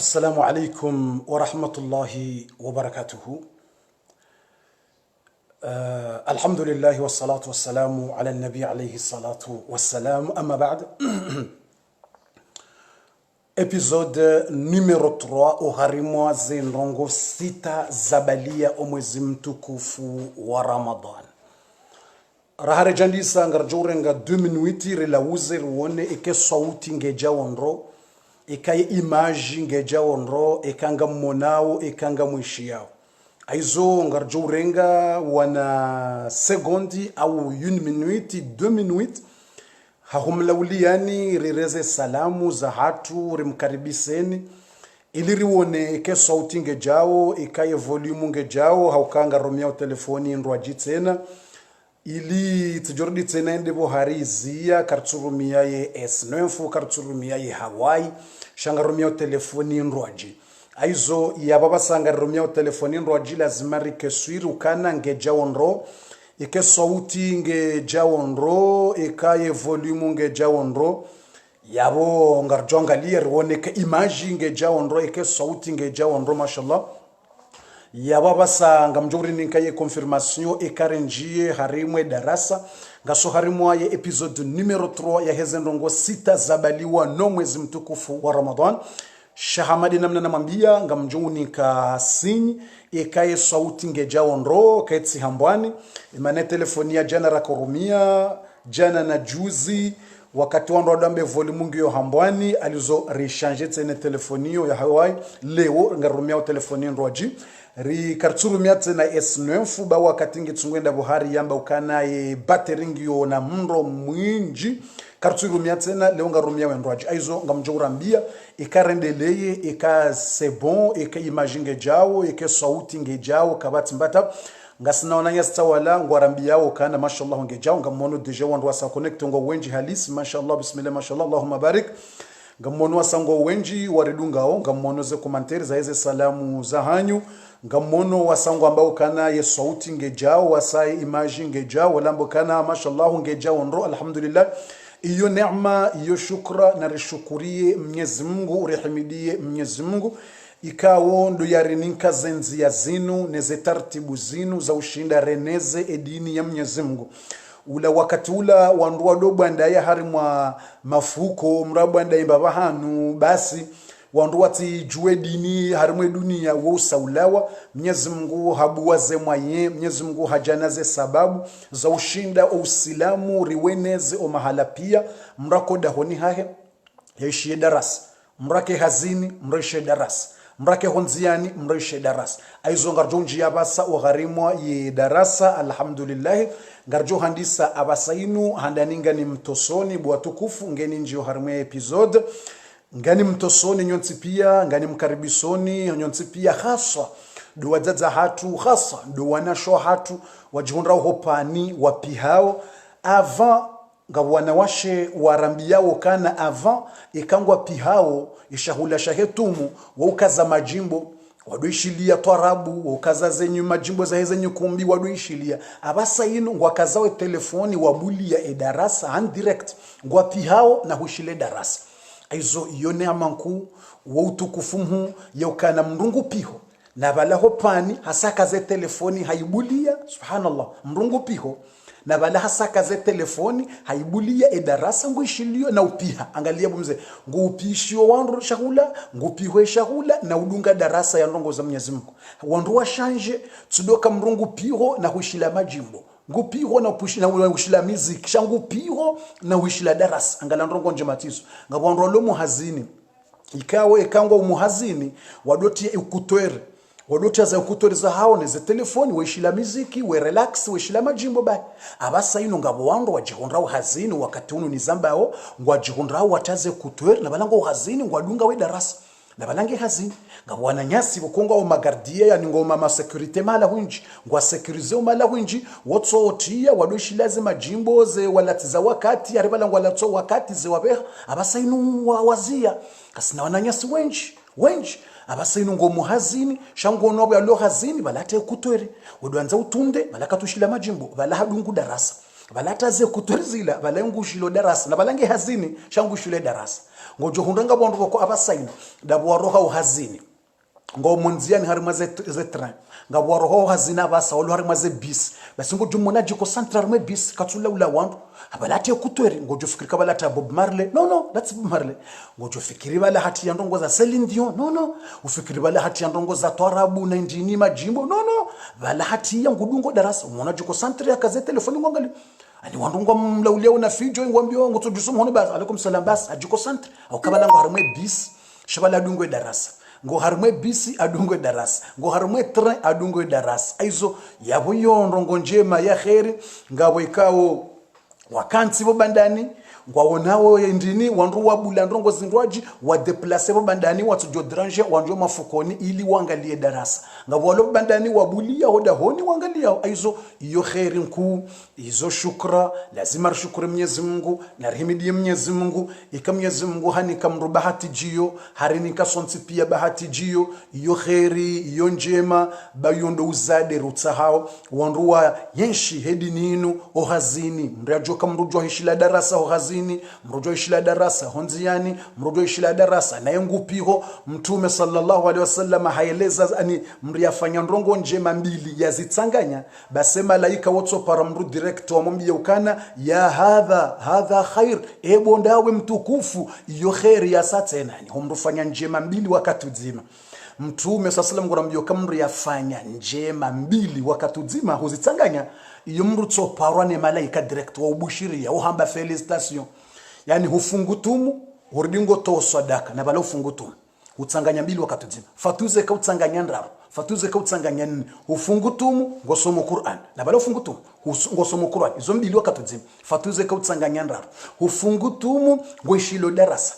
السلام عليكم ورحمة الله وبركاته. الحمد لله والصلاة والسلام على النبي عليه الصلاة والسلام. أما بعد Episode numéro 3 Uharimwa zenrongo sita zabalia omwezi mtukufu wa Ramadan. Rahare jandisa ngarjorenga 2 minuti relauze ruone eke sauti ngeja onro ekaye image ngeja onro ekanga monao ekanga mwishi yao. Aizo ngarjorenga wana sekondi au 1 minuti 2 minuti hahumlauliani rireze salamu za hatu rimkaribiseni ili riwone eke sauti ngejao ekaye volume ngejao haukanga romia telefoni ndwaji tena ili tujordi tena ndebo harizia karturumia ye S9 karturumia ye Hawaii shangarumia telefoni ndwaji aizo ya baba sangarumia telefoni ndwaji lazima rikeswiri ukana ngejao ndro ike sauti ngejao ndro ekaye volume ngejao ndro yabo ngarjongalia riwoneke image ngejao ndro ike sauti ngejao ndro mashallah yaba basa ngamjuri ninkaye confirmation ekarenjie harimwe darasa ngaso harimwa ye episode numero 3 ya hezendongo sita zabaliwa no mwezi mtukufu wa Ramadan. Shahamadi namna namambia ngamjuni ka sinyi ekaye sauti ngejao ndro kaitsi hambwani imane telefonia jana rakorumia jana na juzi wakati wando dambe volume ngyo hambwani alizo rechange tene telefonio ya Hawaii leo ngarumia telefonio ndroji ri karturumia tena S9 ba wakati ngitsungwenda buhari yamba ukana ye battery ngyo na mndo mwinji karturumia tena leo ngarumia wendroji aizo ngamjurambia ikarendeleye ika c'est bon ika image ngejao ika sauti ngejao kabati mbata ngasinaona yasta wala ngwarambia ukana mashallah ngejao ngamono deja wandu wasa connect ngo wenji halisi mashallah bismillah mashallah allahumma barik ngamono wasango wenji waridungao ngamono ze commentaire za hizo salamu za hanyu ngamono wasango ambao kana ye sauti ngejao wasai image ngejao lambo kana mashallah ngejao ndo alhamdulillah iyo neema iyo shukra na rishukurie Mwenyezi Mungu urihimidie Mwenyezi Mungu ikawo ndo yarininka zenzi ya zinu neze tartibu zinu za ushinda reneze edini ya Mwenyezi Mungu ula wakati ula wandu wadogo ndaya harimwa mafuko mrabanda imbaba hanu basi wandu wati juwe dini harimwe dunia wo saulawa Mwenyezi Mungu habuwaze mwaye Mwenyezi Mungu hajanaze sababu za ushinda uislamu riweneze o mahala pia mrako dahoni hahe yaishie darasa mrake hazini mrishe darasa mrake honziani mrishe darasa aizo ngarjo njia basa ogharimwa ye darasa alhamdulillah ngarjo handisa abasainu handaninga ni mtosoni bwatukufu ngeni njio harimwe episode ngani mtosoni nyonsi pia ngani mkaribisoni nyonsi pia haswa do wajaza hatu hasa do wanasho hatu wajihunra hopani wapihao avant ngabwana washe warambiao kana avant ikangwa pihao ishahula shahetumu waukaza majimbo waduishilia twarabu waukaza zenyu majimbo za hezenyu kumbi waduishilia abasa ino ngwakazawe telefoni wabulia edarasa and direct ngwa pihao na hushile darasa aizo iyo neema nkuu wa utukufu yaukana mrungu piho na balaho pani hasaka ze telefoni haibulia subhanallah mrungu piho na bala hasaka ze telefoni haibulia edarasa nguishilio na upiha angalia bumze ngupishio wandu shahula ngupiho shahula na udunga darasa ya ndongo za Mwenyezi Mungu wandu washanje tsudoka mrungu piho na hushila majimbo ngupiho na upushi na ushila muziki shangu piho na ushila darasa angala ndongo nje matizo ngabondro lo muhazini ikawe ekangwa umuhazini wadoti ukutwere wadoti za ukutwere za hao neze telefoni weshila muziki we relax weshila majimbo ba abasa ino ngabo wandu wajihondra uhazini wakati unu nizambao ngwajihondra wataze kutwere na balango uhazini ngwadunga we darasa na balange hazini ngabwana nyasi bukonga o magardia ya ngoma ma security mala hunji ngwa securize mala hunji wotso otia wadoshi lazima jimbo ze walatiza wakati aribala ngwa latso wakati ze wabeha abasainu wazia kasina wananyasi wenji abasainu ngo muhazini shango no bya lo hazini balate kutwere udwanza utunde balakatushila majimbo bala hadungu darasa balata ze kutorizila balengushilo darasa na balange hazini shangushile darasa ngojo hundanga bondu ko abasaina dabo roho hazini ngo munziani hari maze train ngabo roho hazina basa olo hari maze bis basi ngo jumona jiko central me bis katula ula wandu abalate kutweri ngojo fikiri balata Bob Marley no that's Bob Marley ngojo fikiri bala hati ya ndongo za Celine Dion no ufikiri bala hati ya ndongo za Twarabu na Ndini Majimbo no bala hati ya ngudungo darasa mona jiko central ya kaze telefoni ngongali ani wandungo mlaulia una fijo ngwambio ngo tujusumu hono bas alaikum salam bas ajiko central au kabala ngo harumwe bis shabala dungo darasa ngo harumwe bisi adungwe darasa ngo harumwe train adungwe darasa aizo yabo yondo ngo njema ya kheri ngabo ikao wakansi bo bandani ngwawonawo ndini wandu wabula ndongo zindwaji wa deplacer bo bandani watujo dranger wanjo mafukoni ili wangalie darasa ngabo walo bandani wabulia hoda honi wangalia aizo iyo kheri nku izo shukra lazima shukuru Mwenyezi Mungu na rehimidi Mwenyezi Mungu Mwenyezi Mungu hani kamrubahati jio harini kasonti pia bahati jio iyo kheri iyo njema bayondo uzade rutahao wanruwa yenshi hedi ninu ohazini mrajo kamrujwa hishila darasa ohazini mrujwa hishila darasa honziani mrujwa hishila darasa na yengupiho mtume sallallahu alaihi wasallam haeleza ani mriyafanya ndongo njema mbili yazitsanganya base malaika wotso para mru direct wa mwambie ukana ya hadha khair ebo ndawe mtukufu iyo khairi ya satena ni humrufanya njema mbili wakati uzima mtume sallallahu ngorambio kamri yafanya njema mbili wakati uzima huzitsanganya iyo mru tso parwa ne malaika direct wa ubushiria uhamba felicitation yani hufungutumu hurdingo to sadaka na bala ufungutumu utsanganya mbili wakati uzima fatuze ka utsanganya ndaro fatuze ka utsanganya ufungutumu ngosomo Qur'an na bala ufungutumu ngosomo Qur'an izo mbili wakati uzima fatuze ka utsanganya ndaro ufungutumu ngoishilo darasa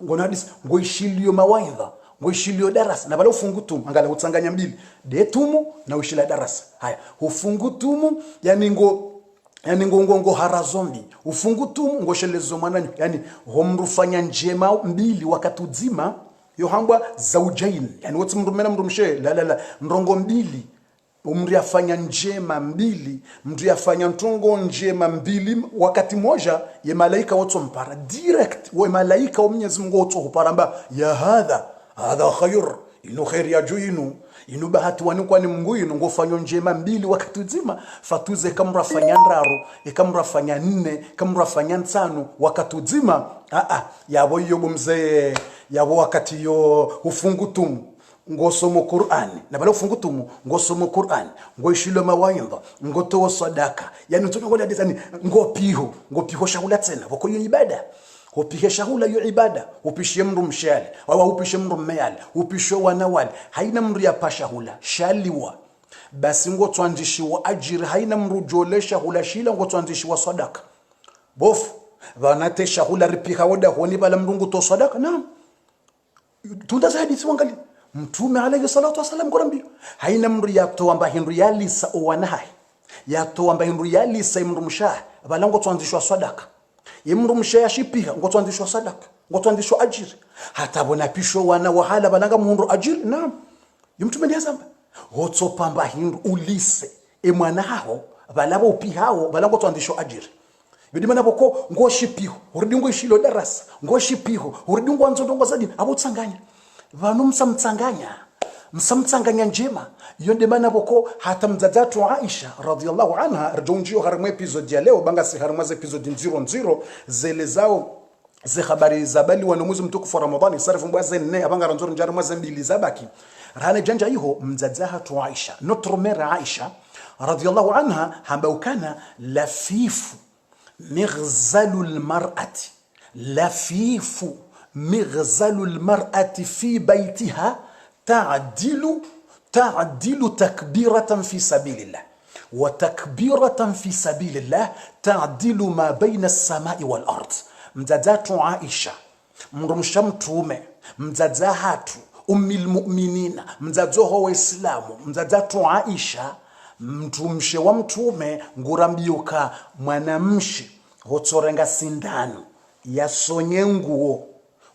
ngonadis ngoishilio mawaidha ngoishilio darasa na bala ufungutumu angala utsanganya mbili detumu na ushila darasa haya ufungutumu yani ngo harazombi ufungutumu ngoshelezo mwananyu yani homrufanya njema mbili wakati uzima yohangwa zaujain yani wote mrumena mrumshe la ndongo mbili umri afanya njema mbili mri afanya ntongo njema mbili wakati moja ye malaika wote mpara direct we malaika wa Mwenyezi Mungu wote uparamba ya hadha khair ino khair ya juinu ino bahati wanikwa ni Mungu ino ngofanya njema mbili wakati uzima fatuze kamra fanya ndaro ikamra fanya 4 kamra fanya 5 wakati uzima yabo yobo mzee yabo wakati yo ufungutumu ngosomo Qur'ani na bala ufungutumu ngosomo Qur'ani ngoishilo mawaidha ngotoa sadaka yani mtoto ngoja disani ngopiho shahula tena wako hiyo ibada upihe shahula hiyo ibada upishie mru mshale au upishe mru mmeale upisho wanawali haina mru ya pashahula shaliwa basi ngotwanzishiwa ajiri haina mru jolesha hula shila ngotwanzishiwa sadaka bofu vanate shahula ripiha wada honi bala mrungu to sadaka naam tunda hadithi wangali mtume alayhi salatu wasallam gorambio haina mru ya to amba hindu yalisa owanahai ya to amba hindu yalisa mru mshah bala ngotwanzishwa sadaka imru mshaya shipiha ngotwanzishwa sadaka ngotwanzishwa ajiri hata bona pisho wana wahala balanga mundu ajiri naam yumtume ndiyazamba hotso pamba hindu ulise emwana hao balabo upihao balanga ngotwanzishwa ajiri bidimana boko ngoshipiho urudingo ishilo darasa ngoshipiho urudingo anzondongo zadi abotsanganya vanu msamtsanganya njema yonde mana boko hata mzadzatu Aisha radhiyallahu anha rjonjio harimo episode ya leo banga si harimo episode 00 zele zao ze habari zabali wanomuzi mtukufu wa Ramadhani sarifu mbwaze nne abanga ranzoro njari mwaze mbili zabaki rana janja iho mzadzatu Aisha notre mère Aisha radhiyallahu anha hamba ukana lafifu مغزل المرأة في بيتها تعدل تكبيرة في سبيل الله وتكبيرة في سبيل الله تعدل ما بين السماء والأرض مزادات عائشة مرمشمتومة مزادات أم المؤمنين مزادوه وإسلام مزادات عائشة mtumshe wa mtume ngurambiuka mwanamshi hotsorenga sindano yasonye nguo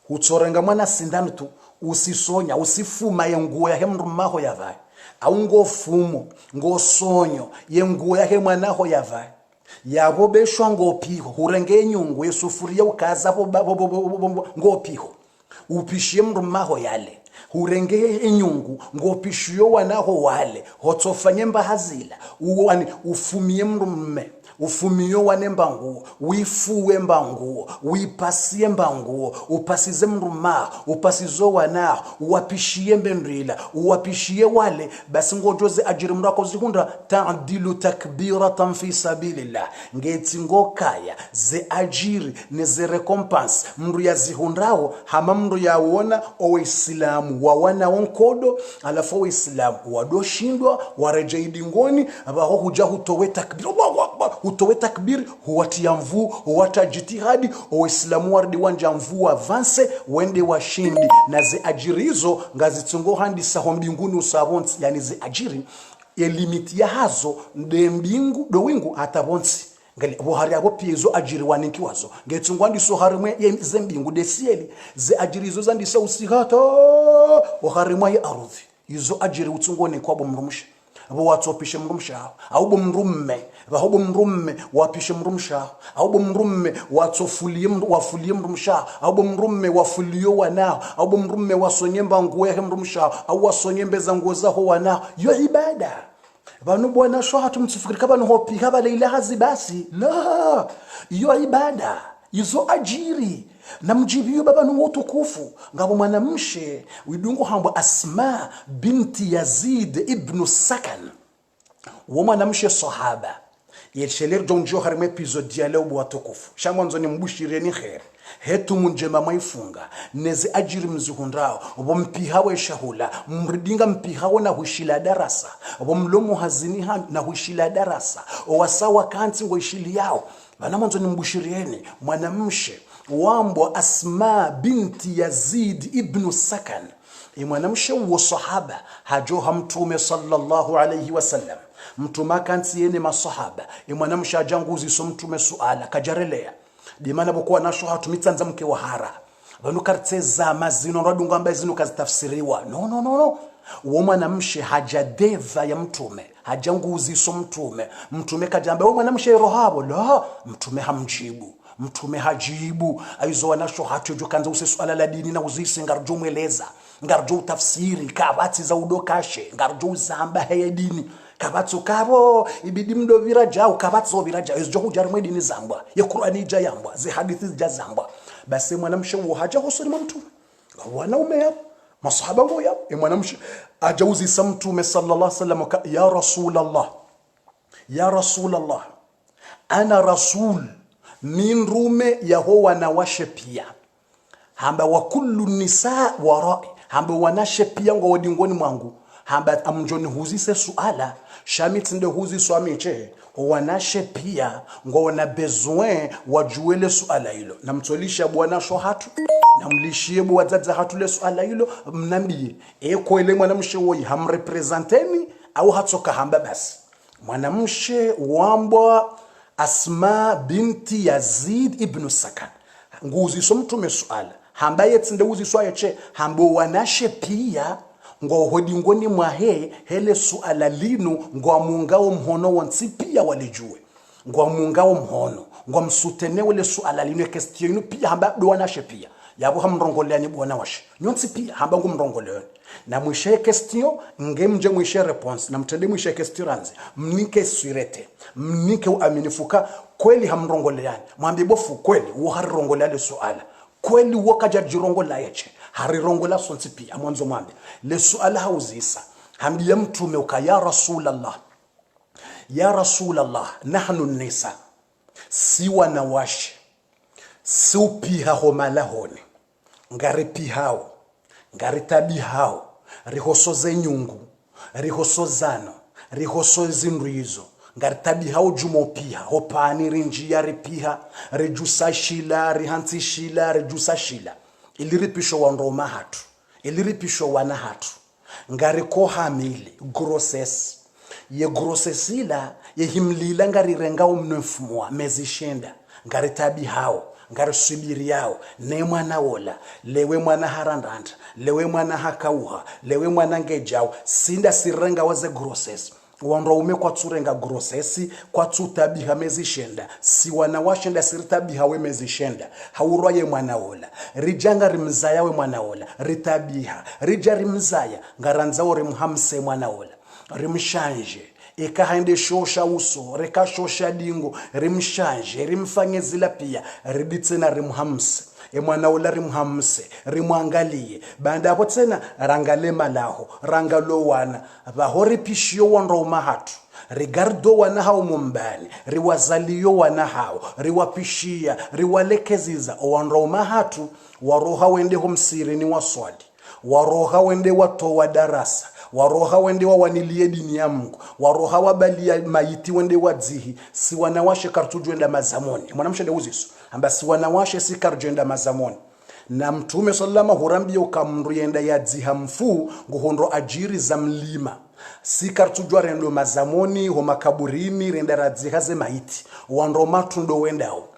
hutsorenga mwana sindano tu usisonya usifuma yenguo ya hemru maho yavae au ngofumo ngosonyo yenguo ya hemwana ho yavae yabo beshwa ngopiho hurenge nyungu yesufuria ukaza ngopiho upishie mrumaho yale hurenge enyungu ngopishiyo wanaho wale hotofanye mbahazila uwani ufumie mrumme ufumiyo wanemba nguo wifuwe mbanguo wipasie mbanguo upasize mruma upasizo wana uwapishie mbendrila uwapishie wale basi ngojoze ajiri mrako zikunda ta'dilu takbiratan fi sabilillah ngeti ngokaya ze ajiri ne ze recompense mru ya zihundrao hama mru ya wona o islamu wa wana onkodo alafu o islamu wadoshindwa wareje idingoni abaho huja hutowe takbir utowe takbir huwatia mvu huwata jitihadi waislamu wardi wanja mvu avance wende washindi na ze ajiri hizo ngazitungo handi saho mbinguni usabonsi yani ze ajiri limiti ya hazo nde mbingu do wingu hatabonsi ngali bohari abo piezo ajiri waninki wazo ngetungwa ndiso harimwe ye mbingu desieli ze ajiri hizo zandisa usihata boharimwe ya ardhi hizo ajiri utungone kwabo mrumusha abo watopishe mrumsha au bo mrumme bahobo mrumme wapishe mrumsha au bo mrumme watofulie wafulie mrumsha au bo mrumme wafulio wana au bo mrumme wasonyemba nguo ya mrumsha au wasonyembe za nguo zaho wana yo ibada banu bwana sho hatumtsifikiri kabano hopi kaba leila hazi basi la yo ibada izo ajiri na mjibiyo baba nutukufu ngabo mwanamshe widungu hambo Asma binti Yazid ibn Sakan wo mwanamshe sahaba yesheler jonjo harime episode ya leo bwatukufu shamwanzo ni mbushire ni khair hetu munjema maifunga neze ajiri mzuhundrao bo mpiha we shahula mridinga mpiha na hushila darasa bo mlomo hazini na hushila darasa owasawa kanti ngo ishili yao bana mwanzo ni mbushirieni mwanamshe wambo Asma binti Yazid ibn Sakan mwanamshe wa sahaba hajoha mtume sallallahu alayhi wasallam mtuma kanti yene masahaba mwanamshe ajanguzi so mtume suala kajarelea dimana bokuwa nasho hatumitsanza mke wa hara banu karteza mazino radunga ambaye zino kazitafsiriwa no uwo mwanamshe hajadeva ya mtume hajanguzi so mtume kajamba uwo mwanamshe rohabo la mtume hamjibu mtume hajibu aizo wanasho hatujo kanza use swala la dini na uzisi ngarjo mweleza ngarjo tafsiri kabati za udokashe ngarjo zamba heye dini kabatu kabo ibidi mdovira jao kabatu vira jao izo hujarmwe dini zambwa ya Qur'ani jayambwa zi hadithi jazambwa basi mwanamshe wo haja husuni mtume wanaume ya masahaba ngo ya mwanamshe ajauzi samtume sallallahu alaihi wasallam ya rasulallah ana rasul min rume yaho wanawashe pia hamba wa kullu nisa warai hamba wanashe pia ngo wadingoni mwangu hamba amjoni huzise suala shamit nde huzi swamiche wanashe pia ngo wana besoin wajuele suala hilo namtolisha bwana sho hatu namlishie bwazaza hatu le suala hilo mnambie kwele mwanamshe woi hamrepresenteni au hatoka hamba basi mwanamshe wambwa Asma binti Yazid ibn Sakan nguzi so mtume suala hamba yetsinde uzi swaye che hambo wanashe pia ngo hodingoni mwahe hele suala linu ngo mungao mhono wansi pia walijue ngo mungao mhono ngo msutene wele suala linu question pia hamba do wanashe pia yabo hamrongoleani bwana washe nyonsi pia hamba ngo mrongoleani na mwishe question ngemje mwishe response na mtende mwishe question ranze mnike surete mnike uaminifuka kweli hamrongoleani mwambie bofu kweli wo harongoleale suala kweli wo kaja jirongola yeche harirongola sonsi pia mwanzo mwambie le suala hauzisa hambia mtume ukaya rasulallah nahnu nisa si wanawashe si upiha homalahoni ngari pihao ngari tabihao rihoso zenyungu rihoso zano rihoso zinrizo ngari tabihao jumopiha hopani rinjia ripiha rejusa shila rihanti shila rejusa shila iliripisho wandoma hatu iliripisho wana hatu ngari kohamili grosses ye grossesila ye himlila ngari renga umnefumwa mezishenda ngari tabihao ngari subiri yao ne mwana wola lewe mwana harandanda lewe mwana hakauha lewe mwana ngejao sinda sirenga waze grosses wanraume kwa tsurenga grosesi kwa tsutabiha mezishenda si wanawashenda siritabiha we mezishenda haurwaye mwanaola rijanga rimzaya we mwanaola ritabiha rija rimzaya ngaranzao rimhamse mwanaola rimshanje ikahaende shosha uso reka shosha dingo rimshanje rimfanye zila pia riditsena rimhamse mwana rimhamse rimwangalie banda hapo tena rangale malaho rangalo wana bahori pishio wanro mahatu rigardo wana hao mumbani riwazalio wana hao riwapishia riwalekeziza wanro mahatu waroha wende humsiri ni waswadi waroha wende watoa darasa waroha wende wanilie dini ya Mungu waroha wabalia maiti wende wadzihi si wanawashe kartujwenda mazamoni mwanamshende uzisu amba si wanawashe si karjenda mazamoni na mtume sallama hurambia ukamruyenda ya dziha mfu nguhondro ajiri za mlima si kartujwa rendo mazamoni ho makaburini renda radziha ze maiti wandro matundo wendao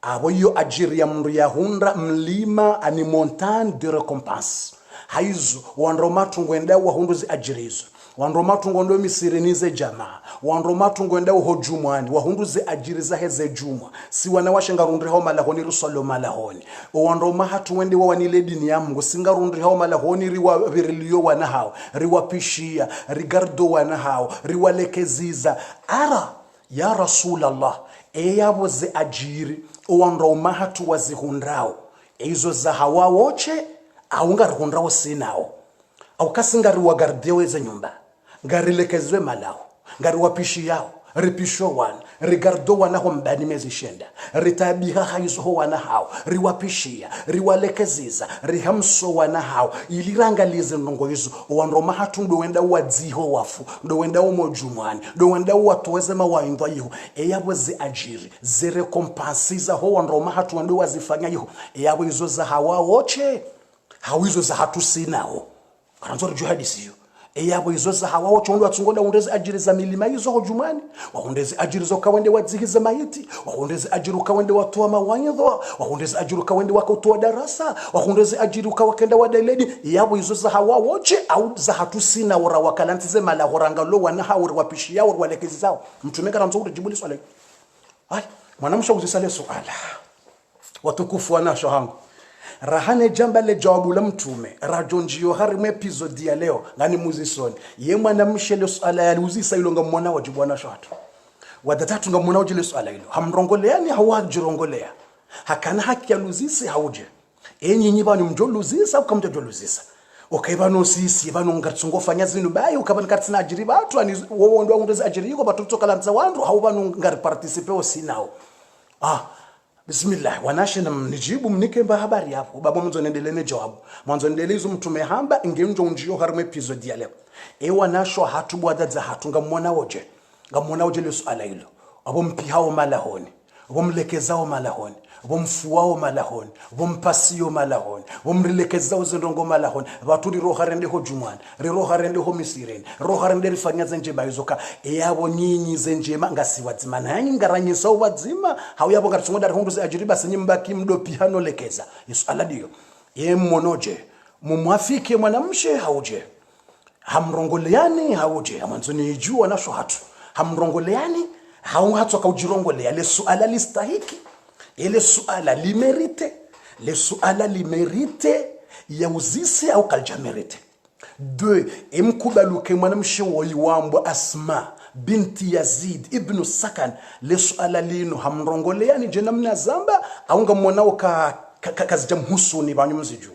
abo yo ajiri ya mru ya hundra mlima ani montagne de récompense haizo wanromatu ngwenda wa hunduzi ajirizo wanromatu ngondo misirinize jamaa wanromatu ngwenda ho jumwani wa hunduzi ajiriza heze jumwa si wanawashenga rundri hao malahoni rusalo malahoni wanroma hatu wende wa wanile dini ya Mungu singa rundri hao malahoni riwa virilio wana hao riwa pishia rigardo wana hao riwa lekeziza ara ya Rasulallah eyabo ze ajiri wanroma hatu wazihundrao eizo za hawa woche au ngarihundrao sinao au kasingari wagardewe ze nyumba ngarilekezwe malao ngari wapishi yao ripisho wana rigardo wana ho mbani mezishenda ritabiha haizo ho wana hao riwapishia riwalekeziza rihamso wana hao ilirangalize ndongo hizo wanroma hatu ndo wenda wadziho wafu ndo wenda umojumwani ndo wenda watoweze mawaindwa yiho eyabo ze ajiri ze recompensiza ho wanroma hatu ndo wazifanya yiho eyabo izo za hawa woche hawizo za hatu sinao karanzori juhadisi hiyo eyabo izo za hawa woche ndo watungoda undeze ajiri za milima hizo ho jumani waundeze ajiri zo kawende wadzihiza maiti waundeze ajiri kawende watoa mawanyidho waundeze ajiri kawende wakotoa darasa waundeze ajiri kawakenda wadailedi eyabo izo za hawa woche au za hatu sina ora wakalantize mala horangalo wana hauri wapishi yao walekezi zao mtume karanzori jibuli swali ai mwanamsha uzisale swala watukufu wana shahangu rahane jamba le jawabu la mtume rajonjio harime episode ya leo ngani muzisoni ye mwana mshele swala ya uzisa ilonga mwana wajibu wana shatu wadatatu nga mwana wajile swala ilo hamrongoleani hawajirongolea hakana haki ya luzisi hauje nyinyi bani mjoluzisa ukamja joluzisa okaibano sisi bano ngatsungo fanya zinu bayo ukabana katsina ajiri batu ani wowo ndo ngondeze ajiri yuko batu kalanza wandu haubano ngari participe osinao Bismillah wanashina mnijibu mnikemba habari hapo baba mwanzo nendelene jawabu mwanzo ndelezo mtume hamba ingemjo unjio harime episode ya leo wanasho hatu bwadaza hatu ngamwana woje le swala hilo abo mpihao malahoni abo mlekezao malahoni abo mfuao malahoni abo mpasio malahoni abo mrilekezao zindongo malahoni baturi roha rende ho jumwana roha rende ho misireni roha rende rifanya zenje bayizoka yabo nyinyi zenjema ngasiwadzima nanyi ngaranyisa ubadzima hauyabo ngatsongoda hunduze ajiriba senyimbaki mdopi hano lekeza yesu aladiyo monoje mumwafike mwanamshe hauje hamrongoleani hauje amanzoni jua nasho hatu hamrongoleani hatu akaujirongolea le suala listahiki ile suala limerite le suala limerite ya uzisi au kaljamerite de imkubaluke mwanamshe waiwambo Asma binti Yazid ibn Sakan le suala lino hamrongoleani je namna zamba au ngamwanao kazijamhusuni banyumziju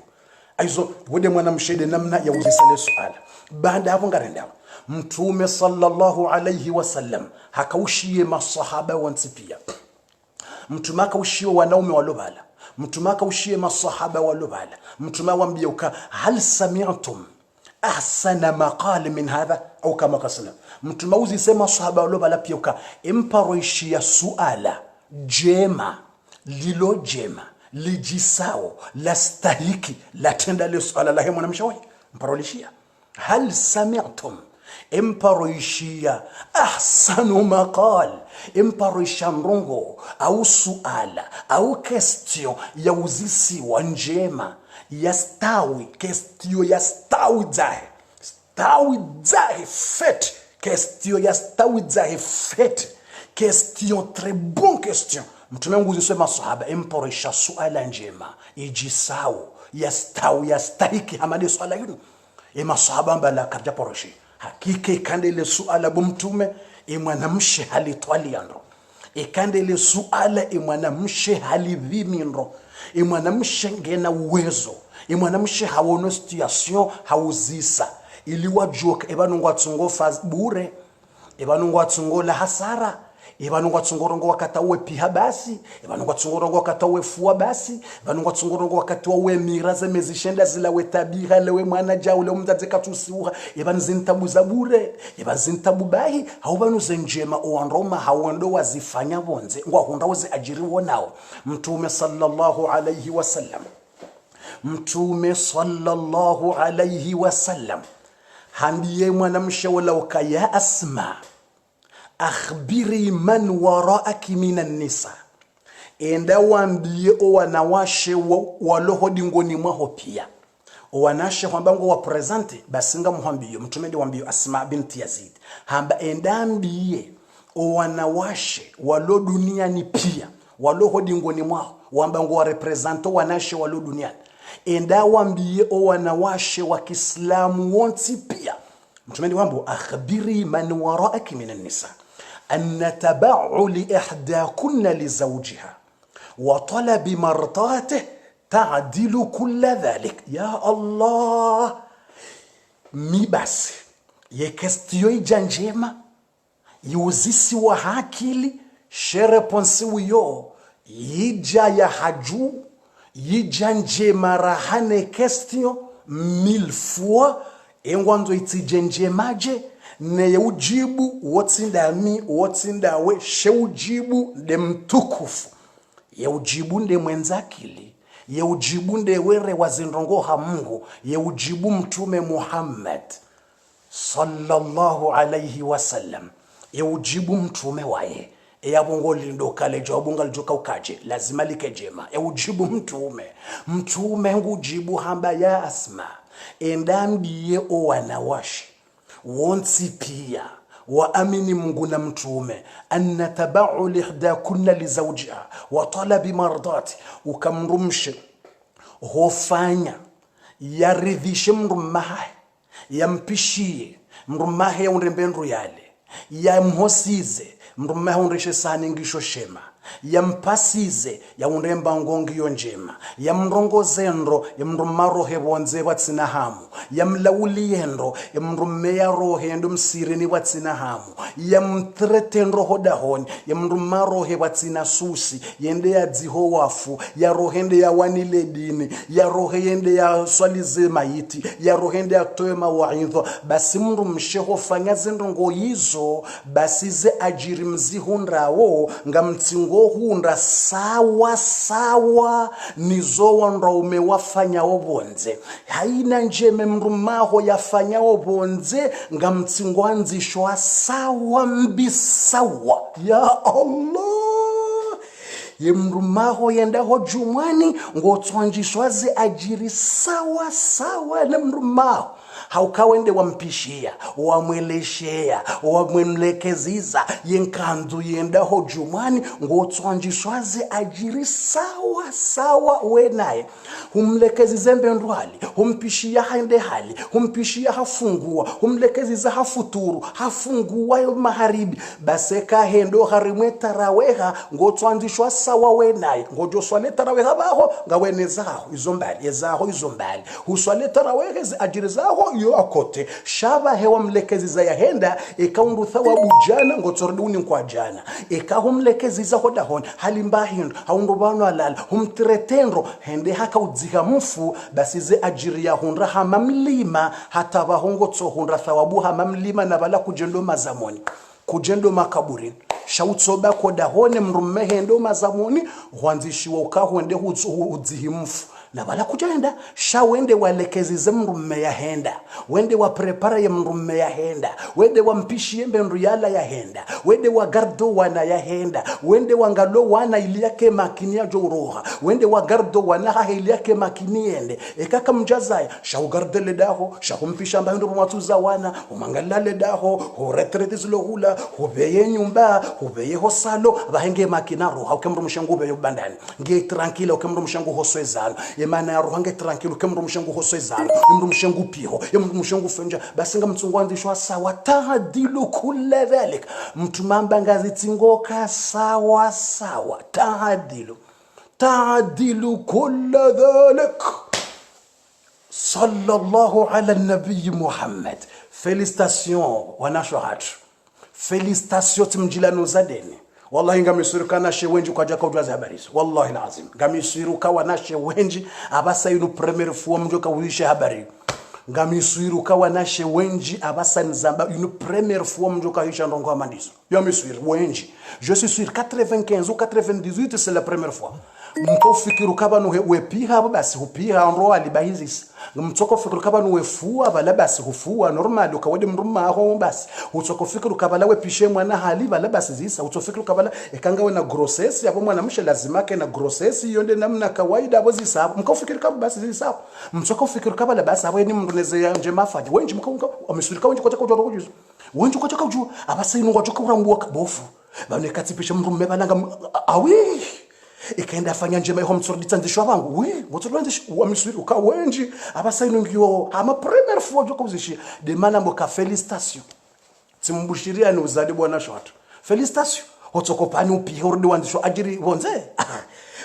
aizo wode mwanamshede namna ya uzisa le suala baada hapo ngarenda mtume sallallahu alayhi wasallam hakaushie masahaba wansipia mtume akaushie wanaume walobala mtume akaushie masahaba walobala mtume wambiuka hal sami'tum ahsana maqal min hadha au kama qasala mtume uzisema sahaba walobala pia imparoishia suala jema lilo jema lijisao la stahiki la tenda le suala la hemo namshawi mparolishia hal sami'tum imparoishia ahsanu maqal imparoisha mrongo au suala au question ya uzisi wa njema yastawi question yastawi zahe fet question ya stawidza hefet, question très bon question. Mtume nguziswe masahaba emporesha suala njema ijisao ya stahiki hamade swala yunu masahaba mbala karja poroshi hakika ikandele suala bumtume mwanamshe halitwali andro ikandele suala mwanamshe halidhiminro mwanamshe ngena uwezo mwanamshe hawono situation hauzisa iliwajoka ebanungwa tsungo faz bure ebanungwa tsungo la hasara ebanungwa tsungorongo wakata we piha basi ebanungwa tsungorongo wakata we fuwa basi ebanungwa tsungorongo wakati we miraze mezishenda zila we tabira lewe mwana jao le umdadze katusiuha ebanzintabu zabure ebanzintabu bahi haubanu zenjema owanroma hawendo wazifanya bonze ngwa hunda wazi ajiri wonao mtume sallallahu alayhi wasallam mtume sallallahu alayhi wasallam handiye mwanamshe wala ukaya Asma akhbiri man waraaki minan nisa enda waambie wanawashe walohodi ngoni mwaho pia wanashe kwambango wa presente basinga muhambiyo mtume ndi waambie Asma binti Yazid hamba enda ambie wanawashe walo duniani pia walohodi ngoni mwaho wambango wa represento wanashe walo duniani enda waambie wanawashe wa Kiislamu wonti pia mtume ndi wambo akhbiri man waraaki minan nisa أن تبعل إحداكن لزوجها وطلب مرضاته تعدل كل ذلك يا الله mi basi yekestiyo ijanjema yuzisi wa hakili shereponsi wiyo yija ya haju yijanjema rahane kestiyo mille fois engwanzo itijenjemaje ne ujibu wotindami wotindawe sheujibu de mtukufu ye ujibu nde mwenzakili ye ujibu nde were wazindongoha Mungu ye ujibu mtume Muhammad sallallahu alayhi wasallam ye ujibu mtume wae eyabongo lindo kale jobunga lijoka ukaje lazima likejema ye ujibu mtume ngujibu hamba ya Asma endambiye wanawashe wonsi pia waamini Mungu na mtume anna tabau lihdakunna lizawjiha wa talabi mardati ukamrumshe hofanya yaridhishe mrumahe yampishie mrumahe ya unrembendru yale ya mhosize mrumahe unreshe saningisho shema yampasize ya unremba ngongiyo njema ya mrongozendro ya mrumaro hebonze watsina hamu ya mlauliendro ya mrumeya rohendo msireni watsina hamu ya mtretendro hodahoni ya mrumaro he watsina susi yende ya dziho wafu ya rohende ya wanile dini ya rohende ya swalize maiti ya rohende ya toe mawaidho basi mrumsheho fanya zendrongo hizo basi ze ajiri mzihundrawo ngamtsingo hunda sawa nizo wandra umewafanya obonze haina njeme mrumaho yafanya obonze ngamtsingwanzishwa sawa mbisawa ya Allah ye mrumaho yenda ho jumwani ngotswanjishwaze ajiri sawa na mrumaho haukawende wampishia wamweleshea wamwemlekeziza yenkanzu yenda ho jumani ngotswanjishwaze ajiri sawa wenaye humlekezize mbendwali humpishia haende hali humpishia hafungua humlekeziza hafuturu hafungua yo maharibi baseka hendo harimwe taraweha ngotswanjishwa sawa wenaye ngojoswale taraweha baho ngawenezaho izombali huswale taraweha ajiri zaho yo akote shaba hewa mlekeziza ya henda ikaundu thawabu jana ngotsorduni kwa jana humlekeziza hodahon halimbahindo haundubano alala humtretendro hende haka udziha mfu basize ajiri ya hundra hamamlima hata bahongo tsohundra thawabu hamamlima na bala kujendo mazamoni kujendo makaburini shautsoba kodahone mrume hendo mazamoni hwanzishiwa ukahwende udzihimfu na bala kujenda sha wende walekezize mrume ya henda wende wa prepare ya mrume ya henda wende wa mpishi yembe nruyala ya henda wende wa gardo wana ya henda wende wa ngalo wana ili yake makini ya joroha wende wa gardo wana ha ili yake makini yende ekaka mjazaya sha ugardele daho sha kumpisha mba ndo mwatuza wana umangalale daho ho retrete zlohula ho beye nyumba ho beye hosalo bahenge makina roha ukemru mshangu be bandani nge tranquille ukemru mshangu hoswezalo yemana ya roha nge tranquille ukemru mshangu hoswezalo imru mshangu piho imru mshangu fenja basinga mtsungwandishwa sawa tahdilu kulla dhalik mtumamba ngazitingoka sawa sawa tahdilu kulla dhalik sallallahu ala nabii Muhammad. Félicitations wanashahad, félicitations timjilano zadeni. Wallahi ngamishiruka nashe wenji kwa jaka ujaza habari. Wallahi lazim ngamishiruka wanashe wenji abasa inu premier fois mjoka uishe habari. Ngamishiruka wanashe wenji abasa nzamba une première fois mjoka uisha ndongo amandizo. Yamishiru wenji. Je suis sûr 95 ou 98 c'est la première fois. Mko fikiru kaba no wepiha basi hupiha ndo alibahizis mtoko fikiru kaba no wefua bala basi hufua normal ukawede mruma aho basi utoko fikiru kaba la wepishe mwana hali bala basi zisa utoko fikiru kaba la ekanga we na grossesse hapo mwana mshe lazima ke na grossesse hiyo ndio namna kawaida hapo zisa mko fikiru kaba basi zisa mtoko fikiru kaba la basi hapo ni mndoneze ya nje mafaje wenji mko amesulika wenji kwa chakao kujuzo wenji kwa chakao kujuzo abasa inu kwa chakao urambua kabofu bane katipisha mrume balanga awi ikaenda fanya njema iho mtsurditsa ndishwa bangu we mutsurwandish wa misuri uka wenji abasaino ngyo ama premier fois joko uzishi de mana mboka félicitations timbushiria ni uzadi bwana shot félicitations hotsokopani upi hordi wandisho ajiri bonze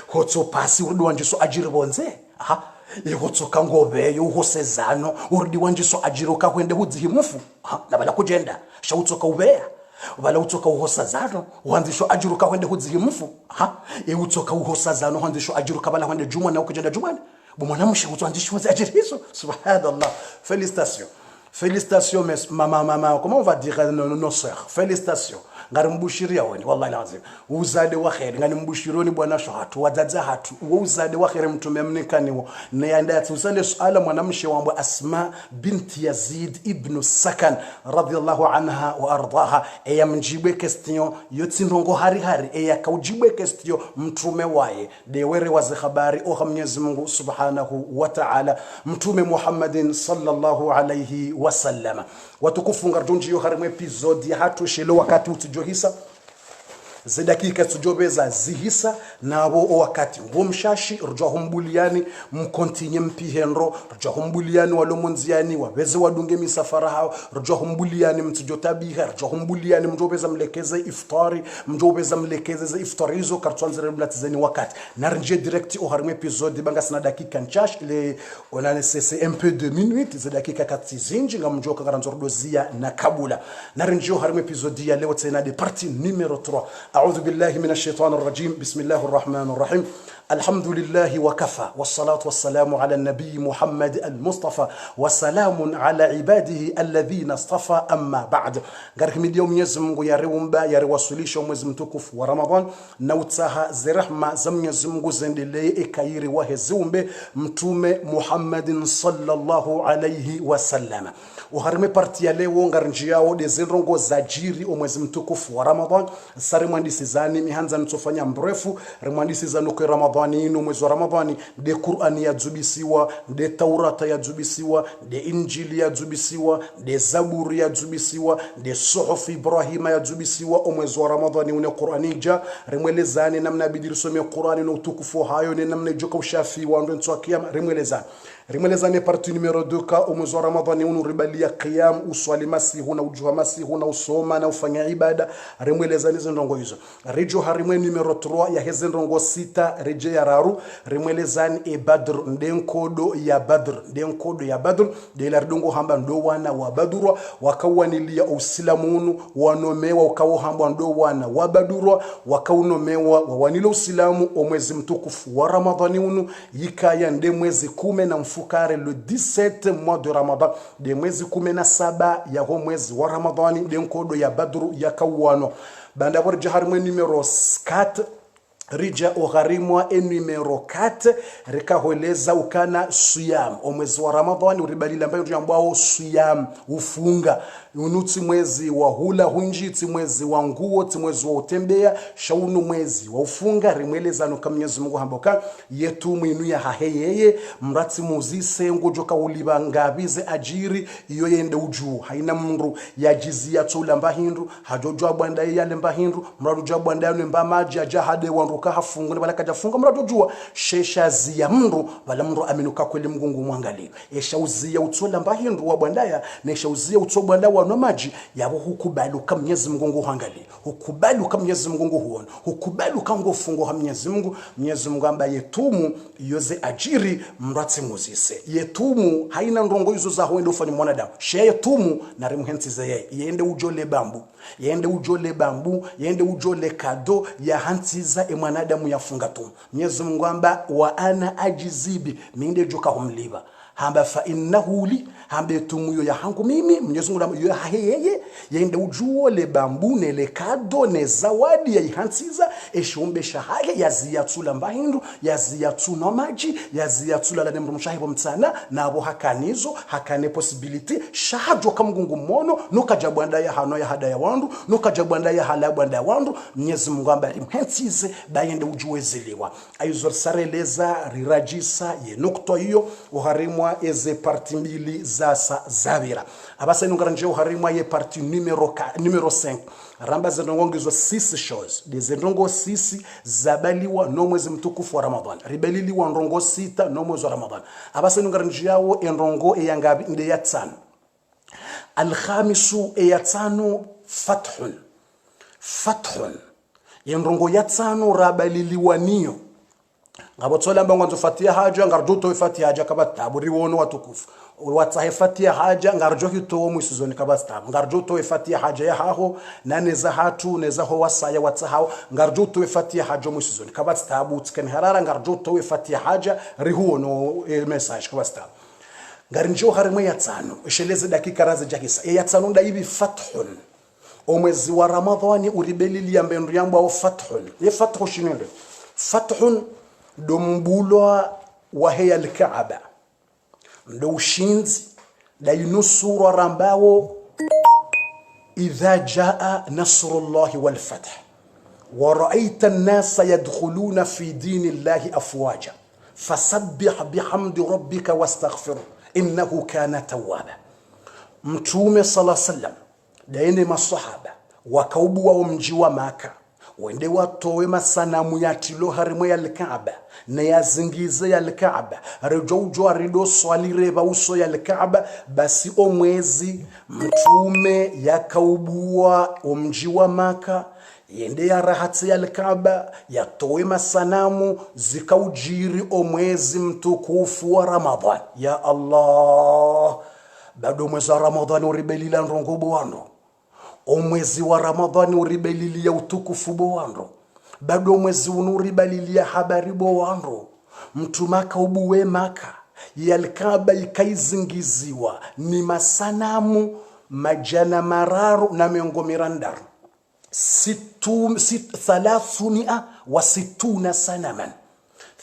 hotsopasi urdi wandiso ajiri bonze aha ihotsoka ngobe yo hosezano urdi wandiso ajiro ka kwende hudzihimufu nabala kujenda shautsoka ubea wala utoka uhosazano wandisho ajuruka wende hudzihimufu utoka uhosazano wandisho ajuruka bala wende juma na ukujenda jumani bomwana mushi utwandisho ajirizo subhanallah. Félicitations mes mama comment on va dire nos sœurs, félicitations ngarimbushiriya woni wallahi lazim uzade wa khair nganimbushironi bwana shahatu wadadza hatu uzade wa khair mtume mnikaniwo ne yanda tusale suala mwanamshe wambo Asma binti Yazid ibn Sakan radiyallahu anha wa ardaha eyamjibwe question yotsindongo hari eyakaujibwe question mtume waye de were wazi habari o Mwenyezi Mungu subhanahu wa ta'ala mtume Muhammadin sallallahu alayhi wasallam watukufu ngarjonji yo harimwe episode ya hatu shelo wakati utijohisa zidakika tujobeza zihisa nabo wakati ngomshashi rujahumbuliani mkontinye mpihenro rujahumbuliani walomonziani wabeze wadunge misafara hao rujahumbuliani mtujotabiha rujahumbuliani mjobeza mlekeze iftari mjobeza mlekeze za iftari hizo kartwanzere mlatizeni wakati narnje direct o harimwe episode banga sina dakika nchash ile onane c'est un peu de minutes za dakika katizinji ngamjoka karanzordo zia na kabula narnje o harimwe episode ya leo tena de partie numero 3. أعوذ بالله من الشيطان الرجيم بسم الله الرحمن الرحيم الحمد لله وكفى والصلاة والسلام على النبي محمد المصطفى وسلام على عباده الذين اصطفى أما بعد غارك مليوم يزمغو ياريومبا ياريواسوليشو مزمتكف ورمضان نوتساها زرحمة زم يزمغو زندلي إكايري وهزومبي متوم محمد صلى الله عليه وسلم uharime parti ya leo ngarinjiao de zinrongo zajiri omwezi mtukufu wa Ramadhan sarimwandisi zani mihanza nitofanya mrefu rimwandisi zanu kwa Ramadhani ino mwezi wa Ramadhani de Qur'ani ya dzubisiwa de Taurata ya dzubisiwa de Injili ya dzubisiwa de Zaburi ya dzubisiwa de Suhuf Ibrahima ya dzubisiwa omwezi wa Ramadhani une Qur'ani ja rimwelezani namna bidirisome Qur'ani no utukufu hayo ni namna joka ushafi wa ndo ntwakia rimwelezani parti numero 2 ka omwezi wa Ramadhani unu ribalia qiyam uswali masihu na ujuha masihu na usoma na ufanya ibada rimwelezani zindongo hizo rijo harimwe numero 3 ya hezi ndongo 6 reje ya raru rimwelezani e Badr ndenkodo ya Badr de la rdongo hamba ndo wana wa Badurwa wakawanilia usilamunu wanomewa ukawo hamba ndo wana wa Badurwa wakaunomewa wawanilo usilamu omwezi mtukufu wa Ramadhani unu yikaya nde mwezi 10 na mfukare le 17 mois de Ramadan de mwezi 17 ya ho mwezi wa Ramadhani ndenkodo ya Badru ya kawano banda war jaharmwe numero 4 rija ogharimwa enumero 4 rikaholeza ukana siyam omwezi wa Ramadhani uribalila ambayo njambao siyam ufunga unutsi mwezi wa hula hunji tsi mwezi wa nguo tsi mwezi wa utembea shaunu mwezi wa ufunga rimweleza no Mwenyezi Mungu hamboka yetu mwinu ya haheyeye mratsi muzise ngojoka uliba ngabize ajiri iyo yende uju haina mndu yajizia tula mbahindu hajojwa bwanda yale mbahindu mradu bwanda yale mba maji ajahade wanduka hafungu bala kajafunga mradu jua shesha zia mndu bala mndu aminuka kweli mgungu mwangalio eshauzia utula mbahindu wa bwandaya na eshauzia utso bwanda no maji yabo hukubaluka Mwenyezi Mungu huangalie hukubaluka Mwenyezi Mungu huona hukubaluka ngofungo ha Mwenyezi Mungu amba yetumu yoze ajiri mratsi muzise yetumu haina ndongo hizo za hoendo ufanye mwanadamu she yetumu na rimhensize yeye yende ujole bambu yende ujole kado ya hansiza mwanadamu yafunga tu Mwenyezi Mungu amba wa ana ajizibi minde joka humliba hamba fa innahu li hamba tumuyo ya hangu mimi Mwenyezi Mungu yo haheye yende ujuo le bambu ne le kado ne zawadi ya ihansiza eshombe shahaye yaziyatula mbahindu yaziyatuna maji yaziyatula la nemru mushahibo mtsana nabo hakanizo hakane possibility shahajo kamgungu mono nokajabwanda ya hano ya hada ya wandu nokajabwanda ya hala bwanda ya wandu Mwenyezi Mungu amba imhensize bayende ujuwe ziliwa ayuzor sareleza rirajisa ye nokto hiyo uharimwa eze parti mbili zasa zavira abasa nungaranje uharimwa ye parti numero 5 ramba zenongongezwa 6 shows dezenongo 6 zabaliwa no mwezi mtukufu wa Ramadhan ribeliliwa ndongo 6 no mwezi wa Ramadhan abasa nungaranje yawo endongo eyangabi inde ya 5 alkhamisu ya 5 fathun yendongo ya 5 rabaliliwa niyo ngabotsola mbango nzofatia haja ngarjoto ifatia haja kabatabu riwono watukufu watsahifatia haja ngarjo hito musizoni kabatabu ngarjoto ifatia haja ya haho naneza hatu neza ho wasaya watsahao ngarjoto ifatia haja musizoni kabatabu tsikani harara ngarjoto ifatia haja riwono message kabatabu ngarinjo harimwe ya 5 esheleze dakika raze jakisa ya 5 ndaibi fathun omwezi wa Ramadhani uribelili ambendu yambo au fathun ye fathu shinende fathun dombulwa wa heya al-Kaaba ndo ushinzi da yunusura rambao idha jaa nasrullahi wal fath wa ra'aita an-nasa yadkhuluna fi dinillahi afwaja fasabbih bihamdi rabbika wastaghfir innahu kana tawwaba mtume sallallahu alayhi wasallam daene masahaba wakaubu wa mji wa Maka wende watowe masanamu ya tilo harimwe ya al-Kaaba na yazingize ya al-Kaaba rejojo arido swalireba uso ya al-Kaaba basi omwezi mtume yakaubua omji wa Maka yende ya rahati ya al-Kaaba yatowe masanamu zikaujiri omwezi mtukufu wa Ramadhan ya Allah bado mwezi wa Ramadhan uribelila nrongobo wano omwezi wa Ramadhani uribalilia utukufu bowando bado mwezi unuribalilia habari bowando mtumaka ubuwe Maka yalkaba ikaizingiziwa ni masanamu majana mararu na miongo mirandar 360 sanaman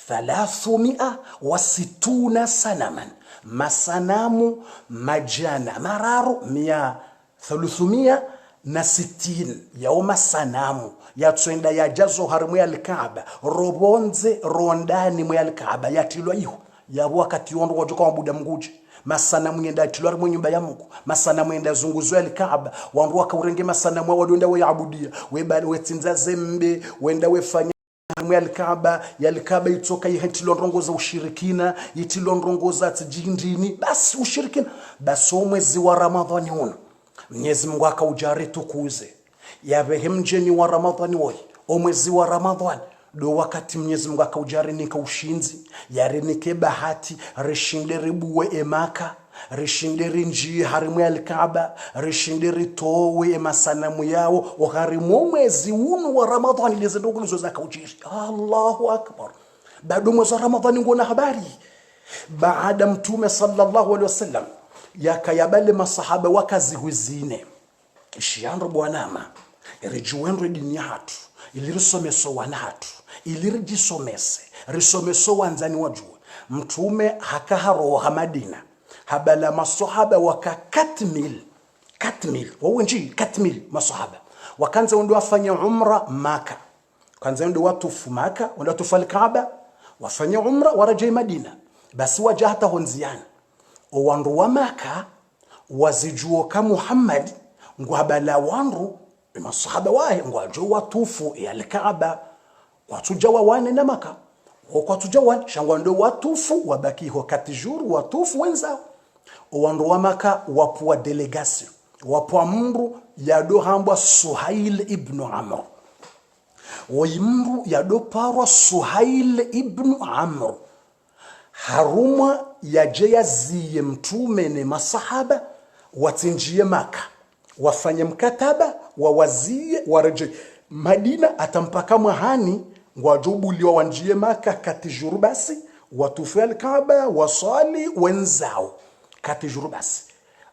360 sanaman masanamu majana mararu 360 yaoma sanamu ya twenda ya jazo harimu ya al-Kaaba robonze rondani mu ya al-Kaaba yatilwa iho ya wakati yondo wajoka wabuda mguje masanamu yenda yatilwa mu nyumba ya Mungu masanamu yenda zunguzo ya al-Kaaba wandu wakaurenge masanamu wadonda wayabudia webali wetinza zembe wenda wefanya mu ya al-Kaaba itoka yihetilo ndongoza ushirikina yitilo ndongoza tijindini basi ushirikina basi mwezi wa Ramadhani uno Mwenyezi Mungu akaujari tukuze yabehe mjeni wa Ramadhani woi omwezi wa Ramadhani do wakati Mwenyezi Mungu akaujari nika ushinzi yarenike bahati rishinde ribuwe Maka rishinde rinji harimu ya al-Kaaba rishinde ritowe masanamu yao oharimu mwezi unu wa Ramadhani lezendogulizo zakaujiri Allahu akbar bado mwezi wa Ramadhani ngona habari baada mtume sallallahu alaihi wasallam yakayabale masahaba wakazi huzine ishiyandro bwanama irijuwenro dini hatu ili risomeso wanatu ili rijisomese risomeso wanzani wajua mtume hakaharoha Madina habala masahaba waka katmil wawenji katmil masahaba wakanza ndo wafanya umra Maka kanza ndo watufu Maka ndo watufu al-Kaaba wafanya umra warajai Madina basi wajahata honziana owandu wa Maka wazijuo ka Muhammad ngwabala wandu masahaba wae ngwajo watufu ya al-Kaaba watujawa wane na Maka watujawa shangwa ndo watufu wabaki ho katijuru watufu wenzao owandu wa Maka wapuwa delegation wapuwa mru yado hambwa Suhail ibn Amr mru yado parwa Suhail ibn Amr haruma yaje ziye mtume ne masahaba watinjie Maka wafanye mkataba wawazie waraje Madina atampaka mahani ngwajubuliwa wanjie Maka katijuru basi watufu al-Kaaba wasali wenzao katijuru basi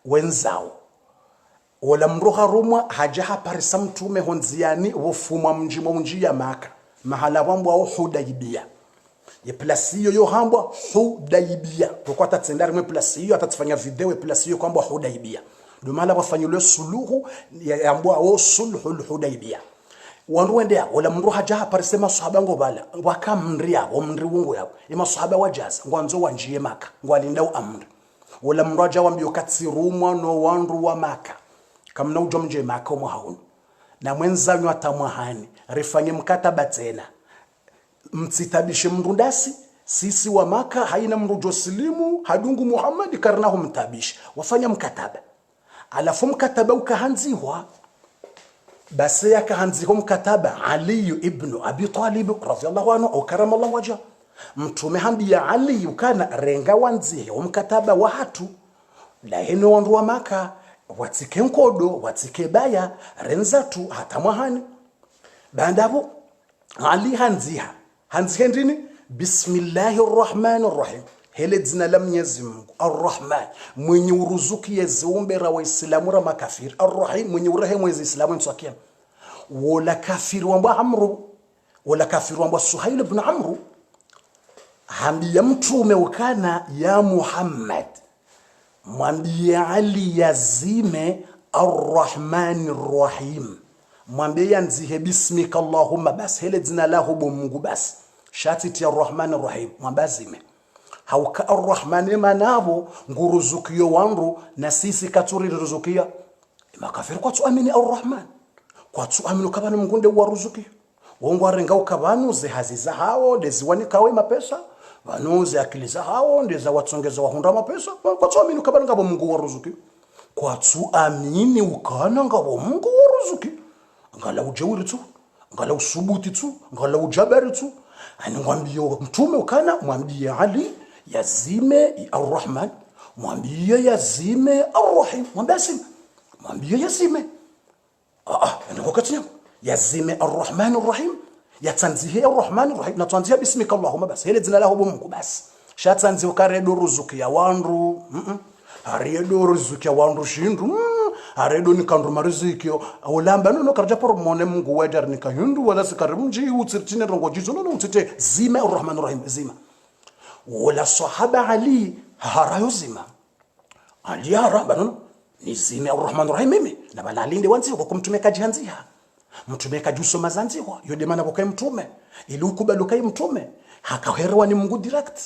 wenzao wala mruha rumwa hajaha parisa mtume honziani wofuma mji ya Maka mahala wambwa wa Hudaibia ye plasiyo yo hambwa Hudaibia kwa tatsendari mwe plasiyo atatfanya video plasiyo kwamba Hudaibia ndo mahala wafanyule suluhu ya ambwa wa sulhul Hudaibia wanruendea wala mruha hajaha parisa masahaba ngobala wakamria omri wungu yao ima sahaba wajaza ngwanzo wanjie Maka ngwalinda amri wala mraja wambio katsirumwa no wanru wa Maka kamna ujomje Maka muhaunu na mwenzanyu atamwahani rifanye mkataba tena mtsitabishe mrundasi sisi wa Maka haina mrujo silimu hadungu Muhammad karnahu mtabishi wafanya mkataba alafu mkataba ukahanziwa basi yakahanziwa mkataba Ali ibn Abi Talib radhiyallahu anhu au karamallahu wajha mtume hambia Ali ukana renga wanzihe mkataba wa hatu la hino wandu wa Maka watike nkodo watike baya renzatu hata mwahani bandabo Ali hanziha ndini bismillahirrahmanirrahim hele dzina la Mwenyezi Mungu arrahman mwenye uruzuki yeziumbe ra waislamu ra makafiri arrahim mwenye urehemu waislamu ntsakia wala kafiri wamba Amru wala kafiri wamba Suhail ibn Amru hambia mtume ukana ya Muhammad mwambie Ali yazime arrahmanirrahim mwambie yanzihe bismika Allahumma bas hele dzina lahu Mungu bas shatiti arrahmanirrahim mwambazime hauka arrahman manabo nguruzukiyo wanru na sisi katuri ruzukia makafiri kwa tuamini arrahman kwa tuamini kabana mngunde wa ruzuki wongo arenga ukabanu ze haziza hao deziwani kawe mapesa vanuze akiliza hao ndeza watsongeza wahunda mapesa kwa tuamini kabana ngabo Mungu wa ruzuki kwa tuamini ukana ngabo Mungu wa ruzuki ngala ujewiri tu ngala usubuti tu ngala ujabari tu ani ngwambio mtume ukana mwambie Ali yazime arrahman mwambie yazime arrahim mwambie yazime ndio katini yazime arrahman arrahim yatanzihe arrahman arrahim na tanzihe bismika Allahumma bas hele dzina lahu Mungu bas shatanzi ukaredo ruzuki ya wandu haredo ruzuki ya wandu shindu haredo nikandu mariziki olamba no karja por mone Mungu wajar nikahindu wala sikarimji utsirtine rongo jizo no utsite zime arrahman arrahim zima wala sahaba Ali harayo zima Ali haraba nizime arrahman arrahim mimi na balalinde wanzi kwa kumtumeka jihanziha mtumeka juso mazanziwa yode mana kwa mtume ili ukubaluka mtume hakaherwa ni Mungu direct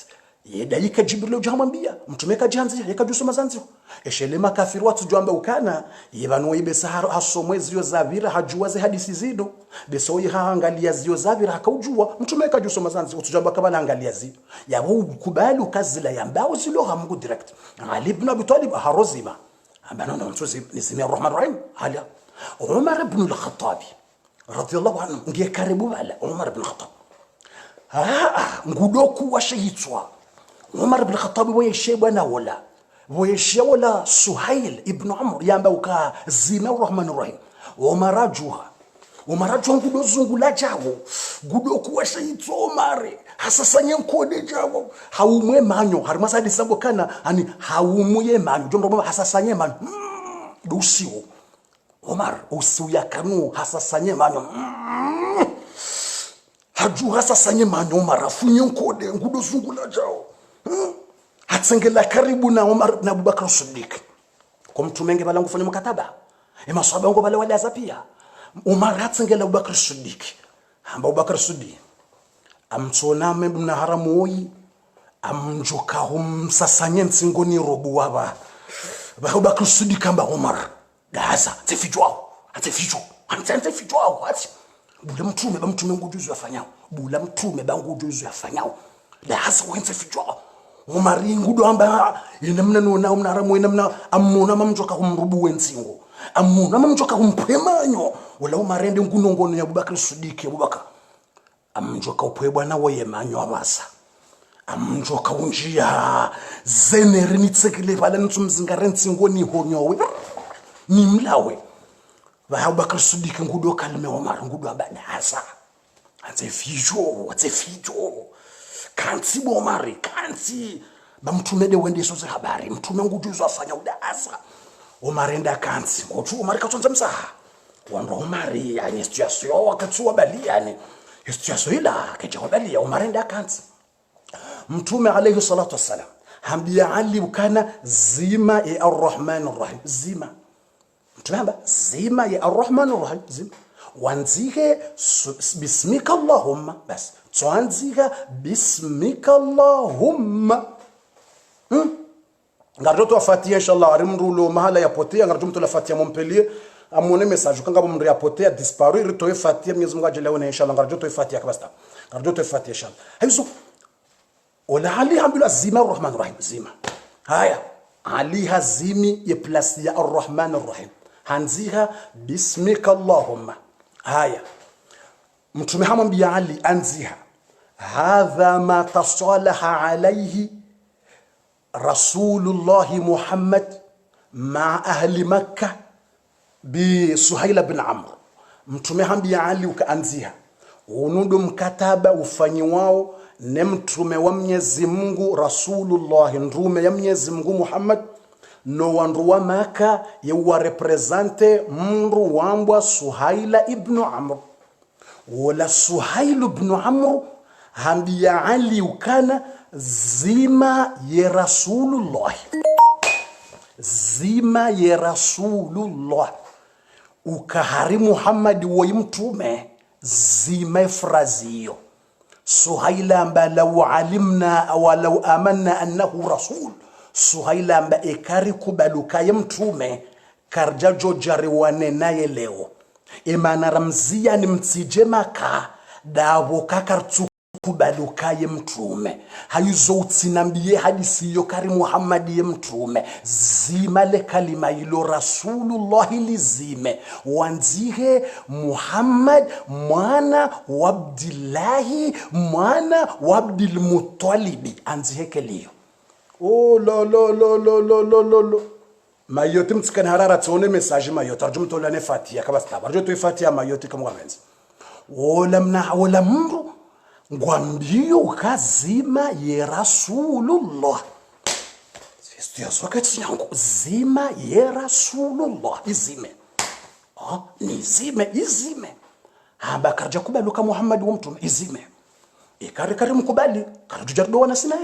yedayika Jibril ujamwambia mtumeka jihanziha yakajuso mazanziwa eshele makafiri watu jamba ukana yebanu ibe sahara hasomwezi yo zavira hajuwaze hadisi zido beso yihangalia zio zavira hakaujua mtumeka juso mazanziwa utujamba kabana angalia zido yabo ukubali ukazila yambao zilo ha Mungu direct Ali ibn Abi Talib harozima abana ndo ntuzi nizimia arrahman arrahim hala Umar ibn al-Khattab radiyallahu anhu ngiye karibu bala Umar ibn al-Khattab ngudoku washayitwa Umar ibn al-Khattab wayeshe bwana wala Suhail ibn Amr yamba uka zima arrahman arrahim umarajuha ngudo zungula jawo ngudoku washayitwa Umar hasasanye nkode jawo haumwe manyo harimasadi sabo kana ani haumwe manyo jondo hasasanye manyo dusiwo Omar usuya kanu hasasanye manyo hajua sasa manyo marafunye nkode ngudo zungula jao hatsengela karibu na Umar na Abubakar Siddiq kwa mtume ngeke balangu fanya mkataba maswahaba ngo bale walaza pia Umar hatsengela Abubakar Siddiq Abubakar Siddiq amtsona mna haramu oyi amjoka humsasanye ntsingoni robu waba Abubakar Siddiq amba Umar gaza tefijwao atefijwa amtefijwao ati bula mtume bamtume ngujuzu yafanyao bula mtume bangujuzu yafanyao la hasa wenze fijwa Umari ngudo amba inamna nona umnaramu inamna amuna mamjoka kumrubu wenzingo amuna mamjoka kumpemanyo wala umarende ngunongono ya Abubakar Siddiq Abubakar amjoka upwe bwana woye manyo abasa amjoka unjia zeneri nitsekile pala ntsumzingarenzingo ni honyowe ni mlawe ba Abubakar Siddiq ngudo kalme Umar ngudo amba hasa anze fijo kanti bomari kanti bamthumele wendiso zehabari mthume ngujuzo afanya udasa Umarenda kanti ngothi Umar katsonza msaha wanda Umari yani situation wakatsuwa bali yani situation ila kejawabali Umarenda kanti mtume alayhi salatu wassalam hambia Ali ukana zima ya Ar-Rahman Ar-Rahim zima mtume zima ya Ar-Rahman Ar-Rahim zima wanzike bismika Allahumma bas tuanzika bismika Allahumma ngarjo to fatia inshallah arimrulo mahala ya potea ngarjo mtu la fatia Montpellier amone message kanga mri ya potea disparu irito fatia Mwenyezi Mungu ajelewe inshallah ngarjo to fatia kabasta ngarjo to fatia inshallah hizo wala ali hamdulillah zima Ar-Rahman Ar-Rahim zima haya ali hazimi ya plus ya Ar-Rahman Ar-Rahim hanziha bismika Allahumma haya mtume hamwambia Ali anziha hadha ma tasalaha alayhi Rasulullah Muhammad ma ahli Makkah bi Suhail bin Amr mtume hamwambia Ali ukaanziha unundo mkataba ufanyi wao ne mtume wa Mwenyezi Mungu Rasulullah ndume ya Mwenyezi Mungu Muhammad no wandu wa Maka yewa represente mru wambwa Suhaila ibn Amr wala Suhail ibn Amr hambia Ali ukana zima ya Rasulullah zima ya Rasulullah ukahari Muhammad wa mtume zima fraziyo Suhaila amba law alimna aw law amanna annahu rasul Suhaila amba ekari kubaluka ya mtume karja jojari wane naye leo imana ramzia ni mtsije Maka dawo kakartu kubaluka ya mtume hayuzo utsinambie hadisi yo kari Muhammad ya mtume zima le kalima ilo Rasulullah lizime wanzihe Muhammad mwana wa Abdillahi mwana wa Abdul Muttalibi anzihe kelio oh lo mayoti mtsikana harara tsone message mayoti arjum tolane fatia kabasta arjo to fatia mayoti kamwenzi wala mru ngwambio kazima ya Rasulullah sio wakati yangu zima ya Rasulullah izime izime hamba karja kubaluka Muhammad wa mtume izime ikari mkubali karjujardo wanasina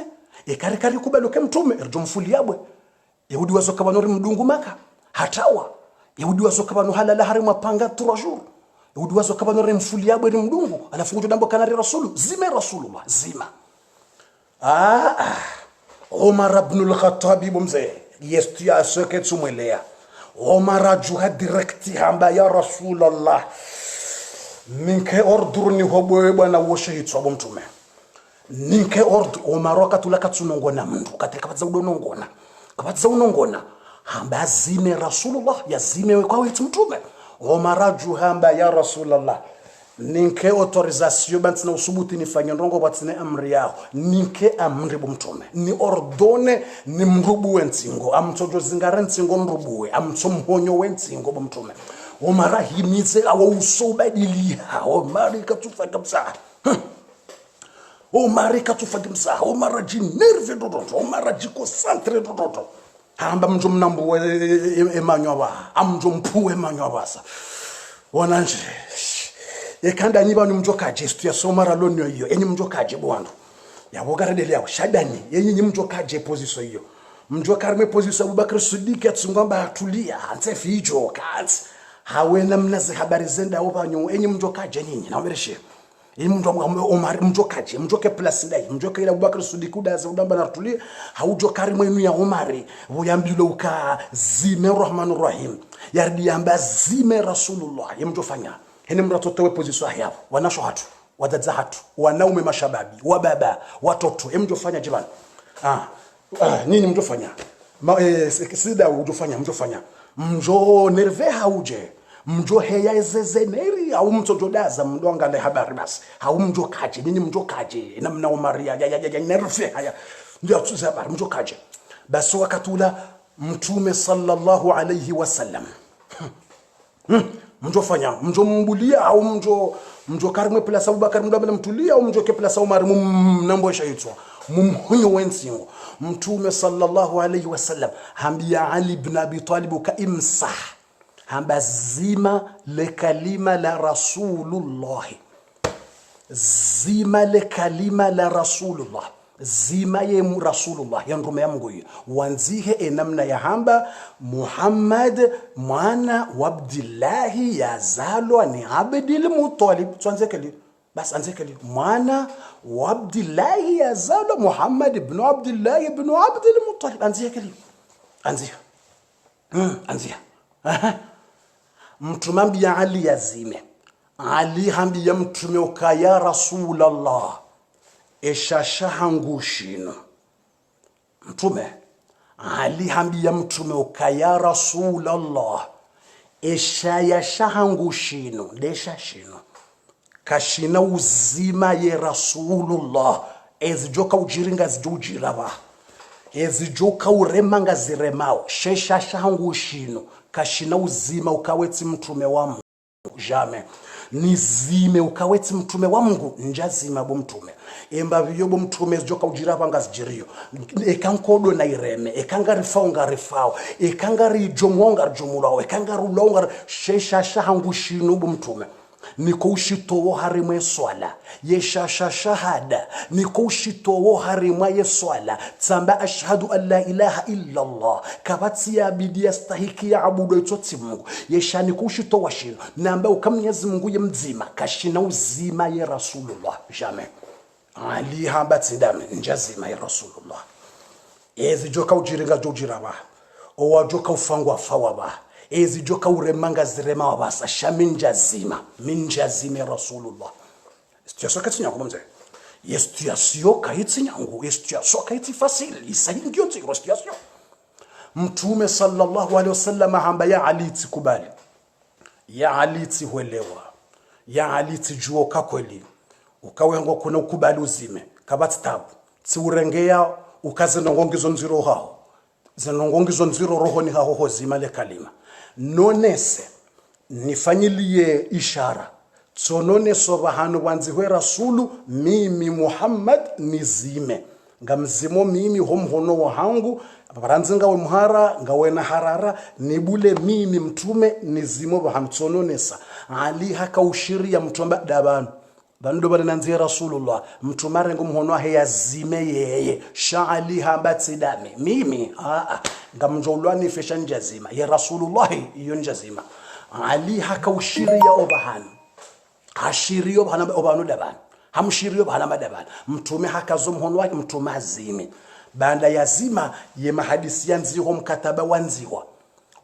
ikari kubaluka mtume arjo mfuliabwe Yahudi wazoka banori mdungu Maka hatawa Yahudi wazoka banu halala harimu apanga turajuru Yahudi wazoka banori mfuliabwe ni mdungu alafu ngujo dambo kanari rasulu zime Rasulullah zima Umar ibn al-Khattab mzee yestu ya soke tsumwelea Umar ajuha direkti hamba ya Rasulullah ninke ordurni hobwe bwana woshehitso mtume ninke ordu Umar wakatulaka tsunongona mndu katika batza udonongona kabatza unongona hamba zime Rasulullah yazime kwa wetu mtume Umar ajuhamba ya Rasulullah ninke autorisation bantsina usubuti nifanya ndongo batsine amri yao ninke amri mtume ni ordone ni mrubu wenzingo amtsojo zingare nzingo mrubuwe amtsomhonyo wenzingo mtume Umar himize awu usobadiliha Umar katufaka msa Umar katufaka msa Umar jinerve dodoto Umar jikosantre dodoto hamba mjo mnambu emanyo aba amjo mpuwe emanyo abasa wananje ekanda nyiba ni mjokaje stu ya somara lonyo hiyo enyi mjokaje bwana ya wogaredele yao shadani yenyi mjokaje position hiyo mjokarme position Abubakar Siddiq atsungamba atulia anse fijo kats hawena mnazi habari zenda obanyo enyi mjokaje nyinyi na umereshe enyi Omar mjokaje mjoke plus ndai mjoke ila Abubakar Siddiq udaza udamba na atulia haujokari mwenu ya Omari boyambilo uka zime Rahmanur Rahim yardi yamba zime Rasulullah yemjofanya hene mratotowe position hapo wanasho hatu wadadza hatu wanaume mashababi wababa watoto mjofanya jibani nini mjofanya sida mjofanya mjo nerve hauje mjo heya ezezeneri au mtojodaza mdongale habari basi au mjo kaje nini mjo kaje namna Omaria ya nerve haya ndio tuza habari mjo kaje basi wakatula mtume sallallahu alayhi wasallam mjofanya mjo mbulia au mjo karimwe place Abubakar mdabana mtulia au mjo ke place Omar mnambo shaitwa mumhunyo wensingo mtume sallallahu alayhi wasallam hambia Ali ibn Abi Talib ka imsah hamba zima le kalima la Rasulullah zima le kalima la Rasulullah zima ye Rasulullah yanrume ya Mungu wanzihe enamna ya hamba Muhammad mwana wa Abdullah yazalwa ni Abdul Muttalib tuanzekeli bas anzekeli mwana wa Abdullah yazalwa Muhammad ibn Abdullah ibn Abdul Muttalib anzekeli anzia mtume ambia Ali yazime Ali hambia mtume ukaya Rasulullah eshasha hangushino mtume Ali hambia mtume ukaya Rasulullah eshaya shahangushino desha shino kashina uzima ye Rasulullah ezijoka ujiringa zijujiraba ezijoka uremanga ziremao shesha shahangushino kashina uzima ukaweti mtume wa Mungu jamais nizime ukaweti mtume wa Mungu njazima bo mtume emba biyobo mtume joka ujiraba ngazijirio ekankodo na ireme ekangari faunga rifao ekangari jomonga jomulawe ekangari longa shesha shahangushino bo mtume niko ushitowo harimwe swala yeshasha shahada niko ushitowo harimwe yeswala tsamba ashhadu an la ilaha illa Allah kabati ya bidi yastahiki ya abudu itoti Mungu yesha niko ushitowo shino namba ukamnyezi Mungu ye mzima kashina uzima ye Rasulullah jamais Ali habati dame njazima ye Rasulullah ezi joka ujiringa jojiraba owa joka ufangwa fawaba ezi joka uremanga zirema wabasa shaminjazima minjazime Rasulullah situation katinyangu mzee situation katinyangu situation kati facile isahingiyo tiro situation mtume sallallahu alaihi wasallam hamba ya Ali tikubali ya Ali tihwelewa ya Ali tijuo kakweli ukawengo kuna ukubali uzime kabati tabu tiurengea ukazinongongizo nziro hao zinongongizo nziro roho ni hao zima le kalima nonese nifanyilie ishara tsonone sobahano wanziwe Rasulu mimi Muhammad nizime ngamzimo mimi homhono wahangu baranzinga we muhara ngawena harara nibule mimi mtume nizimo bahamtsononesa Ali haka ushiria mtumba dabanu bando bana nanzi Rasulullah mtumare ngumhono ahe yazime yeye shaali habati dame mimi ngamjolwani fesha njazima ya Rasulullah iyo njazima Ali haka ushiria obahana hashirio bana obanu dabana hamshirio bana madabana mtume haka zomhono wake mtume azime banda yazima ye mahadisi yanziho mkataba wanziwa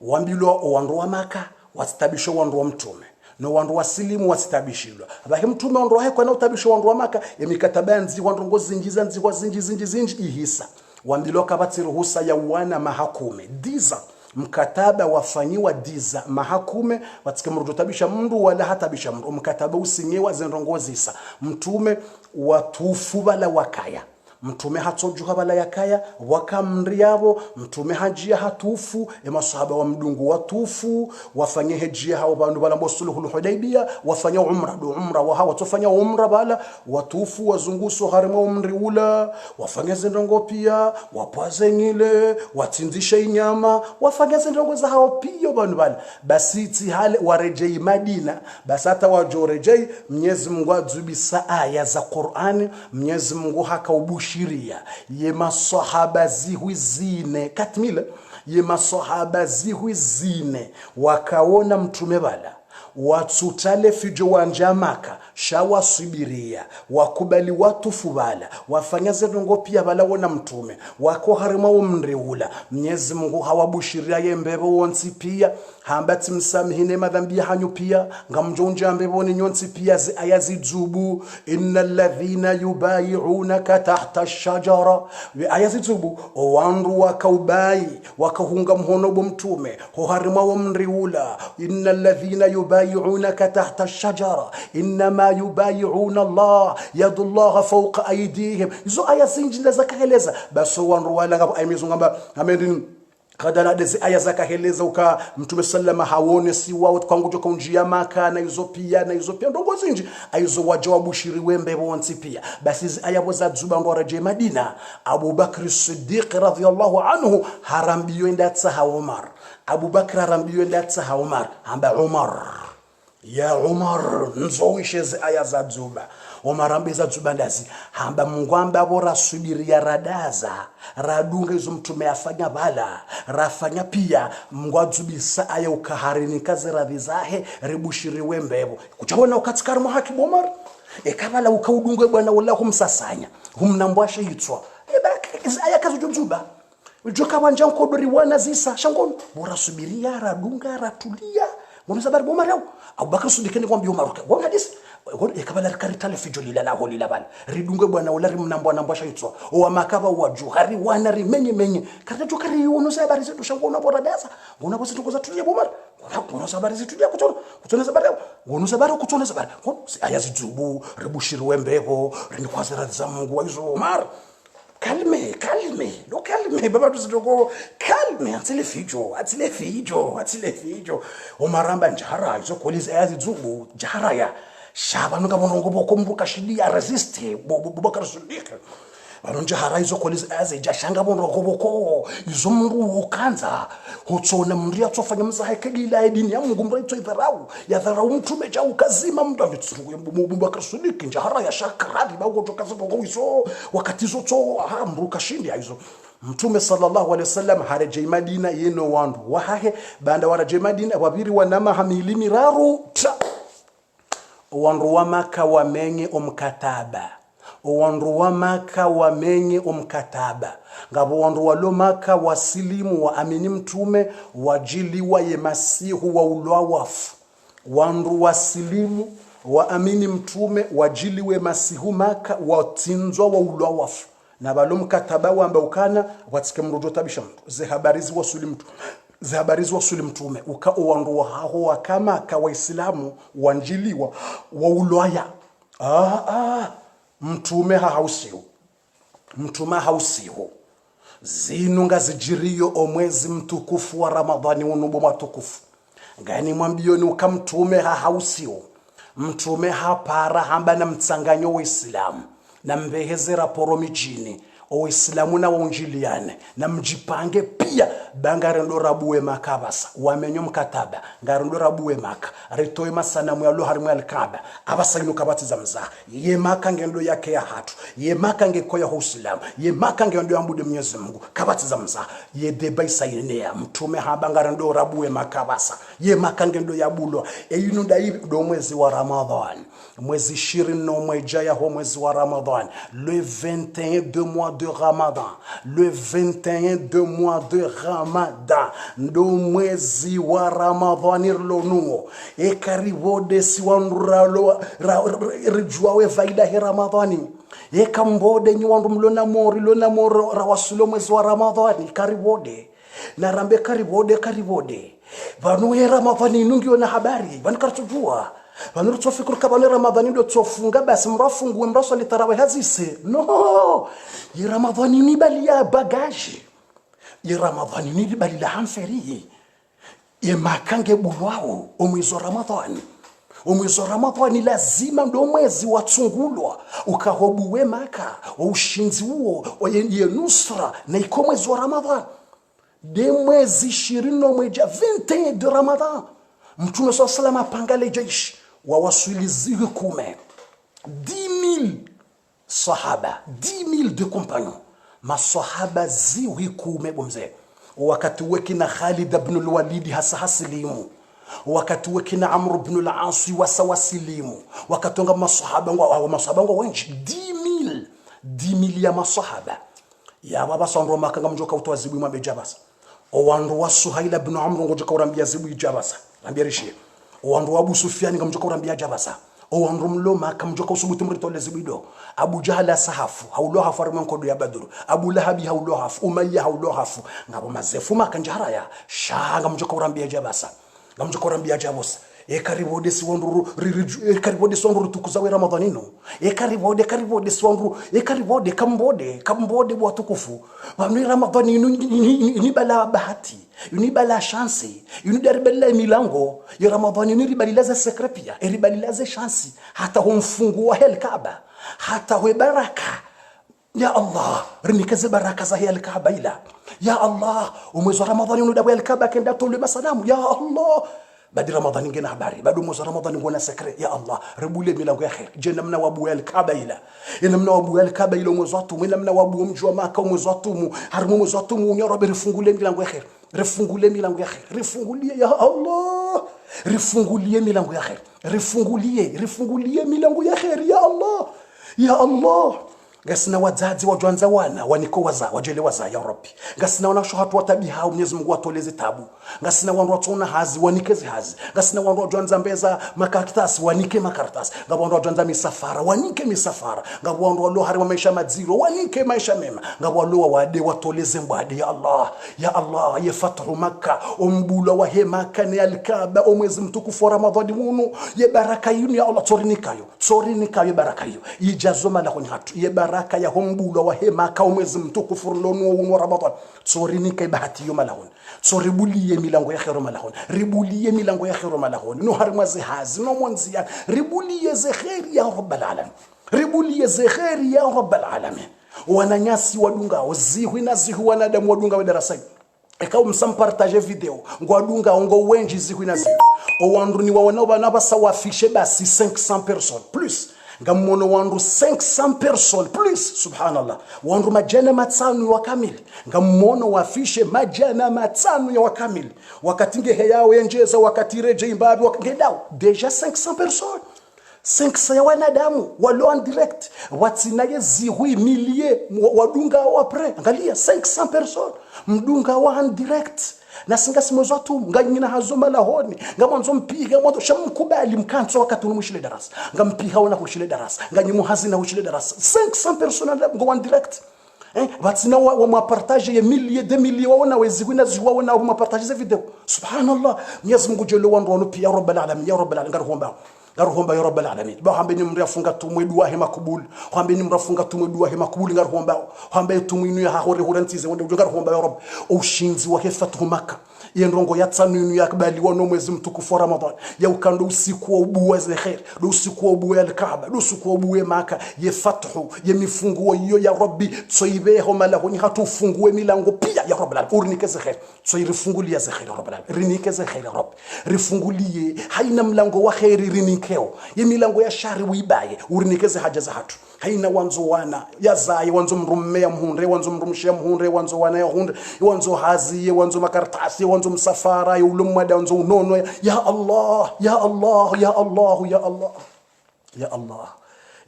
wambilo wandu wa Maka watabisho wandu wa mtume no wandu wasilimu wasitabishilwa abahe mtume wandu wahe kwa na utabisho wandu wa Maka emikataba nzi wandu ngo zinji ihisa wambiloka bati ruhusa ya wana mahakume diza mkataba wafanyiwa diza mahakume watike mrujotabisha mndu wala hatabisha mndu mkataba usinyewa zenrongo zisa mtume watufu bala wakaya mtume hatojuha bala yakaya wakamri yabo mtume hajia hatufu masahaba wa mdungu watufu wafanye hejia hao bandu bala mbosuluhul hudaybia wafanye umra wa hawa tofanya umra bala watufu wazunguso harima umri ula wafanye zindongo pia wapaze ngile watindishe inyama wafanye zindongo za hao pia bandu bala basi ti hale warejei Madina basi hata wajorejei Mwenyezi Mungu azubisa aya za Qur'ani Mwenyezi Mungu hakaubushiria ye masahaba zihuizine katmila ye masahaba zihuizine wakaona mtume bala watsutale fijo wanja Maka shawasubiria wakubali watufu bala wafanyaze ndongo pia bala wona mtume wako harima umri ula Mwenyezi Mungu hawabushiria yembebe wonsi pia hambati msamihine madhambi hanyu pia ngamjonja mbebe woni nyonsi pia ayazizubu innal ladhina yubayi'unaka tahta ash-shajara ayazizubu owanru wakaubai wakahunga mhono bo mtume ho harima umri ula innal ladhina yubayi'unaka tahta ash-shajara inma yubayi'una Allah yadullah fawqa aydihim izo aya zinjila zakaheleza baso wanru wala ngabo ayimizo ngamba amendini kadala dezi aya zakaheleza uka mtume sallama hawone si wao kwangu kwa njia Maka na izo pia ndongo zinji aizo wajawabu shiri wembe wonsi pia basi aya boza zuba ngo raje Madina Abu Bakr as-Siddiq radhiyallahu anhu harambiyo ndatsa ha Umar Abu Bakr harambiyo ndatsa ha Umar hamba Umar ya Umar nzowishe aya za zuba Umar ambeza zuba ndazi hamba Mungu amba bora subiria radaza radunga izo mtume afanya bala rafanya pia Mungu azubisa aya ukaharini kazi radhizahe ribushiriwe mbebo kuchabona ukatikara muhakibu Umar ekabala ukaudunga bwana wallahu msasanya humnambwashe yitswa aya kazi zuba ujoka wanja nkodori wana zisa shangono bora subiria radunga ratulia Mwanasabari Umar yao Abu Bakr Siddiq kwambia Umar kwa hadisi ekabala karitale fijoli la holi la bala ridunge bwana ulari mnambwa shaitwa o makaba wa juhari wana rimenye kata jukari uno sabari zetu shangona bora dasa ngona bose tukoza tulia Umar ngona sabari zetu tulia kutona sabari ngona sabari kutona sabari ayazizubu ribushiri wembebo rinikwazira za Mungu wa izo Umar calme baba tuzitoko calme atile fijo Umaramba njara izo kolisa ayazizubu jara ya shaba nukabono ngoboko mbuka shidia resiste Bubakar Siddiq banonje haraizo kolisa aze jashanga bono ngoboko izo mungu ukanza hotsona mndia tsofanya mzahe kegila edini ya Mungu mraito idharau mtume ja ukazima mtu amtsungu Bubakar Siddiq njara ya shakradi bago tokaza bongo izo wakati zo tso mruka shindi aizo Mtume sallallahu alaihi wasallam haraje Madina yeno wandu wahahe banda waraje Madina wabiri wanama hamilimi raru wandu wa Maka wamenye umkataba wandu wa Maka wamenye umkataba ngabo wandu walo Maka wasilimu wa amini mtume wajiliwa ye masihu wa ulwawafu wandu wasilimu wa amini mtume wajiliwe masihu Maka watinzwa wa ulwawafu na balo mkataba wamba ukana watike mrujo tabisha mtu zihabarizi wasuli mtume uka wandu wa haho wakama ka waislamu wanjiliwa wa ulwaya mtume hausiho zinunga zijiriyo omwezi mtukufu wa Ramadhani unubo matukufu ngani mwambioni uka mtume hausiho mtume hapara hamba na mtsanganyo wa Islamu na mbeheze raporo mijini Uislamu na waunjiliane na mjipange pia bangarendo rabuwe makabasa wamenyo mkataba ngarendo rabuwe Maka ritoe masanamu ya loharimu ya Kaaba abasayinu kabati za mzaha ye Maka ngendo yake ya hatu ye Maka ngekoya Uislamu ye Maka ngendo yambude Mwenyezi Mungu kabati za mzaha ye deba isainea mtume haba ngarendo rabuwe makabasa ye Maka ngendo ya bulo eyinu dai do mwezi wa Ramadhan mwezi 20 no mweja ho mwezi wa Ramadhan le 21 de mois de Ramadan le 21 de mois de Ramadan ndo mwezi wa Ramadhan irlonuo ekaribode siwanralo rijuawe faida he Ramadhani ekambode nyiwandu mlona moro rawasulo mwezi wa Ramadhan karibode narambe karibode vanu he Ramadhani nungio na habari vankartujua Banuru tsofikuru kabane Ramadhani ndo tsofunga basi mrafungu mraso litarawe hazise. No. Yi Ramadhani ni bali ya bagage. Yi Ramadhani ni bali la hanferi. Ye makange bulwao omwezo Ramadhani. Omwezo Ramadhani lazima ndo mwezi watsungulwa ukahobuwe maka wa ushinzi huo ye nusra na iko mwezi wa Ramadhani. De mwezi 21 de Ramadan. Mtume sallallahu apangale jeshi wa waswilizi kume 10,000 sahaba, 10,000 de compagnons. Masahaba ziwi kume bomze. Wakati wekina Khalid ibn al-Walid hasilimu. Wakati wekina Amr ibn al-As wasilimu. Wakati nga masahaba wengi 10,000 ya masahaba. Ya baba sanro makanga mjoka utwazibu mwambe jabasa. Owandu wa Suhaila ibn Amr ngojoka urambia zibu jabasa. Rambia rishi. Owandu wa Abu Sufyan ngamjoka urambia jabasa. Owandu mloma kamjoka usubuti mritole zibido. Abu Jahl sahafu haulo hafu nkodo ya Badru. Abu Lahabi haulo hafu, Umayya haulo hafu. Ngabo mazefu makanjara ya shanga mjoka urambia jabasa. Ngamjoka urambia jabasa. Karibode siwanduru karibode siwanduru tukuzawe Ramadhanino. Karibode siwanduru kambode bwa tukufu. Wamni Ramadhanino ni bala bahati, ni bala chance, ni daribala milango. Ya Ramadhanino ni balilaza sekrepia, balilaza chance hata humfungua hel Kaaba, hata we baraka. Ya Allah, rinikaze baraka za hel Kaaba ila. Ya Allah, umwezi wa Ramadhanino dawa hel Kaaba kenda tole masalamu. Ya Allah. Badi Ramadhani ngena habari bado mwezi Ramadhani ngona sekre. Ya Allah rebule milango ya khair jena mna wabu al-Kaaba ila ina mna wabu al-Kaaba ila mwezi watu ina mna wabu mji wa Maka mwezi watu harmu mwezi watu ya Rabbi rifungule milango ya khair rifungulie milango ya khair rifungulie ya Allah rifungulie milango ya khair rifungulie milango ya khair ya Allah ya Allah. Gasina wazazi wajwanza wana waniko waza wajele waza ya Rabbi. Gasina wanasho hatu watabiha Mwenyezi Mungu atoleze tabu. Gasina wandu watuna hazi wanikeze hazi. Gasina wandu wajwanza mbeza makaratasi wanike makaratasi. Ngabo wandu wajwanza misafara wanike misafara. Ngabo wandu walo hari wa maisha madziro wanike maisha mema. Ngabo walo wade watoleze mbade ya Allah. Ya Allah ya fathu Makkah umbula wa he Makkah ni al-Kaaba omwezi mtukufu Ramadhani muno ye baraka yuni ya Allah torinikayo baraka hiyo. Ijazoma la kwenye hatu ye baraka ya hombula wa hema ka mwezi mtukufu lono wa Ramadhan. Sorini kai bahati yo malahon. Soribuliye milango ya khairu malahon. Ribuliye milango ya khairu malahon. No harmazi hazi no monzia. Ribuliye ze khairi ya rabbal alamin. Ribuliye ze khairi ya rabbal alamin. Wananyasi wadunga ozihu na zihu wanadamu wadunga wa darasa. Eka msampartage video ngwadunga ongo wenji zihu na zihu. Owandu ni wawana bana basa wafishe basi 500 personnes plus. Ngamono wandu 500 personnes plus subhanallah wandu majana matano wa kamili ngamono wafishe majana matano ya wakamili wakati nge yao yenjeza wakati reje imbabi wakangedao deja 500 personnes 500 ya wanadamu walo en direct watinaye zihui milie wadunga wa pre angalia 500 personnes mdunga wa en direct na singa simozo tu nganyina hazoma lahoni ngamonzo mpiga mwanzo shamkubali mkanzo wakati unumshile darasa ngampiga wana kushile darasa nganyimu hazina kushile darasa 500 personnes ngo en direct batsina wa mapartage ya milliers de milliers waona wezi kuna ziwa wana wa mapartage za video subhanallah Mwenyezi Mungu jelo wandu wanu pia rabbal alamin ya rabbal alamin ngaruhomba ya rabbal alamin ba hambe ni mrafunga tumwe dua he makubul hambe ni mrafunga tumwe dua he makubul ngaruhomba hambe tumwinu ya hore hurantize wende ngaruhomba ya rabb ushinzi wa fathu Makkah yendrongo ya tsanunu yakbali wano mwezi mtukufu Ramadhan ya ukando usiku wa ubuwa za khair do usiku wa ubuwa al-Kaaba do usiku wa ubuwa Makkah ye fathu ye mifunguo hiyo ya Rabbi tsoibeho malahoni hatufungue milango pia ya rabbal alamin urnikeze khair tsoirifungulia za khair rabbal alamin rinikeze khair rabb rifungulie haina mlango wa khair rinikeo ye milango ya shari wibaye urnikeze haja za hatu haina wanzo wana yazaye wanzo mrummea mhunre wanzo mrumshia mhunre wanzo wana ya hunre wanzo hazi wanzo makartasi wanzo msafara ya ulumada wanzo unono ya Allah ya Allah ya Allah ya Allah ya Allah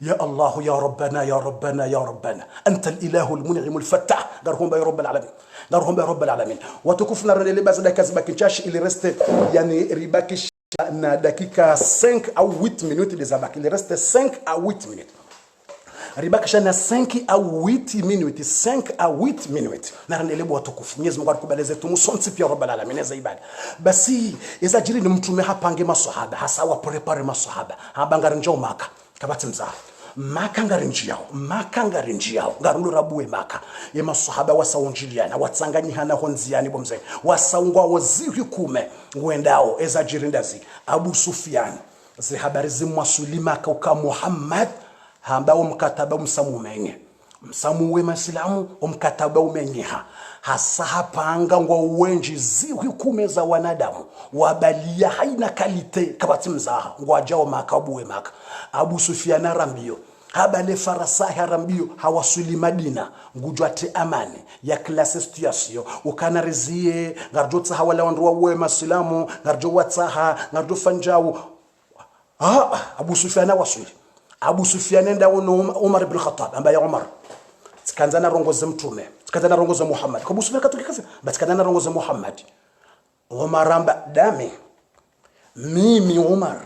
يا الله يا ربنا يا ربنا يا ربنا أنت الإله المنعم الفتاح قرهم يا رب العالمين قرهم يا رب العالمين وتكفنا اللي بس ده كسبك كاش اللي رست يعني ريباكش na dakika 5 au 8 minutes les abaki il reste 5 à 8 minutes ribakisha na 5 au 8 minutes 5 au 8 minutes na ndelebo watukufu Mwenyezi Mungu akubaleze tumusonti pia rabbal alamin za ibada basi iza jiri ni mtume hapange maswahaba hasa wa prepare maswahaba habanga njoo maka kabati mzaha maka ngari njiyao ngarundo rabuwe maka ye maswahaba wasaunjiliana watsanganyihana honziani bomze wasaungwa waziri kume ngwendao eza jiri ndazi Abu Sufyan zi habari zimwasulima kauka Muhammad ambao mkataba umsamumenye msamuwe masilamu umkataba umenyeha hasa hapanga ngwa uwenji ziwi kumeza wanadamu wabalia haina kalite kabati mzaha ngwa jao makabuwe maka Abu Sufyan arambio habale farasahi arambio hawasuli Madina ngujwate amani ya klase situation ukanarizie ngarjotsa hawala wanduwa uwe masilamu ngarjo watsaha ngarjo fanjau Abu Sufyan wasuli Abu Sufyan enda Umar ibn Khattab ambaye Umar tkanzana rongoze mtume tkanzana rongoze Muhammad kwa Abu Sufyan katukikaza batkana rongoze Muhammad Umar amba dami mimi Umar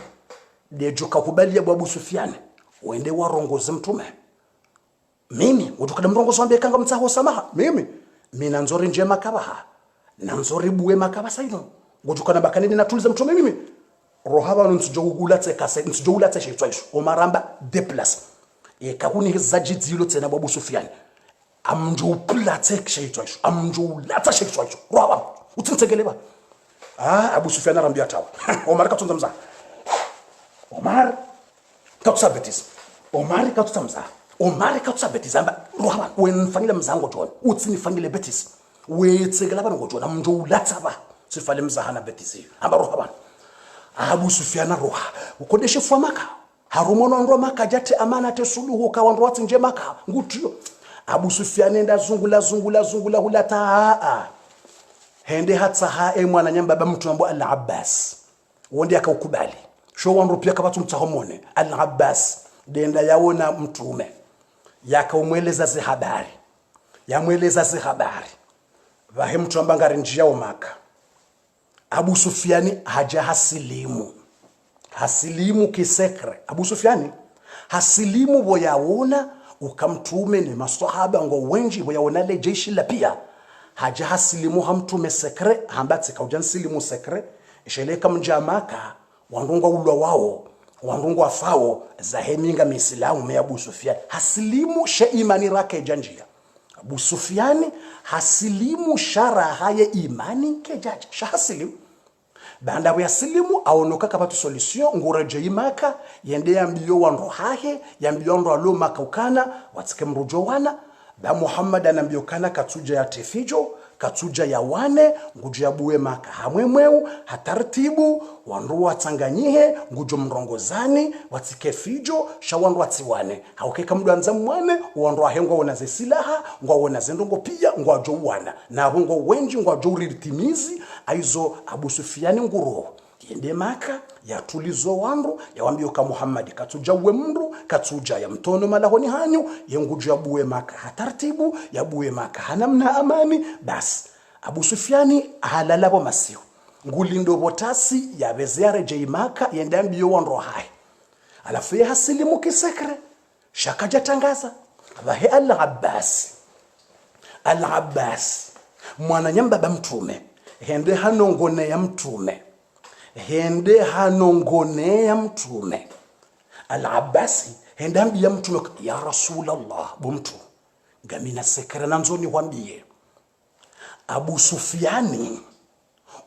dejo kakubali ya Abu Sufyan uende warongoze mtume mimi utukada mrongozo ambaye kanga mtsaho samaha mimi mina nzori njema kabaha na nzori buwe makabasa ino utukana bakanini natuliza mtume mimi rohaba ntsijougulatse kase ntsijoulatse shitwaisho omaramba deplace ekakuni zajidilo tsena Abu Sufyan amnjo platse shitwaisho amnjo latsa shitwaisho rohaba utintsegeleba Abu Sufyan arambia tawa Omar katunza mza Omar katsabetis Omar katsamza Omar katsabetis amba rohaba wenfanyile mzango jona utsinifanyile betis wetsegela bana ngojona amnjo latsa ba sifale mzahana betis amba rohaba Abu Sufyan roha ukodeshe fwa maka harumono ndo maka jate amana te suluhu ka wandu wati nje maka ngutio Abu Sufyan enda zungula hulata hende hatsa mwana nyamba baba mtu ambo Al-Abbas wonde akaukubali sho wandu pia kabatu mtahomone Al-Abbas denda yaona mtume yakaumweleza zi habari yamweleza zi habari vahe mtu ambangari njia o maka Abu Sufyani haja hasilimu kisekre Abu Sufyani hasilimu boyaona ukamtume ni maswahaba ngo wenji boyaona le jeshi la pia haja hasilimu hamtume sekre hambati kaujansilimu sekre isheleka mjamaka wandungwa ulwa wao wandungwa fao zaheminga misilamu me Abu Sufyan hasilimu she imani rake janjia Abu Sufyani hasilimu shara haye imani kejaja shahasilimu banda ya silimu aonoka kapatu solution ngureje imaka yende yambiyo wando hahe yambiyo ndo alo makaukana watike mrujo wana ba Muhammad anambiyo kana katuja ya tefijo katuja ya wane ngujo yabuwe maka hamwemweu hatartibu wandu watanganyihe ngujo mrongozani watike fijo shawandu watiwane haukeka mdu anza mwane wandu ahengwa wonaze silaha ngwa wonaze ndongo pia ngwa jo wana na hongo wenji ngwa jo ritimizi aizo Abu Sufyan nguro yende maka yatulizo wandu yawambio ka Muhammad katuja uwe mndu katuja ya mtono malahoni hanyu yenguju yabuwe maka hatartibu yabuwe maka hanamna amani basi Abu Sufyani halalabo masiu ngulindo botasi ya beziare jeimaka yende ambio wandu hai alafu ya hasilimu kisekre shakaja tangaza vahe Al-Abbas mwana nyamba ba mtume hende hanongone ya mtume Al-Abbas hende ambia mtume ya Rasulallah bumtu gamina sekre nanzoni wambie Abu Sufyani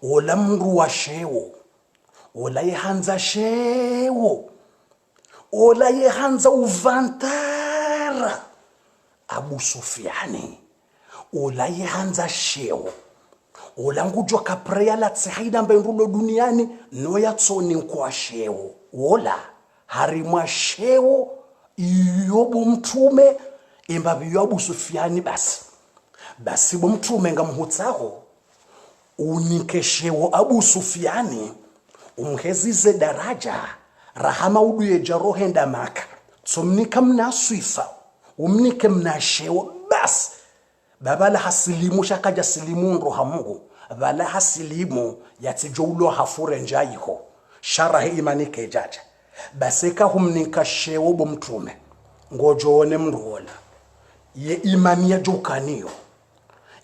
ola mru wa shewo ola yehanza shewo ola yehanza uvantara Abu Sufyani ola yehanza shewo ola ngujwa kapreya la tsahida mba nrulo duniani no yatsoni kwa shewo ola harimwa shewo yobu mtume imbabi Abu Sufyani basi bo mtume ngamhutsaho unikeshewo Abu Sufyani umhezize daraja rahama uduye jarohenda maka tsomnika mna swifa umnike mna shewo basi babala hasilimu shakaja silimu nroha Mungu bala hasilimu yatijoulo hafure njaiho sharahe imanike jaja baseka humnika shewo bo mtume ngojone mndola ye imani ya jokaniyo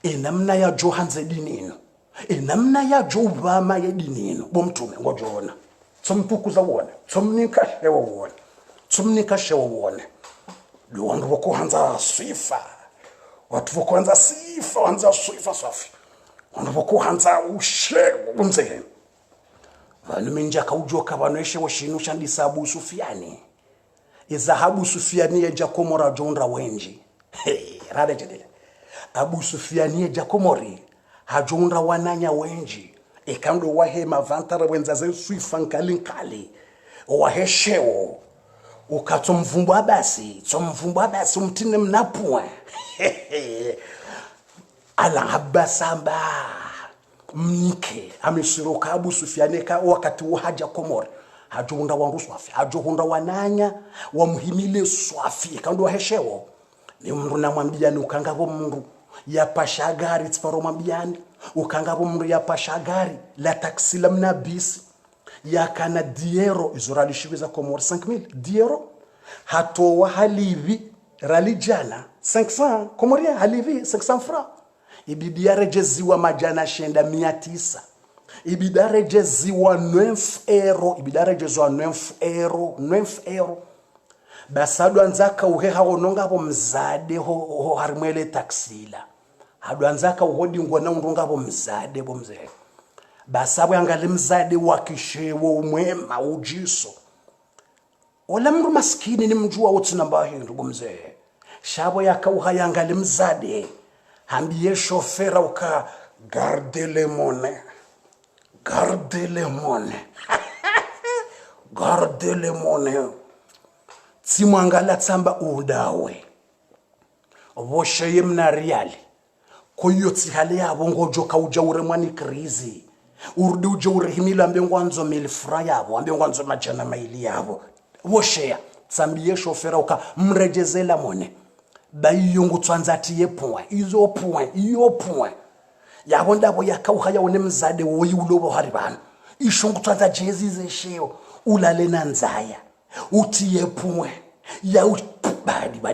enamna ya johanze dinino enamna ya jobama ya dinino bomtume ngojona somtukuza wona somnikashewa wona somnikashewa wona lo wandu bokuhanza swifa watu bokuhanza sifa wanza swifa safi wandu bokuhanza ushe unze vanhu minjaka ujoka vanoshe washinu shandisa Abu Sufyani izahabu Sufyani ya Jakomora jonra wenji rade jede Abu Sufyani ya Jakomori hajonra wananya wenji ekando wahe mavantara wenza ze swifa nkalinkali wahesheo ukatomvumbwa basi umtine mnapwa ala habasamba mnike amesiroka Abu Sufyani ka wakati wa haja Komori hajonda wangu swafi hajonda wananya wamuhimile swafi kando wahesheo ni mndu namwambia ni ukangabo mndu ya pashagari tsiparo mwambiani ukangabo mndu ya pashagari la taksi la mnabisi ya kana diero izorali shibiza Komori 5000 diero hatowa halivi ralijana 500 Komoria halivi 500 francs ibidare jeziwa majana shenda 900 ibidare jeziwa 9 euro ibidare jeziwa 9 euro basadu anzaka uheha ononga bo mzade ho harimwele taksila hadu anzaka uhodi ngona undonga bo mzade bo mzee basabu yangali mzade wakishewo umwema ujiso ola mndu maskini ni mjua uti namba hindu bo mzee shabo yakauha yangali mzade hambiye shofera uka garde le monnaie garde le monnaie tsimwangala tsamba udawe vosheye mna reali koyo tsihale yabo ngojoka ujaure mwani krizi urudi ujaure himila mbengwanzo milfra yabo ambengwanzo majana maili yabo vosheya tsambiye shofera uka mrejezela mone bayungu tsanzati yepoint izo point yabo ndabo yakauha yawone mzade woyulobo haribana ishungu tsanza jezi zesheo ulalena nzaya utiye point ya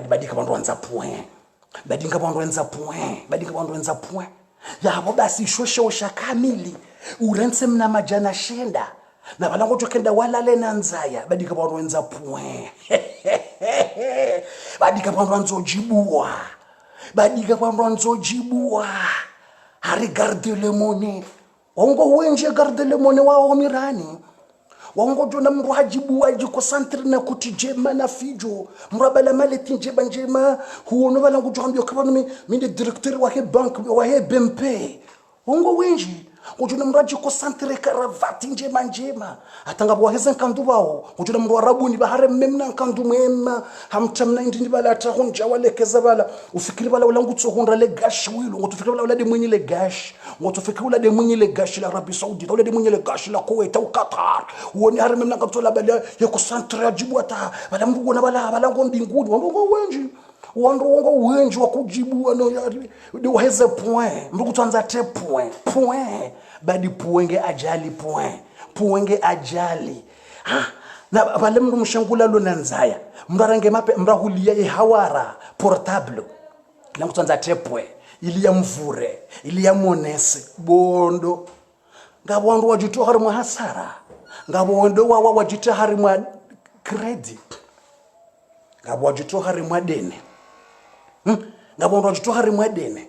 badi kabantu wanza point badi kabantu wanza point yabo basi shoshe shakamili urense mna majana shenda na balango jokenda walalena nzaya badi kabantu wanza point badi kabantu wanzojibua hari garde le monnaie wango wenje garde le monnaie wao mirani wango jona mru hajibu waji concentre na kutijema na fijo mrabala maleti njema huono bala ngujambio kabano mimi directeur wa bank wa BMP wango wenje ngojona mraji concentre karavati njema atanga bwa heza kandu bawo ngojona mru arabuni bahare memna kandu mwema hamtamna ndindi bala atahunja walekeza bala ufikiri bala wala ngutso honra le gash wilo ngotufikiri bala wala de mwenye le gash ngotufikiri wala de mwenye le gash la Arabie Saoudite wala de mwenye le gash la Kuwait au Qatar woni hare memna kandu la bala ya concentre ajibu ata bala mru wona bala ngombinguni wango wenji wango wenji wakujibu no yari de waheze point mru kutanza te point badi puwenge ajali na bale mndu mshangula lo nanzaya mrarange mape mrahulia hawara portable na kutanza tepwe ili ya mvure ili ya monese bondo ngabo wandu wajito harimwa hasara ngabo wando wajito harimwa credit ngabo wajito harimwa dene ngabo wando wajito harimwa dene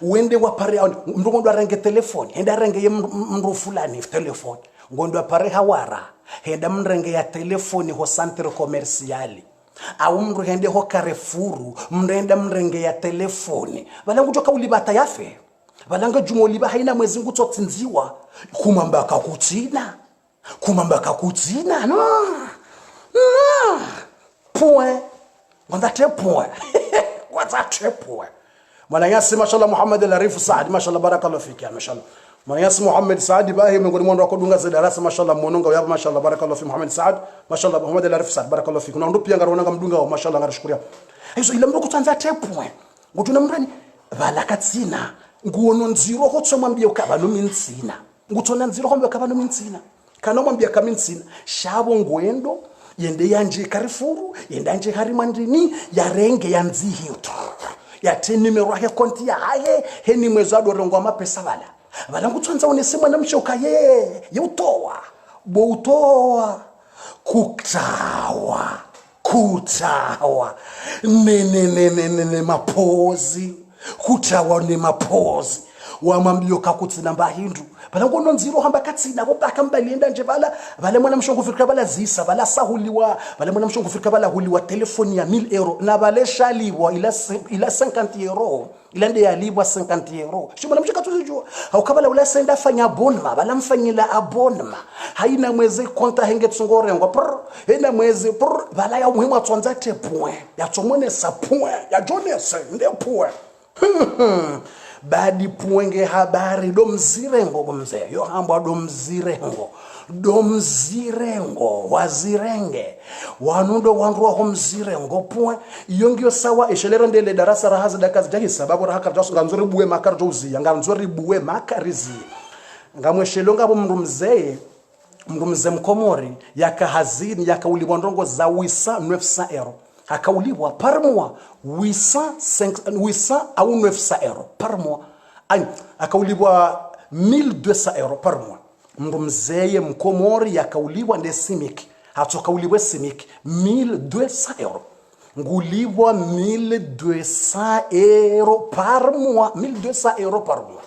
uende wapare mndu ngondo arenge telefoni henda arenge ye mndu fulani telefoni ngondo apare hawara henda mrenge ya telefoni ho centre commercial au mndu hende ho Carrefour mrenda mrenge ya telefoni balangu joka ulibata yafe balanga jumo liba haina mwezi ngutotsinziwa kumambaka kutsina no point nganda te point what's that point Mwana yasi mashallah Muhammad al-Arif Saad mashallah barakallahu fiki ya mashallah. Mwana yasi Muhammad Saad bahi miongoni mwa wako dunga za darasa mashallah mononga ya mashallah barakallahu fi Muhammad Saad mashallah Muhammad al-Arif Saad barakallahu fiki. Kuna ndo pia ngaronanga mdunga wa mashallah ngarishkuria. Hizo ila mndo kutanza tepwe. Ngotuna mrani balakatsina nguono nziro ho tsomambia ukaba no mintsina. Ngutona nziro ho mbia ukaba no mintsina. Kana mwambia kama mintsina shabo ngwendo yende yanje Carrefour yende yanje harimandini yarenge yanzihi yate numero ya konti ya haye heni mwezado rongo mapesa bala ngutsanza unesema na mshoka ye utoa bo utoa kutawa ne mapozi kutawa ne mapozi wamambio kakutsina mbahindu bala ngono nziro hamba katsina bo bakambalienda nje bala mwana mshongo fikira bala zisa bala sahuliwa bala mwana mshongo fikira bala huliwa telefoni ya 1000 euro na bale shaliwa ila 50 euro ila nde yalibwa 50 euro shi mwana mshaka tuzijua haukabala ula senda fanya abonema bala mfanyila abonema haina mwezi konta henge tsungore ngo ina mwezi bala ya muhimu atsonza te point ya tsomone sa point ya jonese nde point badi puenge habari domzirengo gomze yo hamba domzirengo wazirenge wanundo wanruwa homzirengo point yongio sawa eshelera ndele darasa rahaza dakazi jahi sababu rahaka jasu nganzori buwe makar jozi nganzori buwe makarizi ngamweshelonga bo mndu mzee mkomori yakahazini yakauliwa ndongo za wisa 900 euro akauliwa par mois 800 au 900 euro par mois akauliwa 1200 euro par mois mndu mzee mkomori yakauliwa nde simiki hatokauliwa simiki 1200 euro nguliwa 1200 euro par mois 1200 euro par mois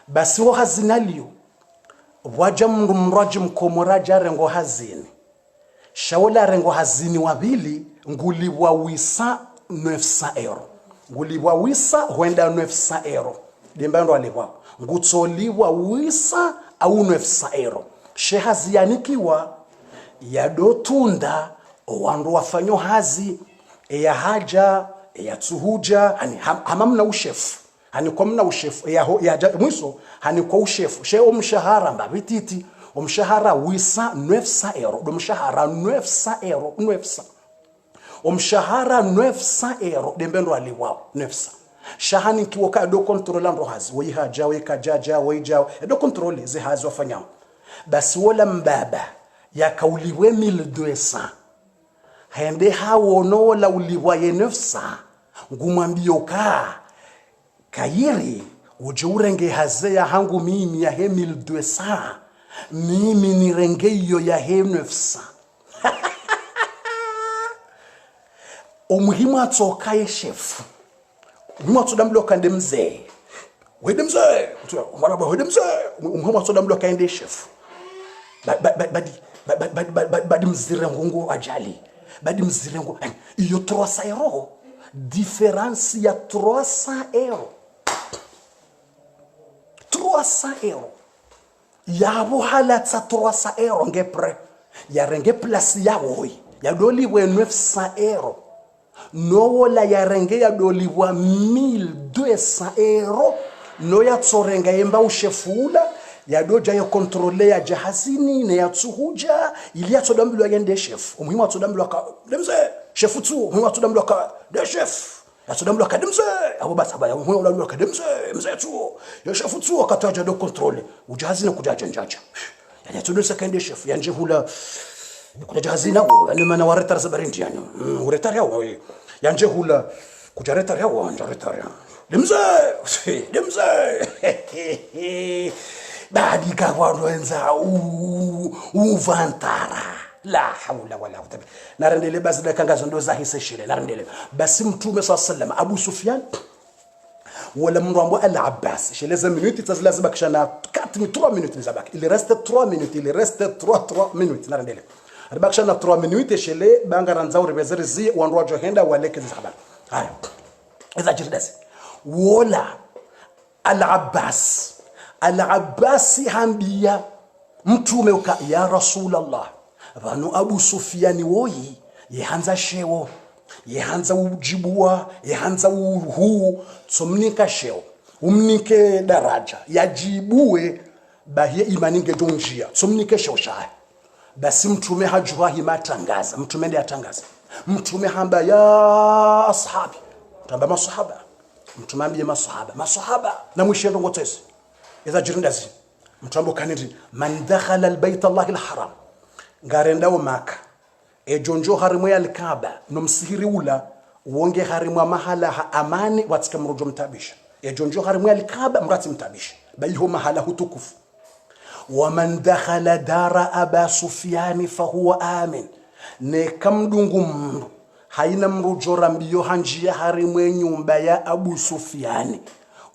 basi wa hazinalio waja mndu mraji mkomoraja rengo hazini shaola rengo hazini wabili nguliwa wisa 900 euro nguliwa wisa huenda 900 euro dimbando aliwa ngutsoliwa wisa au 900 euro shehazi yanikiwa yadotunda wandu wafanyo hazi ya haja ya tsuhuja hani hamamna ushefu hani kwa mna ushefu ya mwiso hani kwa ushefu she omshahara mbabititi omshahara wisa 900 euro domshahara 900 euro 900 omshahara 900 euro dembendo aliwao 900 shahani kiwoka do control ando hazi we haja we kajaja we jao do control ze hazi wafanyao basi wala mbaba yakauliwe 1200 hende hawo no wala uliwa ye 900 ngumwambio kayiri uje urenge haze ya hangu mimi ya he 1200 mimi nirenge iyo ya he 900 umuhimu atokaye shefu umuhimu atodamlo kande mzee wede mzee mwana ba wede mzee umuhimu atodamlo kande shefu badi mzirengo ajali badi mzirengo iyo 300 euro différence ya 300 euro 300 euro yabo halatsa 300 euro ngepre ya renge place ya woi ya doliwe 900 euro no wala ya renge ya doliwa 1200 euro no ya tsorenga yemba ushefula ya doja ya kontrole ya jahazini ne ya tsuhuja ili ya todambilwa yende chef umuhimu atodambilwa ka demze chef tu umuhimu atodambilwa ka de chef ya todambilwa ka demze abo basaba ya umuhimu atodambilwa ka demze mze tu ya chef tu akataja do kontrole ujahazini kujaja njaja ya todolsa ka yende chef ya njehula kuna jahazina wo yani mana waretar sabarinti yani uretar yao ya njehula kujaretar yao njaretar ya demze badi kawano enza uvantara la hawla wala quwwata narendele basi da kangazo ndo zahise shile narendele basi mtume sallallahu Abu Sufyan wala mrambo al-Abbas sheleza minuti tazilazima kishana 3 minutes zabaki il reste 3 minutes il reste 3 minutes narendele bakishana 3 minutes shele bangaranza urebezerizi wandu wajohenda waleke zabaki haya iza jirdasi wala al-Abbasi hambia mtume uka ya Rasulullah vanu Abu Sufyan woyi yehanza shewo yehanza ujibua yehanza uhu somnika shewo umnike daraja yajibue bahie imaninge donjia somnike shewo shaya basi mtume hajua himatangaza mtume ndiye atangaza mtume hamba ya ashabi tamba masahaba mtume ambie masahaba na mwishendo ngotesi iza jirindazi mtambo kaniri man dakhala albayt Allah alharam ngarenda wa Maka ejonjo harimu ya Al-Kaaba no msihiri ula uonge harimu mahala ha amani watika mrujo mtabisha ejonjo harimu ya Al-Kaaba mrati mtabisha baiho mahala hutukufu waman dakhala dara aba Sufyan fahuwa amin ne kamdungu mru haina mrujo rambiyo hanjia harimu nyumba ya Abu Sufyan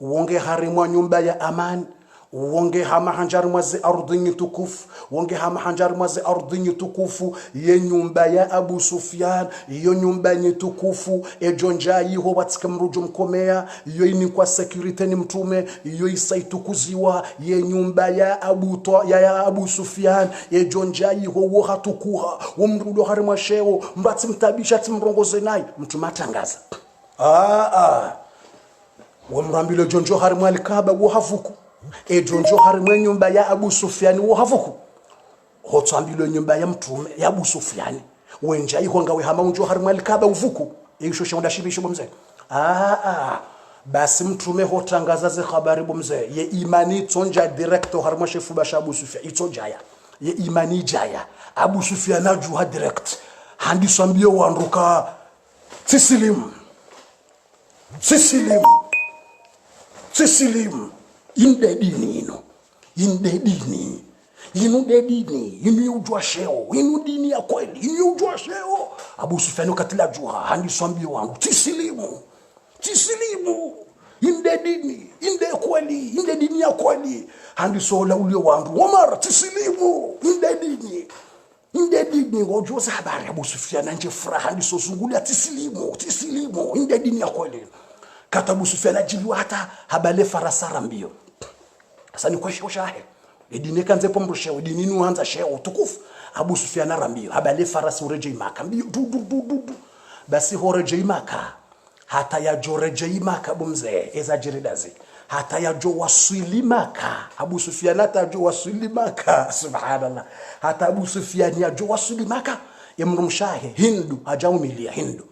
uonge harimu nyumba ya amani wonge hama hanjari mwazi ardhi tukufu wonge hama hanjari mwazi ardhi tukufu ye nyumba ya Abu Sufyan iyo nyumba ni tukufu ejonja yiho watika mrujo mkomea iyo ini kwa security ni mtume iyo isaitukuziwa ye nyumba ya Abu Sufyan ejonja yiho wo hatukuha wo mrudo harima sheo mbati mtabisha timrongoze nayi mtume atangaza wo mrambilo jonjo harima Al-Kaaba wo hafuku ejonjo harimwe nyumba ya Abu Sufyan wo havuku hotsambilo nyumba ya mtume ya Abu Sufyan wenja ihonga we hama unjo harimwe Al-Kaaba uvuku isho shonda shibisho bomze basi mtume hotangaza ze habari bomze ye imani tonja directo harimwe shefu basha Abu Sufyan itojaya ye imani jaya Abu Sufyan ajuha direct handi sambio wanduka sisilim inde dini inu ujua sheo inu dini ya kweli inu ujua sheo Abu Sufyan katila juha handi swambi wangu tisilimu inde kweli inde dini ya kweli handi sola ulio wangu Omar tisilimu inde dini ngojua habari Abu Sufyan anje furaha handi sosunguli tisilimu inde dini ya kweli kata Abu Sufyan ajilu hata habale farasara mbio sasa ni kwa sheo shahe edine kanze pombo sheo dini nuanza sheo tukufu Abu Sufyan arambio habale farasi ureje Maka mbio du basi horeje Maka hata ya joreje Maka bomze eza jiridazi hata ya jo wasili Maka Abu Sufyan hata jo wasili Maka subhanallah hata Abu Sufyan ya jo wasili Maka yemrumshahe Hindu ajaumilia Hindu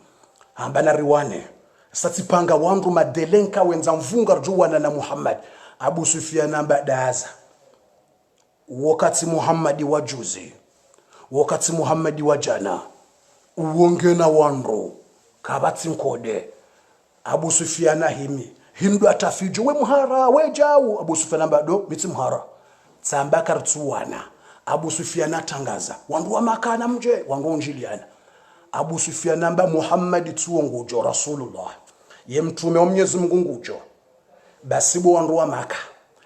ambana riwane satipanga wandu madelenka wenza mvunga rjuwana na Muhammad Abu Sufyan ambadaza wakati Muhammadi wa juzi wakati Muhammadi wa jana uonge na wandu kabati nkode Abu Sufyan himi Hindu atafijo we muhara we jau Abu Sufyan ambado miti muhara tsamba kartuwana Abu Sufyan atangaza wandu wa Makana mje wangu njiliana Abu Sufyan amba Muhammad tuongojo Rasulullah ye mtume wa Mwenyezi Mungu ngujo basi bo wandu wa Maka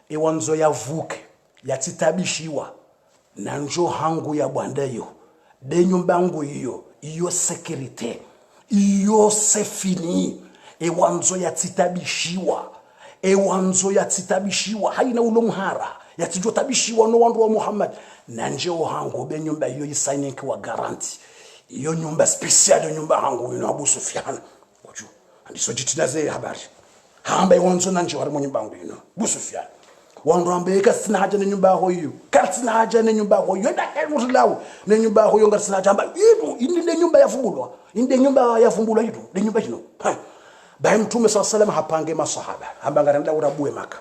ewanzo yavuke yatitabishiwa na njo hangu ya bwandayo de nyumba yangu iyo security iyo sefini ewanzo yatitabishiwa haina ulo muhara yatijotabishiwa no wandu wa Muhammad na njo hangu be nyumba iyo isigning wa guarantee iyo nyumba special nyumba hangu ino Abu Sufyan oju andiso jitinaze habari hamba iwanzo nanje wari nyumba hangu ino Abu Sufyan wandu ambe kasina haja na nyumba hoyo kasina haja na nyumba hoyo enda kemutlawo na nyumba hoyo ngasina haja amba inde nyumba yafumbulwa yidu de nyumba kino ba mtume sallallahu alayhi hapange masahaba amba ngarenda urabuwe Maka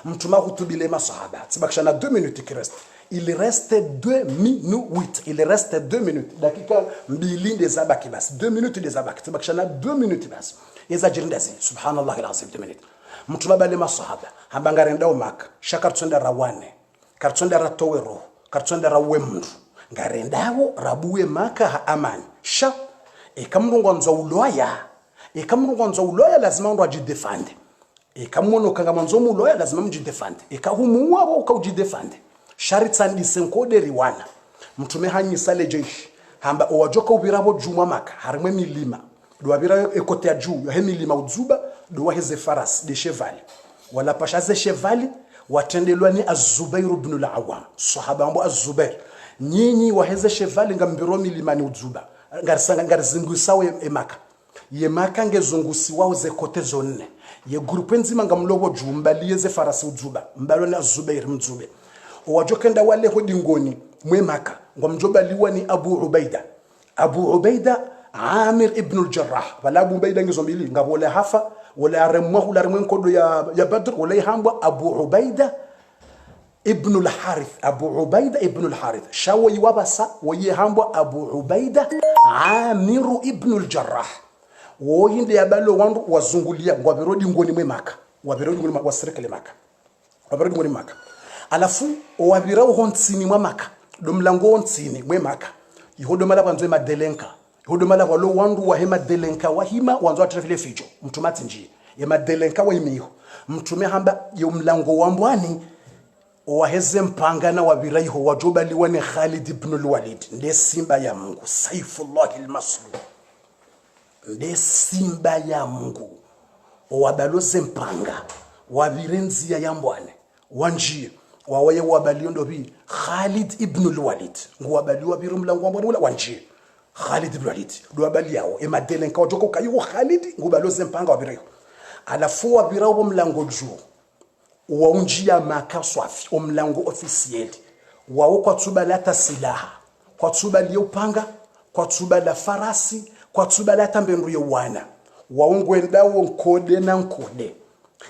mtume hutubile masahaba tibakishana 2 minutes kirest il reste 2 minutes il reste 2 minutes dakika mbili ndezabaki basi 2 minutes ndezabaki tibakishana 2 minutes basi yeza jirindazi subhanallah alazim 2 minutes mtume bale masahaba amba ngarenda Maka shakartsonda rawane kartsonda ratowero kartsonda rawemndu ngarendawo rabuwe Maka ha amani sha ekamrungwanza uloya lazima ndo ajidefende ekamono kanga manzo muloya lazima mjidefende ekahumu wabo ukajidefende sharitsan disenkode riwana mtume hanyisa lejeshi hamba owajoka ubirabo juma Maka harimwe milima doabira ekote ya juu ya milima udzuba do heze faras de cheval wala pasha ze cheval watendelwa ni Az-Zubair ibn al-Awwam sahaba ambo Az-Zubair nyinyi waheze cheval ngambiro milima ni udzuba ngarisanga ngarizungusawe Maka ye Maka ngezungusi wao ze kote zonne ye grupe nzima ngamlobo jumba liyeze farasi udzuba mbalo na Az-Zubair mdzube wajokenda wale hodingoni mwe Maka ngomjoba liwa ni Abu Ubaida Amir ibn al-Jarrah wala Abu Ubaida ngizombili ngabole hafa wala remwa wala remwen kodo ya Badr wala hambwa Abu Ubaida ibn al-Harith, Abu Ubaida ibn al-Harith. Shawo yiwabasa woyehambwa Abu Ubaida Amiru ibn al-Jarrah. Woyinde yabalo wandu wazungulia ngwabirodi ngoni mwe Maka. Wabirodi ngoni wasirikale Maka. Wabirodi ngoni Maka. Alafu wabirao hontsini mwa Maka. Domlango hontsini mwe Maka. Ihodomala banzo madelenka. Ihodomala walo wandu wa hema delenka wahima wanzo atrefile fijo. Mtumati nji. Ya madelenka wahimiho. Mtume hamba yomlango wambwani waheze mpangana wabiraiho wajobaliwa ni Khalid ibn al-Walid. Nde simba ya Mungu. Saifullah al-Maslul. Nde simba ya Mungu. Wabaloze mpanga. Wabirenzi ya yambwane. Wanjie. Wawaye wabaliondo bi Khalid ibn al-Walid. Ngwabaliwa biru mlango wambwane wala wanjie. Khalid ibn al-Walid. Duwabali yao. Ema delenka wajoko kayo Khalid. Ngwabaloze mpanga wabiraiho. Alafu wabirao mlango juu. Waunjia Maka swafi. Mlango ofisieli. Wao kwa tuba lata silaha. Kwa tuba liyo panga. Kwa tuba la farasi. Kwa tuba lata mbenru ya wana. Waungwenda wankode na nkode.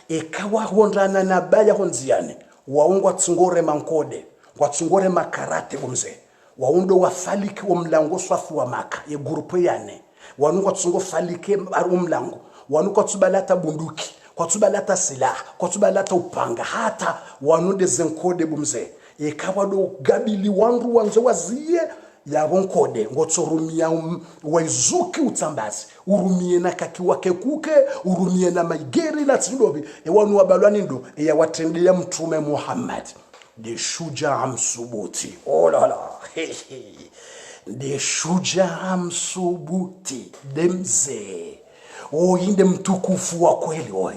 Ekawa hondana na baya honziane. Waungwa tsungore mankode. Kwa tsungore makarate umze. Waundo wafalike mlango swafi wa Maka. Ye grupo yane. Wanungwa tsungo falike mlango. Wanuka tubalata bunduki, kwa tubalata silaha, kwa tubalata upanga, hata wanude zenkode bumze. Ekawa do gabili wandu wanzo waziye ya wonkode. Ngotsorumia waizuki utambazi. Urumie na kakiwa kekuke, urumie na maigeri na tsidobi. Wanu wabalwani ndo, ya watendea Mtume Muhammad. De shuja msubuti. Oh la la, de shuja msubuti. Demze. Inde mtukufu wa kweli oi.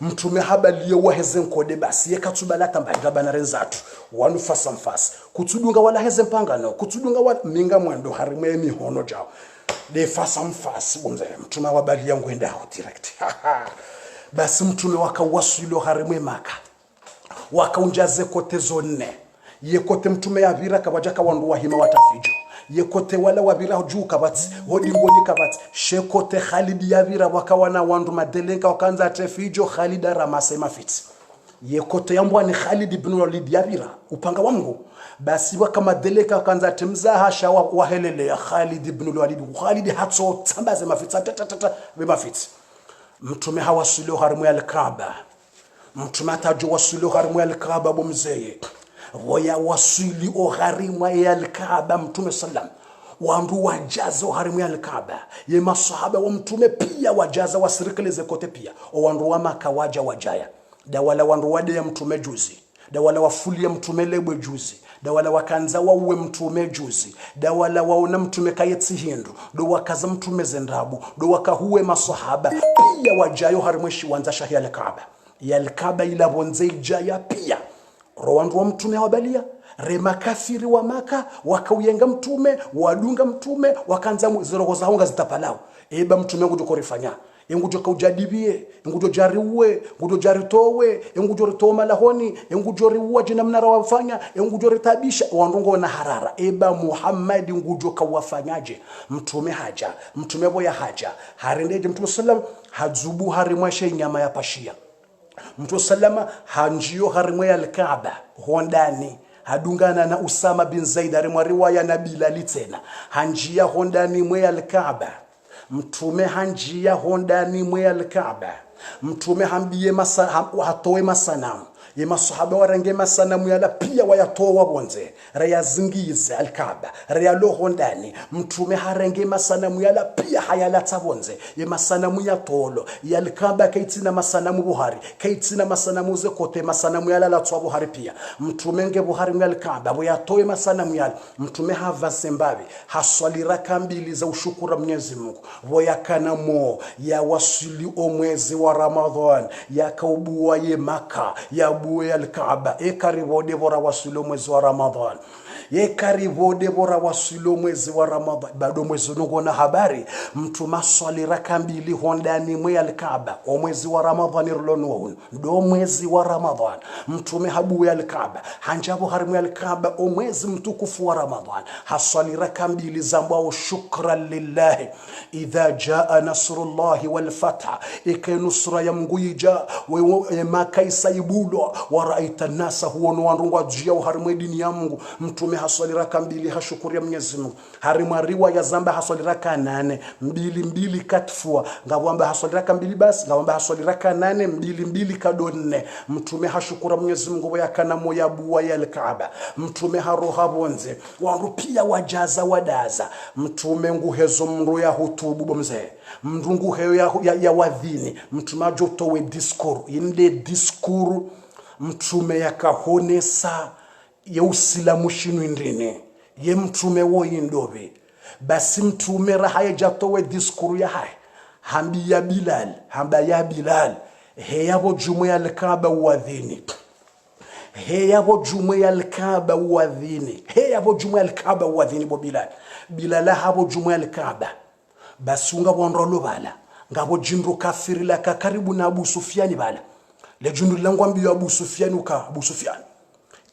Mtume habaliyo waheze nkode basi yeka tubalata mbanga banarenzatu wanu fasa mfasa kutudunga wala heze mpangano kutudunga wala minga mwendo harimwe mihono jao de fasa mfasa umze mtume wabaliya ngwenda ho direct basi mtume wakawasilo harimwe Maka wakaunjaze kote zonne ye kote mtume yavira kabajaka wandu wahima watafijo yekote wala wabira juu kabati hodi ngoni kabati shekote Khalid yavira wakawana wandu madelenka wakanza atefijo Khalid ramase mafiti yekote yambwa ni Khalid ibn Walid yavira upanga wangu basi wakamadeleka wakanza atemzaha shawa wahelele ya Khalid ibn Walid Khalid hatso tambaze mafiti tatatata be mafiti mtume hawasilo harimu ya al-Kaaba mtume atajo wasilo harimu ya al-Kaaba bomzeye Voya wasili o harima ya al-Kaaba Mtume sallam. Wandu wajaza o harima ya al-Kaaba. Ye masahaba wa Mtume pia wajaza wasirikeleze kote pia. O wandu wa Maka waja wajaya. Da wala wandu wade ya Mtume juzi. Da wala wafuli ya Mtume lebwe juzi. Da wala wakanza wa uwe Mtume juzi. Da wala waona Mtume kayetsi hindu. Do wakaza Mtume zendrabu. Do wakahuwe masahaba. Pia wajayo harimweshi wanza shahi ya al-Kaaba. Ya al-Kaaba ila bonze ijaya pia. Rowandu wa Mtume wabalia, remakafiri wa Maka, wakauyenga Mtume, wadunga Mtume, wakanza zirogo za honga zitapalao. Eba Mtume ngujo korifanya. Ngujo kaujadibie, ngujo jariwe, ngujo jaritowe, ngujo ritoma lahoni, ngujo riwa jina mnara wafanya, ngujo ritabisha, wandungo na harara. Eba Muhammad ngujo kawafanyaje. Mtume haja, Mtume boya haja. Harendeje Mtume sallam, hadzubu harimwashe nyama ya pashia. Mtume sallama hanjio harimwe al-Kaaba hondani hadungana na Usama bin Zaid harimwa riwaya na Bilal tena hanjia hondani mwe al-Kaaba Mtume hanjia hondani mwe al-Kaaba Mtume hambie hatowe masanamu ye masahaba warange masanamu yala pia wayatoa bonze raya zingize al-Kaaba raya lohondani Mtume harenge masanamu yala pia hayala tabonze ye masanamu ya tolo ya al-Kaaba kaitina masanamu Buhari kaitina masanamu ze kote masanamu yala la twa Buhari pia Mtume nge Buhari mwa al-Kaaba wayatoe masanamu yala Mtume hava sembabi haswali raka mbili za ushukura Mwenyezi Mungu wayakana mo ya wasili o mwezi wa Ramadhan ya kaubuwa ye Maka ya buwe al-Kaaba karibode bora wasilo mwezi wa Ramadhan ye karibode bora wasilo mwezi wa Ramadhan bado mwezi nungona habari mtu maswali raka mbili hondani mwe al-Kaaba o mwezi wa Ramadhan irlono ndo mwezi wa Ramadhan mtume habu ya al-Kaaba hanjabo harimu ya al-Kaaba o mwezi mtukufu wa Ramadhan haswali raka mbili zambao shukran lillahi idha jaa nasrullahi wal fatha ikenusra ya mguija we makaisa ibulo wa raita nasa huono wanrungwa jia harimu dini ya Mungu mtume haswali raka mbili hashukuria Mwenyezi Mungu harimu riwaya zamba haswali raka 8 mbili katfua ngawamba haswali raka mbili basi ngawamba haswali raka 8 mbili kado 4 mtume hashukura Mwenyezi Mungu yakana moya buwa ya al-Kaaba mtume haroha bonze warupia wajaza wadaza mtume nguhezo mru ya hutubu bomze mndungu heyo ya wadhini mtume ajotowe diskuru inde diskuru mtume yakahonesa ya usilamu shinu indrine ye mtume wo indobe basi mtume rahaye jatowe diskuru ya hai hambi ya Bilal hamba ya Bilal heyabo jumuiya al-Kaaba uadhini heyabo jumuiya al-Kaaba uadhini heyabo jumuiya al-Kaaba uadhini bo Bilal habo jumuiya al-Kaaba basunga bondolo bala ngabo jindu kafiri la karibu na Abu Sufyan bala le jindu langu ambiyo Abu Sufyan Abu Sufyan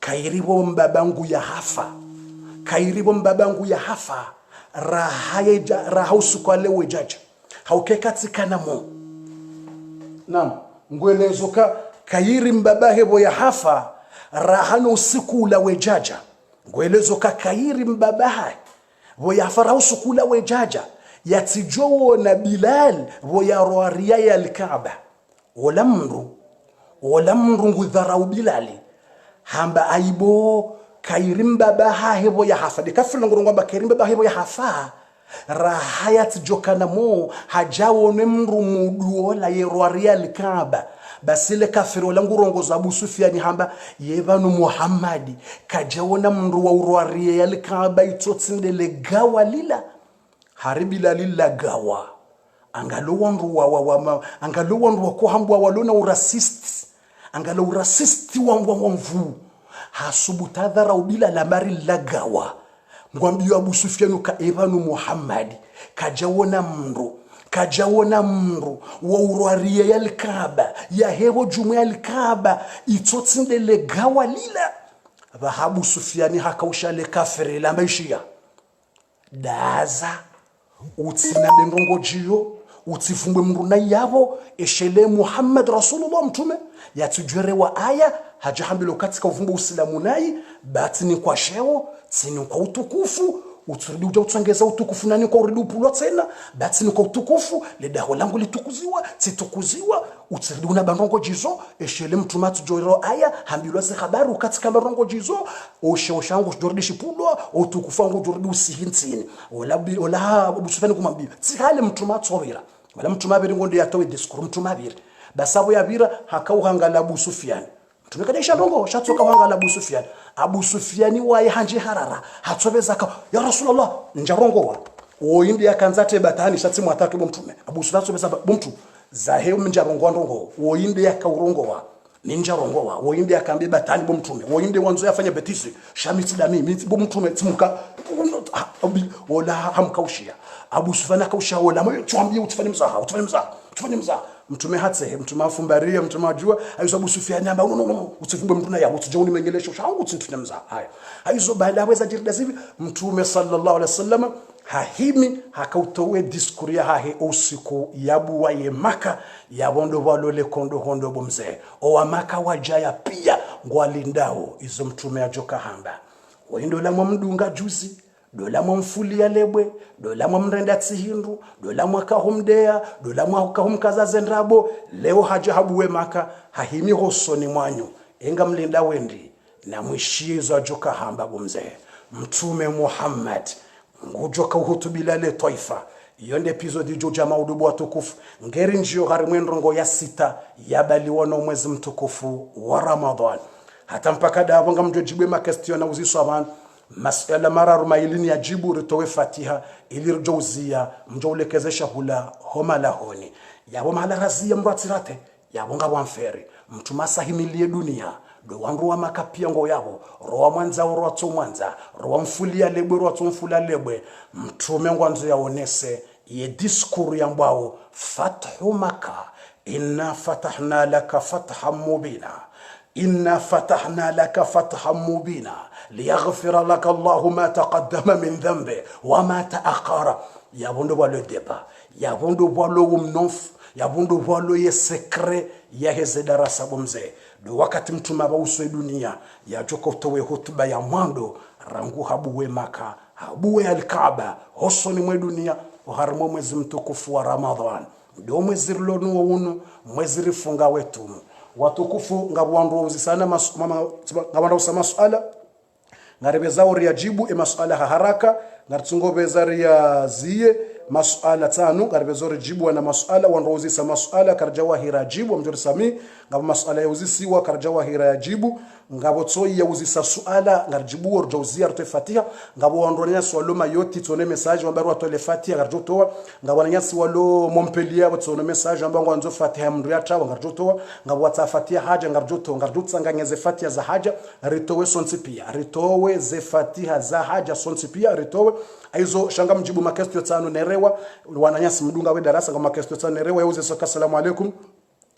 kairibo mbabangu ya hafa kairibo mbabangu ya hafa raha usuko lewe jaja haukekatikana mo naam ngwelezo kairi mbabahe bo ya hafa rahano usiku la wejaja ngwelezo kairi mbabahe bo ya hafa usiku la wejaja yatijowo na Bilal bo ya roaria ya al-Kaaba wala mru ngudharau Bilali hamba aibo kairi mbabahe bo ya hafa dikafila ngurungwa kairi mbabahe bo ya hafa rahayat jokana mo hajawone mru muduo la yeroaria al-Kaaba basile kafiro la ngurongoza Abu Sufyan hamba yebanu Muhammadi kajawona mru wa uroaria al-Kaaba itotsindele gawa lila haribila lila gawa angalo wanru wa ko hambwa walona urasist angalo urasisti wa mvu hasubutadhara ubila la mari la gawa ngwambiyo Abu Sufyan ka ebanu Muhammadi kajawona mru wa urwaria ya al-Kaaba ya hebo jumuiya al-Kaaba itotsindele gawa lila Abu Sufyan hakausha le kafiri la maishia daza utsina bendongo jiyo utifumbwe mruna yabo eshele Muhammad Rasulullah mtume yatujere wa aya hajahambilo katika uvumbu usilamu nai batini kwa sheo tsini kwa utukufu uturidi uja utangeza utukufu nani kwa uridi upulwa tena batini kwa utukufu ledaho langu litukuziwa titukuziwa uturidi unabanrongo jizo eshele mtume atujere aya hambilo se habaru katika banrongo jizo oshangu joridi shipulwa utukufu wangu joridi usihintini wala Abu Sufyan kumambia tihale mtume atowira wala mtume abiri ngondo yatowe diskuru mtume abiri basabo yabira hakauhangala Abu Sufyan mtume kadisha ndongo shatsoka hangala Abu Sufyan waye hanje harara hatsobeza ka ya Rasulullah njarongowa oinde yakanzate batani shatsimu atatu bo mtume Abu Sufyan atsobeza bo mtu zahe mnjarongo ndongo oinde yakaurongowa ninjarongowa oinde yakambe batani bo mtume oinde wanzo yafanya betisi shamiti dami bo mtume tsimuka wala hamkaushia Abu Sufyan akausha wala mwambie utufanye mzaha mtume hatse mtume afumbaria mtume ajua aizo Abu Sufyan amba no utifumbe mtu na ya utujoni mengelesho shangu utufanye mzaha haya aizo baada aweza jirida hivi mtume sallallahu alaihi wasallam hahimi hakautowe diskuria hahe usiku yabu wa Maka ya bondo balole kondo hondo bomze o wa Maka wajaya pia ngwalindao izo mtume ajoka hamba waindo la mdunga juzi dola mfuli ya lebwe dola mrenda tsihindu dola mwaka humdea dola mwaka humkaza ndrabo leo hajahabuwe Maka hahimi hosoni mwanyu enga mlinda wendi na mwishizo ajoka hamba bomze mtume Muhammad ngujoka uhutubila le taifa yonde episode joja maudubu watukufu ngeri njio harimwendrongo ya 6 yabaliwana mwezi mtukufu wa Ramadhan hata mpaka davonga mjojibwe makestio na uziso abantu masala mararu mailini ya jibu ritowe Fatiha ili rjouzia mjoulekezesha hula homa lahoni yabo mahala razia mratirate yabo ngabo amfere mtu masahimilie dunia do wandu wa makapia ngo yabo roa mwanza roa to mwanza roa mfulia lebwe roa to mfula lebwe mtume ngwanzo yaonese ye diskuru ya mbao fathu Makkah inna fatahna laka fathan mubina inna fatahna laka fathan mubina liyaghfira laka Allahu ma taqaddama min dhanbi wa ma ta'akhkhara yabondo bwa le débat yabondo bwa lo mnof yabondo bwa lo ye secret ya heze darasa bomze do wakati mtume abauswe dunia ya jokotowe hotuba ya mwando rangu habuwe Makkah habuwe al-Kaaba hosoni mwe dunia uharimo mwezi mtukufu wa Ramadhan ndio mwezi lonu uno mwezi rifunga wetu watukufu ngabwandu uzisana ngabanda usama masuala ngarebeza uri yajibu masuala haraka ngatungobeza ya ziye masuala tano ngarebeza uri jibu na masuala wanrozisa masuala karjawa hirajibu mjori sami ngabo masuala ya uzisiwa karjawa hirajibu ngabo tsoi ya uzisa suala ngarjibu urjauzia rto Fatiha ngabo wanronya swaloma yoti tone message wambaru atole Fatiha ngarjotoa ngabo wananya swalo Montpellier watone message ambango anzo Fatiha mndu ya tawa ngarjotoa ngabo wata Fatiha haja ngarjotoa ngarjotsanganyeze Fatiha za haja ritowe sonsi pia ritowe ze Fatiha za haja sonsi pia ritowe aizo shanga mjibu makesto tano nerewa wananyasi mdunga we darasa kama makesto tano nerewa yauze soka assalamu alaikum.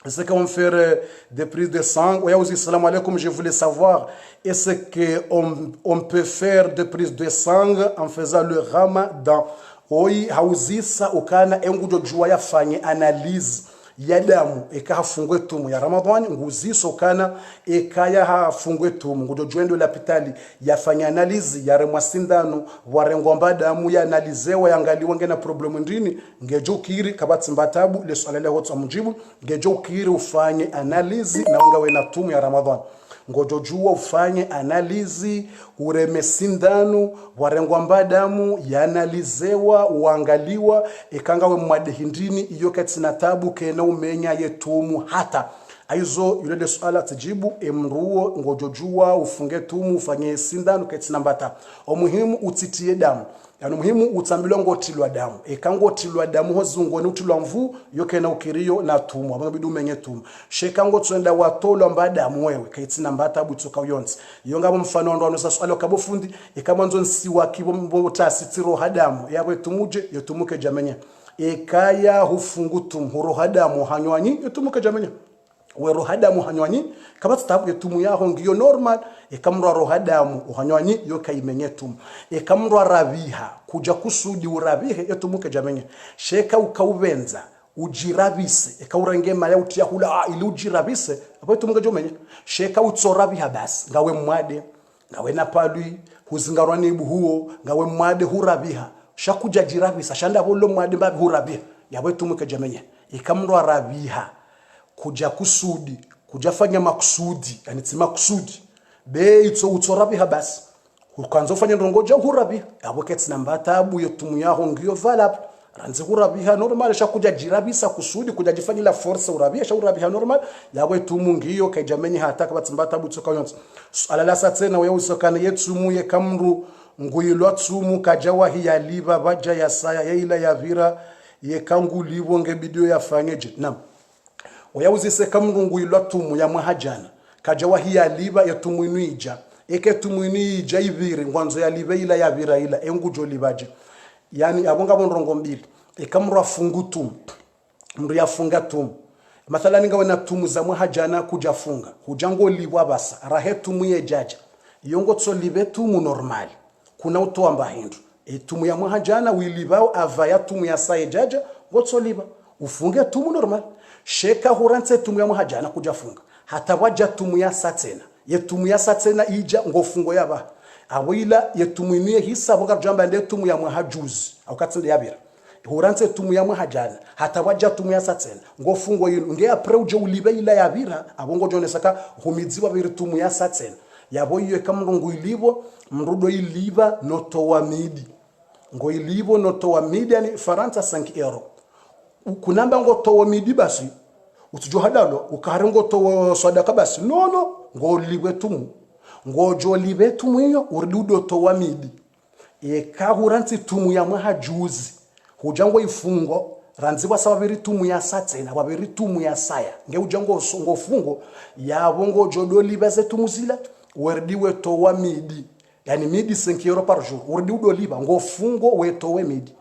C'est qu'on fait des prises de sang. Salam alaikum, je voulais savoir, est-ce qu'on peut faire des prises de sang en faisant le ramadan? Oui, hauzisa ukana engujo jua yafanye analyse ya damu hafungwe tumu ya Ramadhani nguziso kana ekaya hafungwe tumu ngujo juendo la pitali yafanya analyse ya remwa sindano warengomba damu ya analizewa yangaliwa ngena problemu ndini ngejo kiri kabatsi mbatabu le swala le hotsa mujibu ngejo kiri ufanye analyse na ungawe na tumu ya Ramadhani ngojo jua ufanye analizi ureme sindano warengomba damu yanalizewa uangaliwa ikangawe mwadehindini iyo katina tabu kena umenya yetumu hata aizo yule de swala tijibu emruo ngojo jua ufunge tumu ufanye sindano katina mbata omuhimu utitie damu yani muhimu utambilo ngotilwa damu ekangotilwa damu hozungoni utilwa mvu yokena ukiriyo na tumu abangabidu menye tumu shekango tsenda watolo mbadamu wewe kaitina mbata butuka yonsi yongabo mfano ndo anosa swalo kabofundi ekamanzo nsiwa kibo mbotasi tiro hadamu yawe tumuje yotumuke jamenya ekaya hufungu tumhuro hadamu hanywanyi yotumuke jamenya wero hadamu hanywanyi kabati tabu yetumu yaho ngiyo normal ekamrwa rohadamu uhanywanyi yokaimenye tumu ekamrwa rabiha kuja kusudi urabihe yetumuke jamenye sheka ukaubenza ujirabise ekaurange mala utia hula ili ujirabise apo tumuke jomenye sheka utsorabiha basi ngawe mwade ngawe napalwi huzingarwani buhuo ngawe mwade hurabiha shakuja jirabisa shanda bolo mwade mbabi hurabiha yawe tumuke jamenye ekamrwa rabiha kuja kusudi kujafanya makusudi yani tima kusudi be itso utsorabi habasi ukanza ufanya ndongoja hurabi abokets namba tabu yotumu yaho ngiyo valab ranze hurabi ha normal sha kuja jirabisa kusudi kuja jifanyila force urabi sha hurabi ha normal yabo tumu ngiyo kajamenyi hataka batsimba tabu tsoka yonse alala satsena we usokana yetumu ye kamru nguyilwa tsumu kajawa hiya liba baja ya saya yeila ya vira ye kangu libo ngebidio yafanyeje nam oyawuzise kamrungu ilatumu ya mwahajana kajawa hiya liba ya tumuinuija eke tumuinuija ibiri ngwanzo ya liba ila ya vira ila engujo libaje yani abonga bonrongo mbili ekamru afungutum mru yafunga tum mathalan ngawe na tumu za mwahajana kuja funga hujango libwa basa rahetumu ye jaja yongo tso libetumu normal kuna utoa mbahindu tumu ya mwahajana wilibao avaya tumu ya saye jaja ngotso liba ufunge tumu normal sheka huranse tumu ya mwahajana kuja funga hata waja tumu ya satena yetumu ya satena ija ngofungo yaba awila yetumu iniye hisa bonga jamba nde tumu ya mwahajuzi aukatsinde yabira huranse tumu ya mwahajana hata waja tumu ya satena ngofungo yinu nge apre uje ulibe ila yabira abongo jone saka humidziwa biri tumu ya satena yabo yiwe kamrungu ilibo mrudo iliba noto wa midi ngo ilibo noto wa midi yani faranta 5 euro kunamba ngo to wa midi basi utujo hadalo ukaharengo to sadaka basi no ngo libe tumu ngo jo libe tumu hiyo urdudo to wa midi kahuranti tumu ya mwahajuzi hujango ifungo ranziwa sababiri tumu ya satsena babiri tumu ya saya ngeujango ngofungo ya bongo jodoli baze tumuzila werdiwe to wa midi yani midi 5 euro par jour urdi udoliba ngofungo weto we midi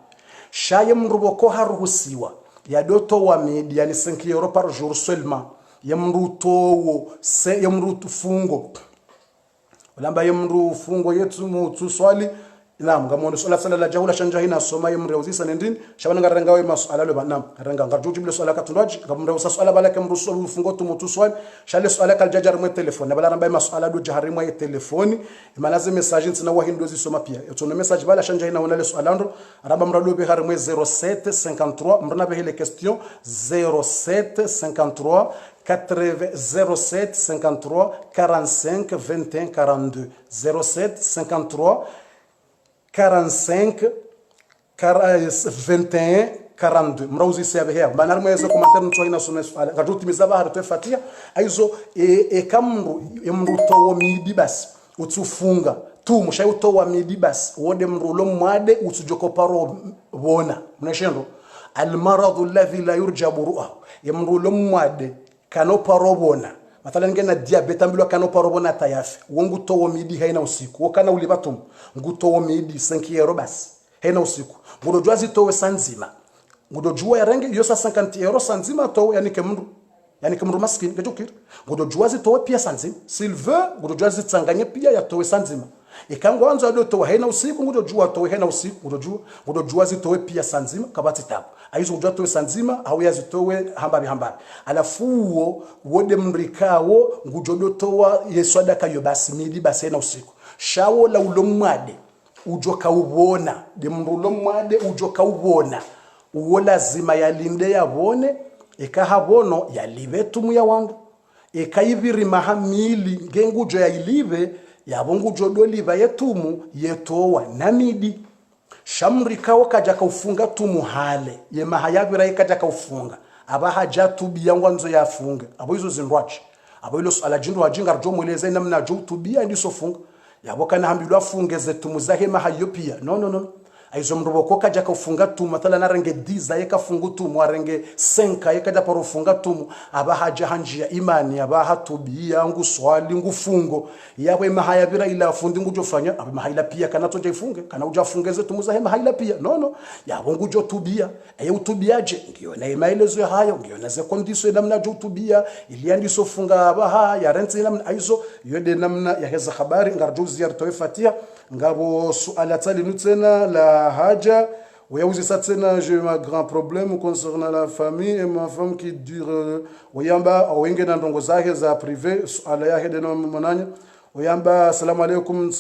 shaye mruboko haruhusiwa ya doto wa midi yani 5 euro par jour seulement yemruto fungo ulamba fungo yetu mutu swali Naam, ngamono swala sala la jahula shanja hina soma yemre uzisa nendin shabana ngaranga we masala lo banam ngaranga ngarjuji bile swala katundwaji ngamre usa swala balake mruso fungo tumutu swali shale swala kal jajar mu telefone bala ramba masala do jahari mu telefoni imalaze message ntsina wa hindozi soma pia yotono message bala shanja hina wona le swala ndo ramba mrado be har mu 0753 mrna be hele question 0753 07 53 45 21 42 07 53 45 21 42 mrauzi sebe hea banar mweze commentaire ntwa ina sona swala gadutimiza bahari tofatia aizo kamru emruto midi basi utsufunga tu mushayi utowa midi basi wode mrulo mwade utsujoko paro bona mnashendo almaradu alladhi la yurjabu ru'ahu emrulo mwade kano paro bona mathala ngena diabete ambilo kano paro bona tayafi wongu towo midi haina usiku wakana ulibatum ngutowo midi 5 euro basi haina usiku ngudojwa zitowe sanzima ngudojwa ya rangi yosa 50 euro sanzima towe yani kemru maskini ngejukira ngudojwa zitowe pia sanzima silver ngudojwa zitsanganye pia ya towe sanzima ikango anzo ado towe haina usiku ngudojwa towe haina usiku ngudojwa zitowe pia sanzima kabati tabu aizo ngudojwa towe sanzima au yazitowe hambabi alafu wode mrikawo ngujodo towa yeswada kayo basi midi basi haina usiku shawo la ulomwade ujoka ubona de mrulo mwade ujoka ubona uwo lazima yalinde yabone ekahabono yalibetumu ya wangu ekayibiri mahamili ngengujo ya ilive yabongujo doliva yetumu yetowa namidi shamrikawo kaja kaufunga tumu hale ye mahayabira kaja kaufunga abahaja tubia ngwanzo yafunga abo izo zindwachi abo ilo alajindo wajinga rjo mweleze namna jo tubia ndiso funga yabo kana hambilwa fungeze tumu zahe mahayo pia no aizo mruboko kaja kaufunga tumu mathala narenge 10 yeka fungu tumu arenge 5 yeka da parufunga tumu abahaja hanjia imani abaha tubia nguswali ngufungo yabo mahayabira ila fundi ngujofanya aba mahayila pia kana toje ifunge kana ujafungeze tumu zahe mahayila pia no yabo ngujo tubia aye utubiaje ngiyo na maelezo hayo ngiyo na ze condition namna jo tubia iliandiso funga abaha ya renti namna aizo yode namna ya heza habari ngarjo ziar toifatia ngabo suala tali nutena la haja oyauzi satsena j'ai un grand problème concernant la famille et ma femme qui dure oyamba wenge na ndongo zake za privé suala yake deno mwananya oyamba assalamu alaykum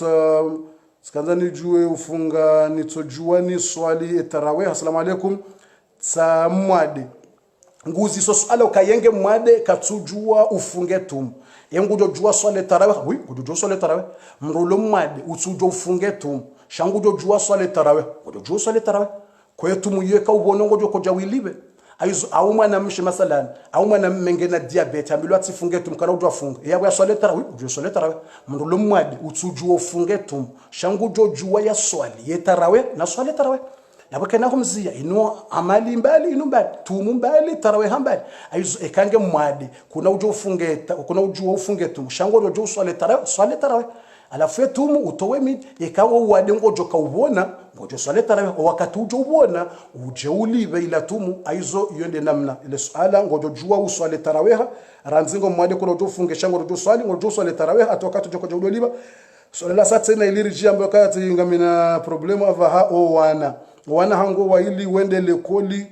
sikanzani jue ufunga nitsojua swali tarawih assalamu alaykum sa mwade nguzi so suala ukayenge mwade katsujua ufunge tumu yengujo jua swale tarawih oui ngujo swale tarawih mrulo mwade utsujo ufunge tumu shangujo jua swale tarawih ngujo jua swale tarawih kwetu muyeka ubona ngojo koja wilibe aizo au mwana mshi masalan au mwana mengena diabetes ambilwa tsifunge tumu kana ujo afunge yabo ya swale tarawih ujo swale tarawih mrulo mwade utsujo ufunge tumu shangujo jua ya swali ye tarawih na swale tarawih yabo kana humzia ino amali mbali ino mbali tumu mbali tarawih mbali aizo ekange mwadi kuna ujo ufunge tumu shango ujo swale tarawih alafu tumu utowe mid ekawo uwade ngojo kaubona ngojo swale tarawih wakati ujo ubona uje ulibe ila tumu aizo yonde namna ile swala ngojo jua uswale tarawih ranzingo mwadi kuna ujo ufunge shango ujo swale tarawih atokati ujo koja uliba swala la satena iliriji ambayo kati ngamina problemu avaha wana hango wa ili wende lekoli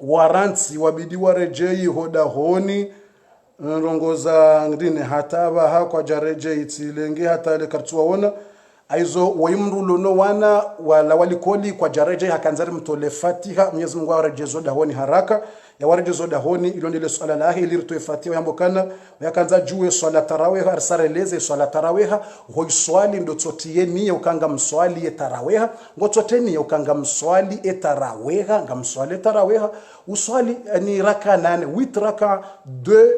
waranti wabidi warejei hoda honi rongoza ngdine hata baha kwa jareje itilenge hata le kartuwa wona aizo waimrulo no wana wala walikoli kwa jareje hakanzari mtole fatiha Mwenyezi Mungu arejezo dahoni haraka ya warejezo dahoni ilondele swala lahi iliritoe fatiha yambokana yakanza juwe swala tarawih arsareleze swala tarawih hoiswali ndo tsotie ni ukanga mswali tarawih ngototeni ukanga mswali tarawih ngamswali tarawih uswali ni raka 8 8 raka 2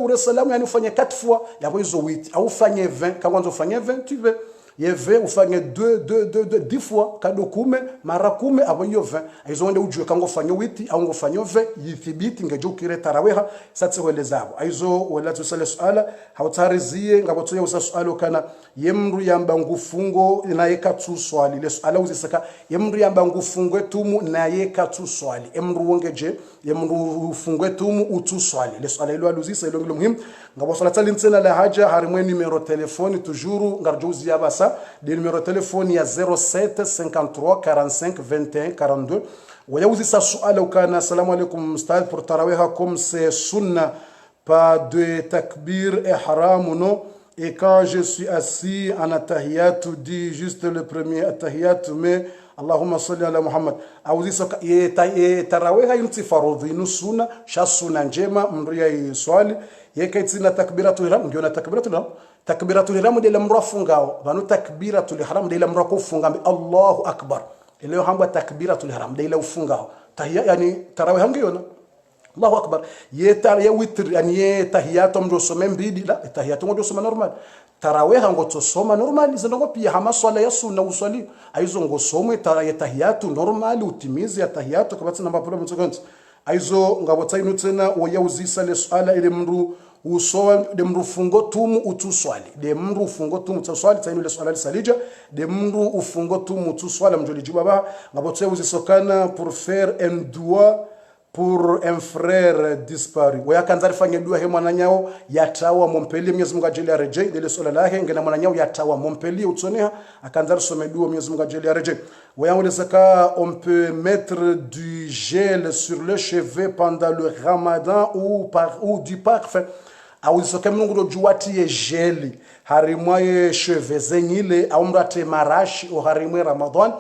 ure salamu yani ufanye 4 fois yabo hizo 8 au ufanye 20 kama unzo ufanye 20 tu veux yeve ufanye 10 fois kado kume mara kume abo yo 20 aizo wende ujue kango fanyo witi au ngofanyo 20 yithibiti ngejo kire taraweha satse wele zabo aizo wala tusale swala hautarizie ngabotoya usaswalo kana yemru yamba ngufungo naye katsu swali le swala uzisaka yemru yamba ngufungwe tumu naye katsu swali emru wongeje yemru ufungwe tumu utu swali le swala ilo aluzisa ilo muhimu ngabo swala talintsena la haja harimwe numero telefoni toujours ngarjozi yabasa de numero telefoni ya 07 53 45 21 42 ويوزي سؤال وكان السلام عليكم استاذ pour tarawih comme c'est sunna pas de takbir ihram non et quand je suis assis en attahiyat dis juste le premier attahiyat mais Allahumma salli ala Muhammad auzi soka tarawih yumti faradhi nusuna shasuna njema mria swali yekaitina takbiratul ihram ngiona takbiratul ihram de lamra fungao banu takbiratul ihram de lamra kufunga Allahu akbar ile hamba takbiratul ihram de ila ufungao tahiyya yani tarawih hangiona Allahu akbar ya witr yani tahiyatu mdo some mbidi la tahiyatu mdo some normal tarawih ngoto soma normal zinongo pia hama swala ya sunna usali aizo ngosomwe tahiyatu normal utimizi ya tahiyatu kabatsi namba problem tsokonzi aizo ngabotsa inutena woyauzisa le swala ile mru usowa de mru fungo tumu utuswali de mru fungo tumu utuswali tsainu le swala salija de mru ufungo tumu utuswala mjoli jibaba ngabotsa uzisokana pour faire un doigt pour un frère disparu wayakanza rifanye dua he mwananyao yatawa Montpellier Mwenyezi Mungu ajili areje ile swala lahe ngena mwananyao yatawa Montpellier utsoneha akanza risome dua Mwenyezi Mungu ajili areje wayangolesaka on peut mettre du gel sur le cheveu pendant le Ramadan ou du parfum au soka Mungu dojuati ye gel harimwaye cheveux zenyile au mrate marashi o harimwe Ramadan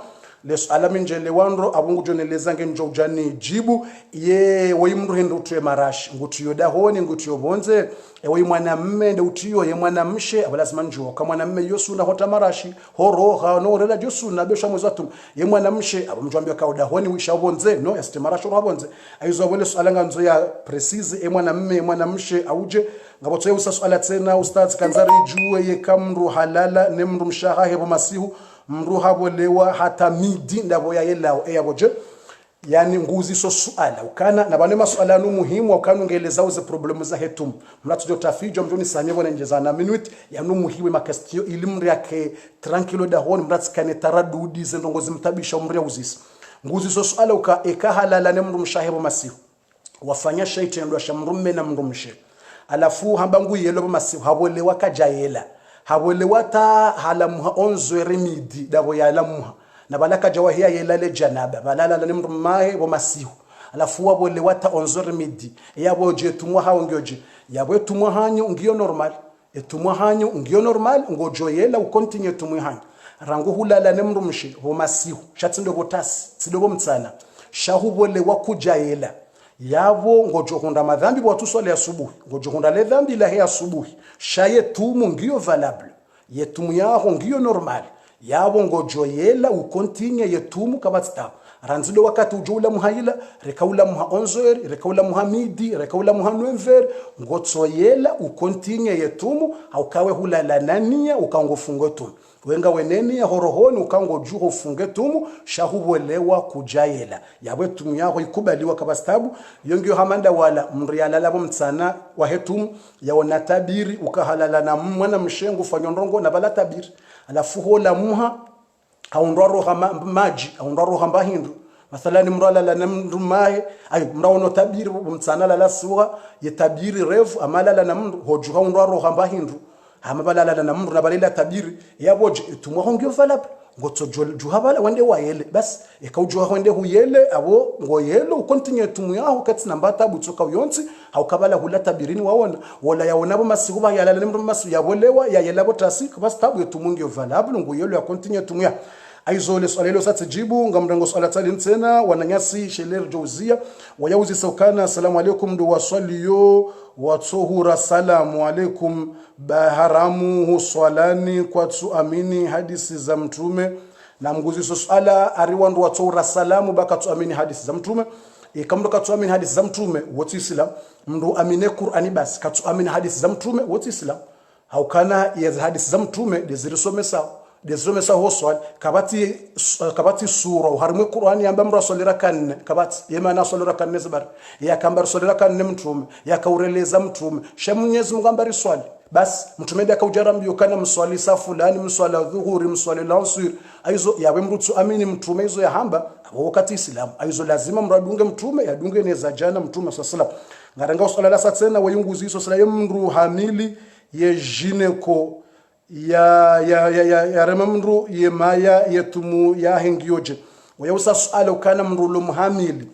les alamin jele wanro abungu joneleza ngenjo jani jibu ye wayimru hendo twe marashi ngutiyo dahoni ngutiyo bonze we mwanamme ndo utiyo ye mwanamshe abalazima njo kama mwanamme yosuna hota marashi horoha no rela josuna besha mwezatu ye mwanamshe abamjwambia ka dahoni wisha bonze no yasite marashi ro bonze aizo wele swala nzo ya precise ye mwanamme mwanamshe auje ngabotsoye usaswala tena ustaz kanzari juwe ye kamru halala nemru mshaha hebo masihu mruha bolewa hata midi ndabo ya yelao eyaboje yani nguzi so suala ukana na bane masuala no muhimu ukana ngeleza uze problemu za hetum mnatujo tafijo mjoni sanyevo na njezana minute ya no muhimu makastio ilimri yake tranquilo da honi mratsikane taradudi zendongozi mtabisha umri uzisi nguzi so suala uka ekahalala ne mru mshahibo masihu wafanya shaiti ndo shamrumme na mrumshe alafu hambangu yelo masihu habolewa kajayela hawelewata halamuha onzo remidi dabo ya lamuha na balaka jawahia yelale janaba balala la nimru mahe bo masihu alafu wabelewata onzo remidi yabo je tumwa hawo ngyoje yabo tumwa hanyo ngiyo normal etumwa hanyo ngiyo normal ngojo yela ukontinue tumwa hanyo rangu hulala nimru mshi bo masihu shatsindo botasi sidobo mtsana shahubole wakujayela yabo ngojo hunda madhambi watu swala asubuhi ngojo hunda le dhambi la he asubuhi shaye tumu ngiyo valable yetumu yaho ngiyo normal yabo ngojo yela ukontinye yetumu kabatsta ranzido wakati ujula muhaila rekaula muha 11 rekaula muha midi rekaula muha 9 ngotso yela ukontinye yetumu haukawe hulala nania ukangofungo tumu wenga weneni ya horohoni ukango juho funge tumu shahubolewa kujayela yawe tumu yako ikubaliwa kabastabu yongiyo hamanda wala mriala labo mtsana wa hetumu ya wanatabiri ukahalala na mwana mshengu fanyondrongo na bala tabiri alafu hola muha haundwaro hama maji haundwaro hamba hindu mathalani mrala la namrumahe ayo mraono tabiri mtsana la suwa yetabiri revu amala la namru hojuha haundwaro hamba hindu hamabalala na mru na balila tabiri yaboje tumwa hongyo valable ngotso juhabala wende wayele bas ekawjuha wende huyele abo ngoyelo ukontinue tumu yaho kati nambata butsoka uyonsi haukabala hula tabirini waona wala yaona bo masiku ba yalala nemru masu yabolewa yayela botasi bas tabu tumu ngyo valable ngoyelo ya continue tumu ya aizole swalelo satjibu ngamrengo swala tali tena wananyasi sheler jozia wayauzi saukana assalamu alaykum ndo waswaliyo watsohura salamu alaykum baharamu huswalani kwa tuamini hadisi za mtume na mguzi swala ariwandu watsohura salamu baka tuamini hadisi za mtume ikamdo katuamini hadisi za mtume wote islam mndo amine Qur'ani basi katuamini hadisi za mtume wote islam haukana ya hadisi za mtume dezirisome sawa desome sa hoswal kabati sura harimo Qur'ani yamba mra solera kanne kabati yema na solera kanne zabar ya kambar solera kanne mtume ya kaureleza mtume shemunyezi mgambari swali bas mtume da kaujarambiyo kana mswali sa fulani mswala dhuhuri mswali lansir aizo yawe mrutu amini mtume izo ya hamba wakati Islam aizo lazima mradunge mtume yadunge neza jana mtume sallallahu ngaranga usala sa tena wayunguzi iso sala yemru hamili ye jineko ya remamru ye maya yetumu ya hengioje wayusa swala ukana mrulo muhamili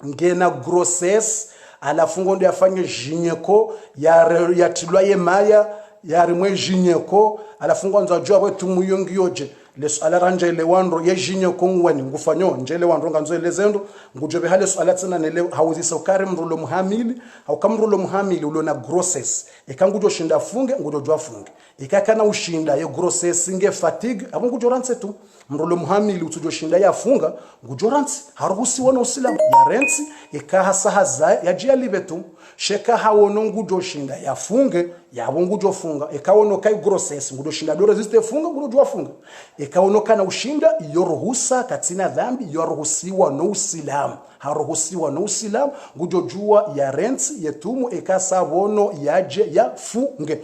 ngena grosses alafungo ndio afanye jinyeko ya tilwa ye maya ya rimwe jinyeko alafungo nzajua wetu muyongioje leso alaranja ile wandro ye jinyeko ngwani ngufanyo njele wandro nganzo elezendo ngujobe hale so alatsana nele hawuzisa ukare mrulo muhamili au kamrulo muhamili ulona grosses ekangujo shinda funge ngujo funge ikakana ushinda ye grosses inge fatigue abungujoranse tu mrulo muhamili utujo shinda yafunga ngujoranse haruhusi wana usilamu ya rensi ikaha sahaza ya jia libetu sheka hawono ngujo shinda yafunge yabungujo funga ikawono kai grosses ngujo shinda do resiste funga ngujo funga ikawono kana ushinda yoruhusa katina dhambi yoruhusiwa no usilamu haruhusiwa no usilamu ngujo jua ya rensi yetumu ikasa wono yaje yafunge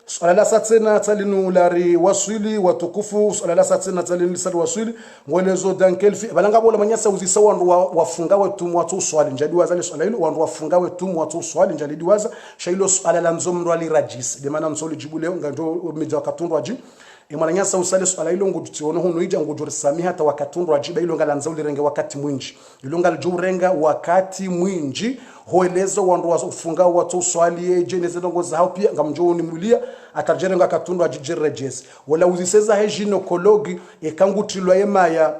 swala la satena talinu lari waswili watukufu swala la satena talinu lisali waswili ngolezo dankelfi balanga bola manyasa uzisa wandu wafunga wetu watu swali njadi waza swala hilo wandu wafunga wetu watu swali njadi waza shailo swala la nzomro ali rajis de mana nsoli jibu leo ngando meja katundu aji imana nyasa usale swala hilo ngudutiona hono ija ngujuri samiha ta wakatundu aji bailo ngalanza ulirenge wakati mwinji ilonga jurenga wakati mwinji hoelezo wandu wafunga watu swali eje nezendongo za hao pia ngamjoni mulia atajerenga katundu ajijerejes wala uziseza he ginekologi ekangutilwa yemaya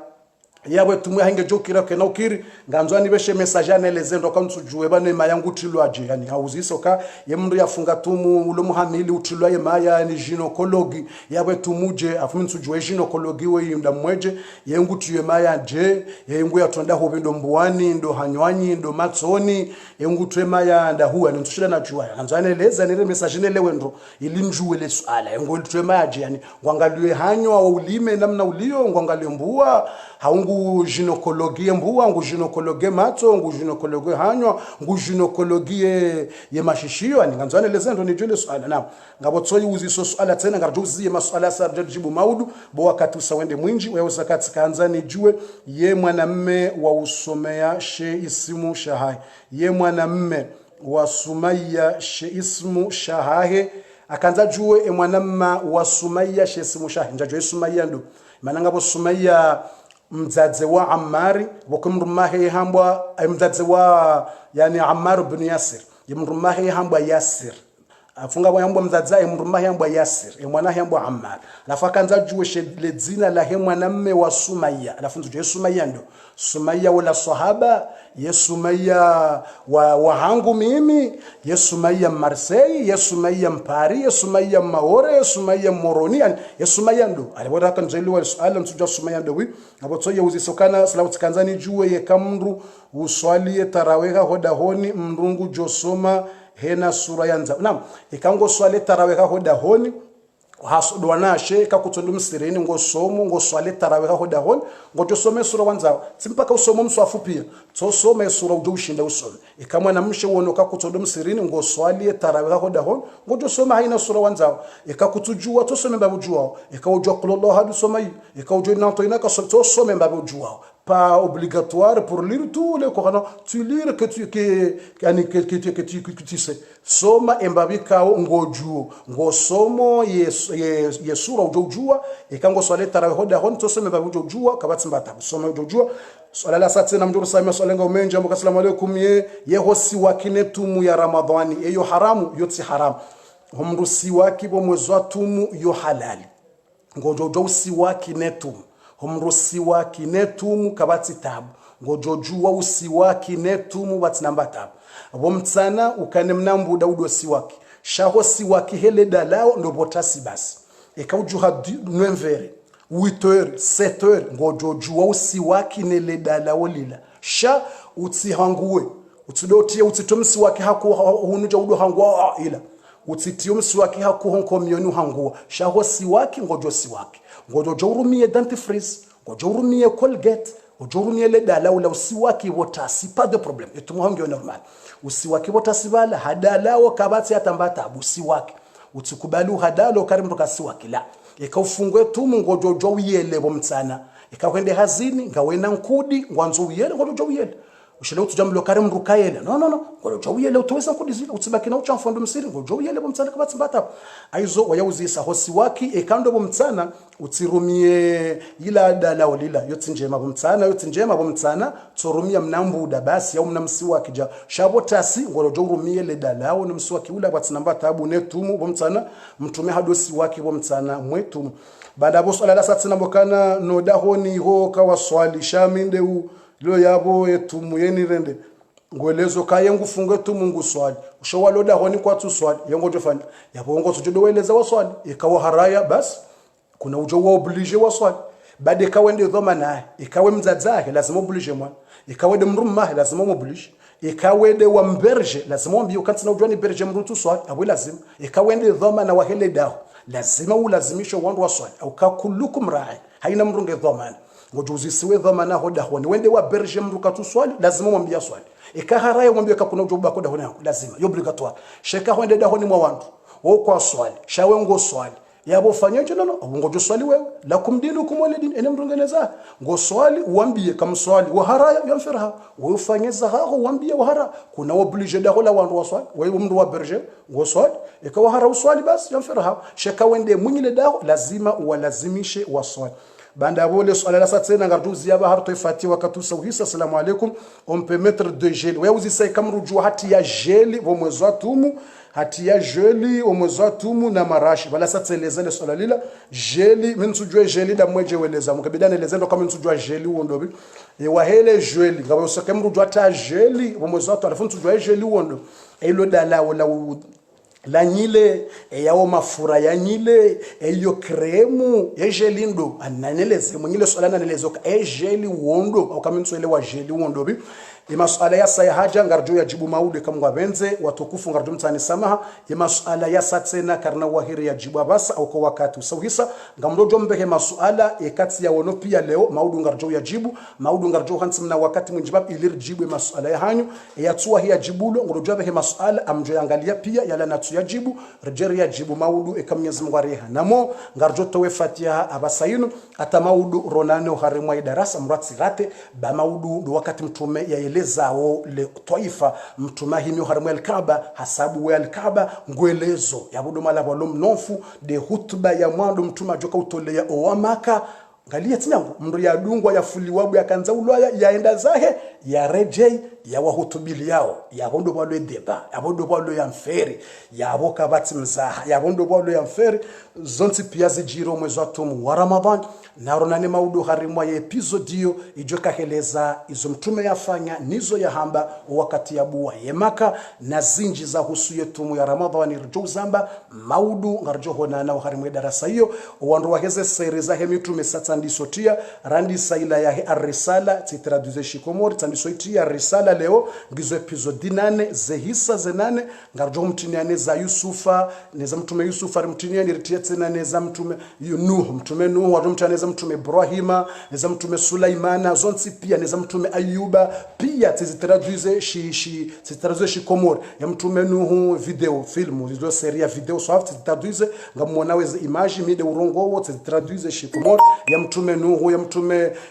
yawe tumwe hange jokira kena ukiri nganzwani beshe message anelezendo kwa mtujue bane mayangu tilwaje yani hauzisoka yemndu yafunga tumu ulo muhamili utilwa yemaya ni ginekologi yawe tumuje afu mtujue ginekologi we yimda mweje yengu tuye maya je yengu yatonda hobindo mbuani ndo hanywanyi ndo matsoni yengu tuye maya nda huwa ntushila na juwa nganzwani eleza nile message nelewe ndo ilinjuwe le swala yengu tuye maya je yani ngwangaliwe hanywa ulime namna ulio ngwangaliwe mbuwa haungu ginekologie mbuwa ngu ginekologie mato ngu ginekologie hanywa ngu ginekologie ye mashishio ani nganzwane lezendo ni jule swala na ngabotsoyi uziso swala tena ngarjuzi maswala sa jibu maudu bo wakati usawende mwinji wewe usakati kanzani jue ye mwanamme wa usomea she ismu shahai ye mwanamme wa Sumaya she ismu shahahe akanza jue mwanamma wa Sumaya she ismu shahahe njajwe Sumaya ndo mananga bo Sumaya mzadze wa Ammari wakumrumahe hambwa mzadze wa yani Ammar ibn Yasir yimrumahe hambwa Yasir afunga bwa mzadza mrumahe hambwa Yasir mwana hambwa Ammar lafakanza juwe le dzina la mwanamme wa Sumaya alafunzo je Sumaya ndo Sumaya wala sahaba ye Sumaya wa hangu mimi ye Sumaya Marseille ye Sumaya Paris ye Sumaya Maore ye Sumaya Moroni ye Sumaya ndo alibora kan zeli wa swala mtuja Sumaya ndo wi abotso ye uzisokana salawati kanzani juwe ye kamru uswali ye taraweka hoda honi mrungu josoma hena sura yanza naam ikango swali taraweka hoda honi hasudwana sheka kutondu msirini ngo somo ngo swale taraweka hoda hon ngo josome sura wanza simpaka usomo mswafu pia so some sura uje ushinda usome ikamwa na mshe wonoka kutondu msirini ngo swali taraweka hoda hon ngo josome haina sura wanza ikakutujua to some babujua ikawujua kullahu hadu somai ikawujua nanto inaka so some babujua pas obligatoire pour lire tous les Corans tu lire que tu sais soma embabi kao ngojuo ngo somo ye sura ujojua ikango swale tarawih hoda hon to some embabi ujojua kabatsi mbata soma ujojua swala la satena mjuru samia swalenga umenja mbo assalamu alaykum ye hosi wakine tumu ya Ramadhani eyo haramu yoti haram humrusi waki bo mwezi wa tumu yo halali ngojojo usiwaki netumu humrusiwa kinetumu kabati tabu ngojojua usiwaki netumu bati namba tabu bomtsana ukanemnambu daudo siwaki shaho siwaki hele dalao ndo botasi basi ekaujuha 9h 8h 7h ngojojua usiwaki nele dalao lila sha utihanguwe utidotie utitomsi waki haku hunuja udo hangwa ila utitio msiwaki hakuhonko mionu hangua shaho siwaki ngojo siwaki ngojo jorumie dentifrice ngojo urumie Colgate ngojo urumie le dala ula usiwaki wotasi pas de problème et tout monde normal usiwaki wotasi bala hadala kabati atambata usiwaki utikubali hadalo karimro kasiwaki la ikawufungwe tumu ngojo jo uyele bomtsana ikakwende hazini ngawena nkudi ngwanzo uyele ngojo jo uyele ushile utujamlo karim rukayele no ngojo uyele utowesa nkudi zile utibaki na uchamfondo msiri ngojo uyele bomtsana kabatsi mbata aizo wayauzisa hosi waki ekando bomtsana utirumie ila dala olila yotinjema bomtsana tsorumia mnambuda basi ya mnamsiwa kija shabotasi ngojo urumie le dala wo namsiwa kiula batsinamba tabu netumu bomtsana mtume hadosi waki bomtsana mwetumu baada bo swala la satsina bokana no dahoni ho kawaswali shaminde u lo yabo etumu yeni rende ngwelezo kaye ngufunge tumu nguswali ushowalo dahoni kwa tu swali yango tofanya yabo ngo tujodo weleza waswali ikawa haraya bas kuna ujo wa oblige waswali baada ikawa ndio dhamana ikawa mzadzahe lazima oblige mwana ikawa de mrumma lazima oblige ikawa de wa mberge lazima mbio katsina ujwani berge mrutu swali abo lazima ikawa ndio dhamana wa hele daho lazima ulazimisho wandu waswali au kakulukum ra'i haina mrunge dhamana ngojuzisiwe dhamana hoda honi wende wa berge mruka tu swali lazima mwambia swali ikaharaye mwambia kakuna ujoba koda honi yangu lazima yobligatoire sheka wende da honi mwa wandu wo kwa swali shawe ngo swali yabo fanyaje nono ngojo swali wewe la kumdinukum walidin ene mrungeneza ngo swali uambie kama swali wa haraya yamfiraha ufanyeza haho uambie wa hara kuna oblige da hola wandu waswali wewe mndu wa berge ngo swali ikawa hara uswali basi yamfiraha sheka wende munyile daho lazima uwalazimishe waswali banda bole swala la satsena ngarduzi yaba harto ifati wakati sauhisa assalamu alaikum on peut mettre de gel wewe uzisai kamruju hati ya gel bo mwezi wa tumu hati ya geli o mwezi wa tumu na marashi bala satseleza le swala lila geli mensujwe geli da mweje weleza mukabidana lezendo kama mensujwa geli wondobi e wahele geli ngabo usaka mruju hata geli bo mwezi wa tu alafu mensujwa geli wondo elo dala wala la nyile yawo mafura ya nyile eyo kremu ejelindo ananeleze munyile swala nanelezo ejeli wondo au kama mtswele wa jeli wondo bi imasuala ya saya haja ngarjo ya jibu maude kama ngabenze watukufu ngarjo mtani samaha imasuala ya satsena karna wahiri ya jibu basa au kwa wakati usauhisa ngamdojo mbehe masuala ekati ya wono pia leo maudu ngarjo ya jibu maudu ngarjo hansimna wakati munjibab ilir jibu masuala ya hanyu ya tuwa hiya jibulo ngarjo behe masuala amjo angalia pia yala natu ya jibu rejeri ya jibu maudu ekamnyezi mwareha namo ngarjo towe fatiha abasayinu ata maudu ronano harimwa idarasa mratsirate ba maudu do wakati mtume ya zao le taifa mtumahimi harimwa al-Kaaba hasabu wa al-Kaaba ngwelezo yabudu mala walum nofu de hutuba ya mwando mtuma joka utolea owamaka ngalia tinyangu mndu ya dungwa ya fuliwabu ya kanza ulwaya yaenda zahe ya rejei ya wahutubili yao ya bondo balo deba ya bondo balo ya mferi ya boka bati mzaha ya bondo balo ya mferi zonti pia zijiro mwezi wa tumu wa Ramadhan na ronane maudu harimwa ya episodio ijoka heleza izo mtume yafanya nizo ya hamba wakati ya buwa yemaka na zinji za husu yetumu ya Ramadhan irjo zamba maudu ngarjo hona na harimwa darasa hiyo wandu waheze sereza hemitume satandi sotia randi saila ya ar-risala titraduze shikomori tandi sotia risala leo ngizo episode 8 zehisa zenane ngarjo mtiniane za Yusufa neza mtume Yusufa mtiniane ritietena neza mtume Nuh mtume Nuh wa mtaniane mtume Ibrahima neza mtume Sulaimana zonsi pia neza mtume Ayuba pia titraduze titraduze shikomori ya mtume Nuh video filmu hizo seria video soft titraduze ngamwona weze image mide urongo wote titraduze shikomori ya mtume Nuh ya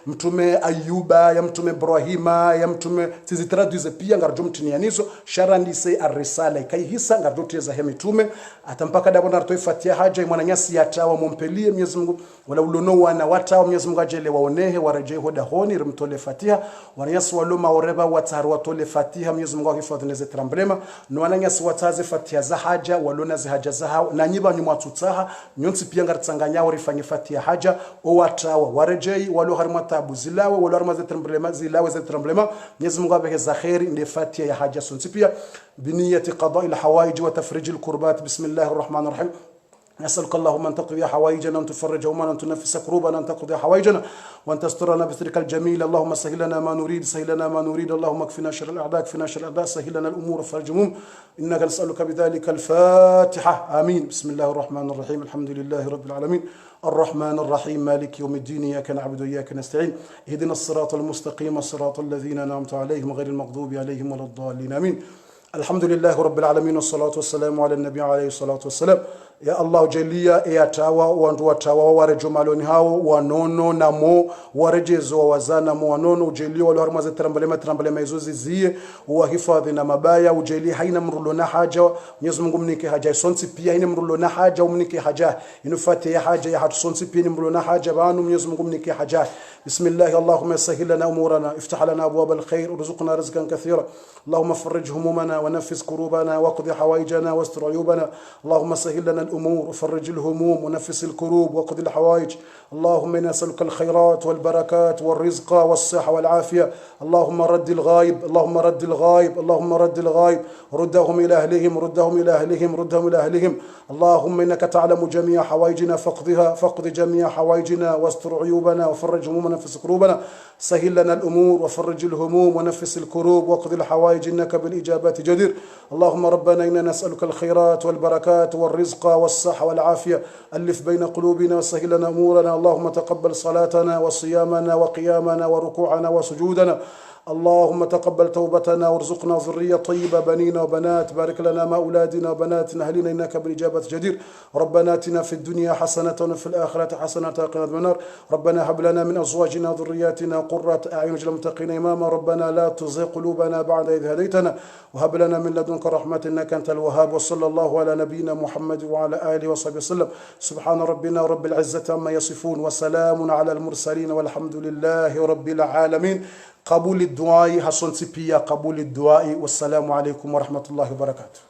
mtume Ayuba ya mtume Ibrahima ya mtume titraduze pia ngarjo mtinianizo sharandise ar-risala kaihisa ngarjo teza hemitume atampaka dabo na toifatia haja mwananyasi yatawa mompelie Mwenyezi Mungu wala ulono wana watawa Mwenyezi Mungu ajele waonehe wareje hoda honi rimtole fatiha wananyasi waloma oreba wataru watole fatiha Mwenyezi Mungu akifadhilize trambrema no wananyasi wataze fatiha za haja walona za haja za hao na nyiba nyuma tutsaha nyonsi pia ngartsanganya warifanye fatiha haja o watawa wareje walo harima tabu zilawe walo harima za trambrema zilawe za trambrema Mwenyezi Mungu abeke za khairi ndi fatiha ya haja sonsi pia biniyati qada'i al-hawaij wa tafrij al-kurbat bismillahir rahmanir rahim نسألك اللهم أن تقضي حوائجنا، وأن تفرج همنا، وأن تنفس كروبنا، أن تقضي حوائجنا، وأن تسترنا بسترك الجميل. اللهم سهل لنا ما نريد، سهل لنا ما نريد. اللهم اكفنا شر الأعداء، اكفنا شر الأعداء، سهل لنا الأمور وفرج هموم، إنك نسألك بذلك. الفاتحة. آمين. بسم الله الرحمن الرحيم. الحمد لله رب العالمين، الرحمن الرحيم، مالك يوم الدين، إياك نعبد وإياك نستعين، اهدنا الصراط المستقيم، الصراط الذين أنعمت عليهم غير المغضوب عليهم ولا الضالين. آمين. الحمد لله رب العالمين، والصلاة والسلام على النبي عليه الصلاة والسلام. Ya Allah jalia eyatawa wandu watawa warejo maloni hao wanono namo warejezo wazana mo wanono ujelia wale harmaze trambale izozi zie wahifadhi na mabaya ujelia haina mrulo na haja. Mwenyezi Mungu mnike haja sonsi pia haina mrulo na haja umnike haja inufati ya haja ya hatu sonsi pia ni mrulo na haja banu. Mwenyezi Mungu mnike haja. Bismillah. Allahumma sahil lana umurana, iftah lana abwab alkhair, urzuqna rizqan kathira. Allahumma farrij humumana wa nafis kurubana wa qdi hawaijana wastur uyubana. Allahumma sahil lana الأمور وفرج الهموم ونفس الكروب وقضي الحوائج. اللهم إنا نسألك الخيرات والبركات والرزق والصحة والعافية. اللهم رد الغائب، اللهم رد الغائب، اللهم رد الغائب، ردهم إلى أهلهم، ردهم إلى أهلهم، ردهم إلى أهلهم. اللهم إنك تعلم جميع حوائجنا فاقضها، فاقض جميع حوائجنا واستر عيوبنا وفرج همومنا ونفس كروبنا. سهل لنا الأمور وفرج الهموم ونفس الكروب وقضي الحوائج، إنك بالإجابات جدير. اللهم ربنا إنا نسألك الخيرات والبركات والرزق والصحة والعافية. ألف بين قلوبنا وسهل لنا أمورنا. اللهم تقبل صلاتنا وصيامنا وقيامنا وركوعنا وسجودنا. اللهم تقبل توبتنا وارزقنا ذرية طيبة، بنين وبنات. بارك لنا مع أولادنا وبناتنا أهلنا، إنك بالإجابة جدير. ربنا آتنا في الدنيا حسنة وفي الآخرة حسنة وقنا عذاب النار. ربنا هب لنا من أزواجنا وذرياتنا قرة أعين واجعلنا للمتقين إماما. ربنا لا تزغ قلوبنا بعد إذ هديتنا وهب لنا من لدنك رحمة إنك أنت الوهاب. وصلى الله على نبينا محمد وعلى آله وصحبه وسلم. سبحان ربنا رب العزة عما يصفون، وسلام على المرسلين، والحمد لله رب العالمين. قبول الدعاء حسن سبيا، قبول الدعاء. والسلام عليكم ورحمة الله وبركاته.